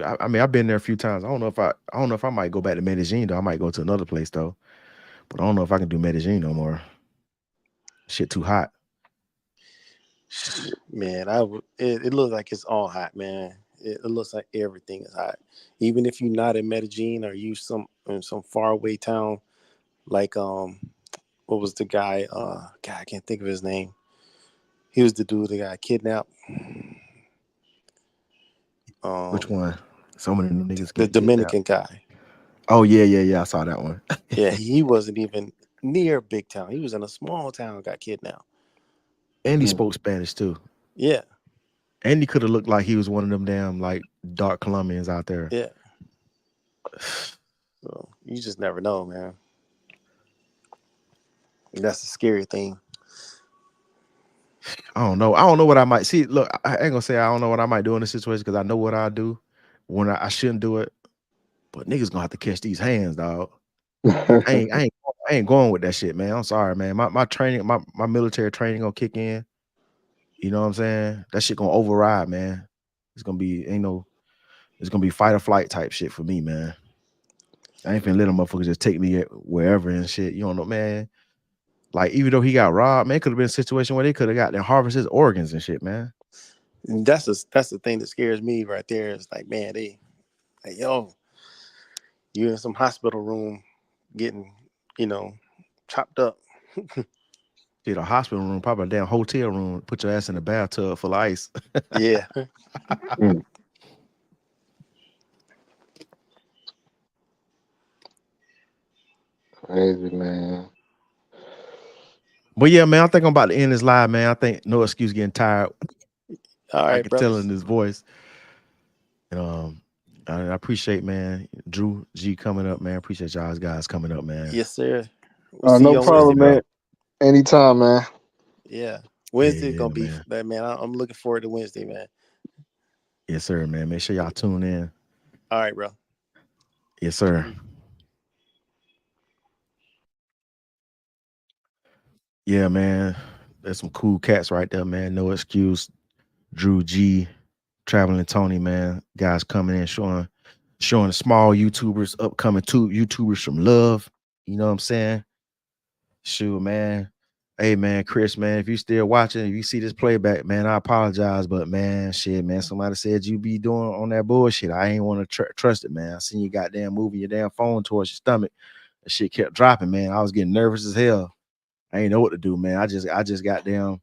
I mean, I've been there a few times. I don't know if I might go back to Medellin though. I might go to another place though. But I don't know if I can do Medellin no more. Shit too hot. Man, it looks like it's all hot, man. It looks like everything is hot. Even if you're not in Medellin or you in some faraway town, like what was the guy? God, I can't think of his name. He was the dude that got kidnapped. Which one? So many new niggas The getting kidnapped. Dominican guy. Oh yeah. I saw that one. Yeah, he wasn't even near big town. He was in a small town, got kidnapped. And he spoke Spanish too. Yeah, And he could have looked like he was one of them damn like dark Colombians out there. yeah. So you just never know, man. That's the scary thing. I don't know. I don't know what I might see. Look, I ain't gonna say I don't know what I might do in this situation because I know what I do when I shouldn't do it. But niggas gonna have to catch these hands, dog. I ain't going with that shit, man. I'm sorry, man. My training, my military training gonna kick in. You know what I'm saying? That shit gonna override, man. It's gonna be it's gonna be fight or flight type shit for me, man. I ain't finna let them motherfuckers just take me wherever and shit. You don't know, man. Like, even though he got robbed, man, it could have been a situation where they could have got their harvest his organs and shit, man. And that's the thing that scares me right there. It's like, man, yo, you in some hospital room getting, chopped up. Shit, a hospital room, probably a damn hotel room. Put your ass in a bathtub full of ice. Yeah. Crazy, man. But yeah, man, I think I'm about to end this live, man. I think No Excuse getting tired. All I right, can brother. tell in his voice. And I appreciate, man, Drew G coming up, man. Appreciate y'all guys coming up, man. Yes, sir. We'll see No you on problem, Wednesday, bro. man. Anytime, man. Yeah. Wednesday's Yeah, gonna be man. that, man. I'm looking forward to Wednesday, man. Yes, sir, man. Make sure y'all tune in. All right, bro. Yes, sir. Yeah, man. There's some cool cats right there, man. No Excuse, Drew G, Traveling Tony, man. Guys coming in showing the small YouTubers, upcoming YouTubers some love. You know what I'm saying? Shoot, man. Hey, man, Chris, man, if you still watching, if you see this playback, man, I apologize, but man, shit, man, somebody said you be doing on that bullshit. I ain't want to trust it, man. I seen you goddamn moving your damn phone towards your stomach. That shit kept dropping, man. I was getting nervous as hell. I ain't know what to do, man. I just goddamn,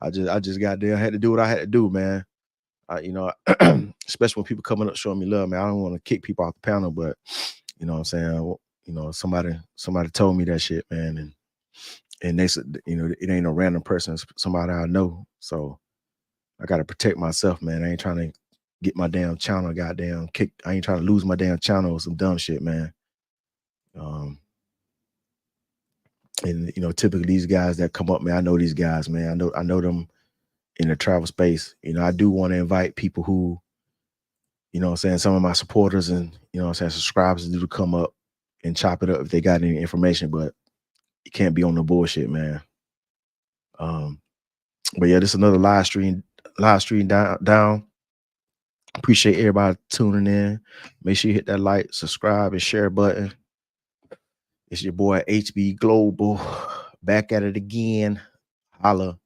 I just goddamn had to do what I had to do, man. You know, especially when people coming up showing me love, man. I don't want to kick people off the panel, but you know what I'm saying? You know, somebody told me that shit, man, and they said, you know, it ain't no random person, it's somebody I know. So I gotta protect myself, man. I ain't trying to get my damn channel goddamn kicked. I ain't trying to lose my damn channel with some dumb shit, man. And you know, typically these guys that come up, man, I know these guys, man. I know them in the travel space. You know, I do want to invite people who, you know what I'm saying, some of my supporters and, you know what I'm saying, subscribers to come up and chop it up if they got any information, but you can't be on the bullshit, man. But yeah, this is another live stream down. Appreciate everybody tuning in. Make sure you hit that like, subscribe, and share button. It's your boy HB Global back at it again. Holla.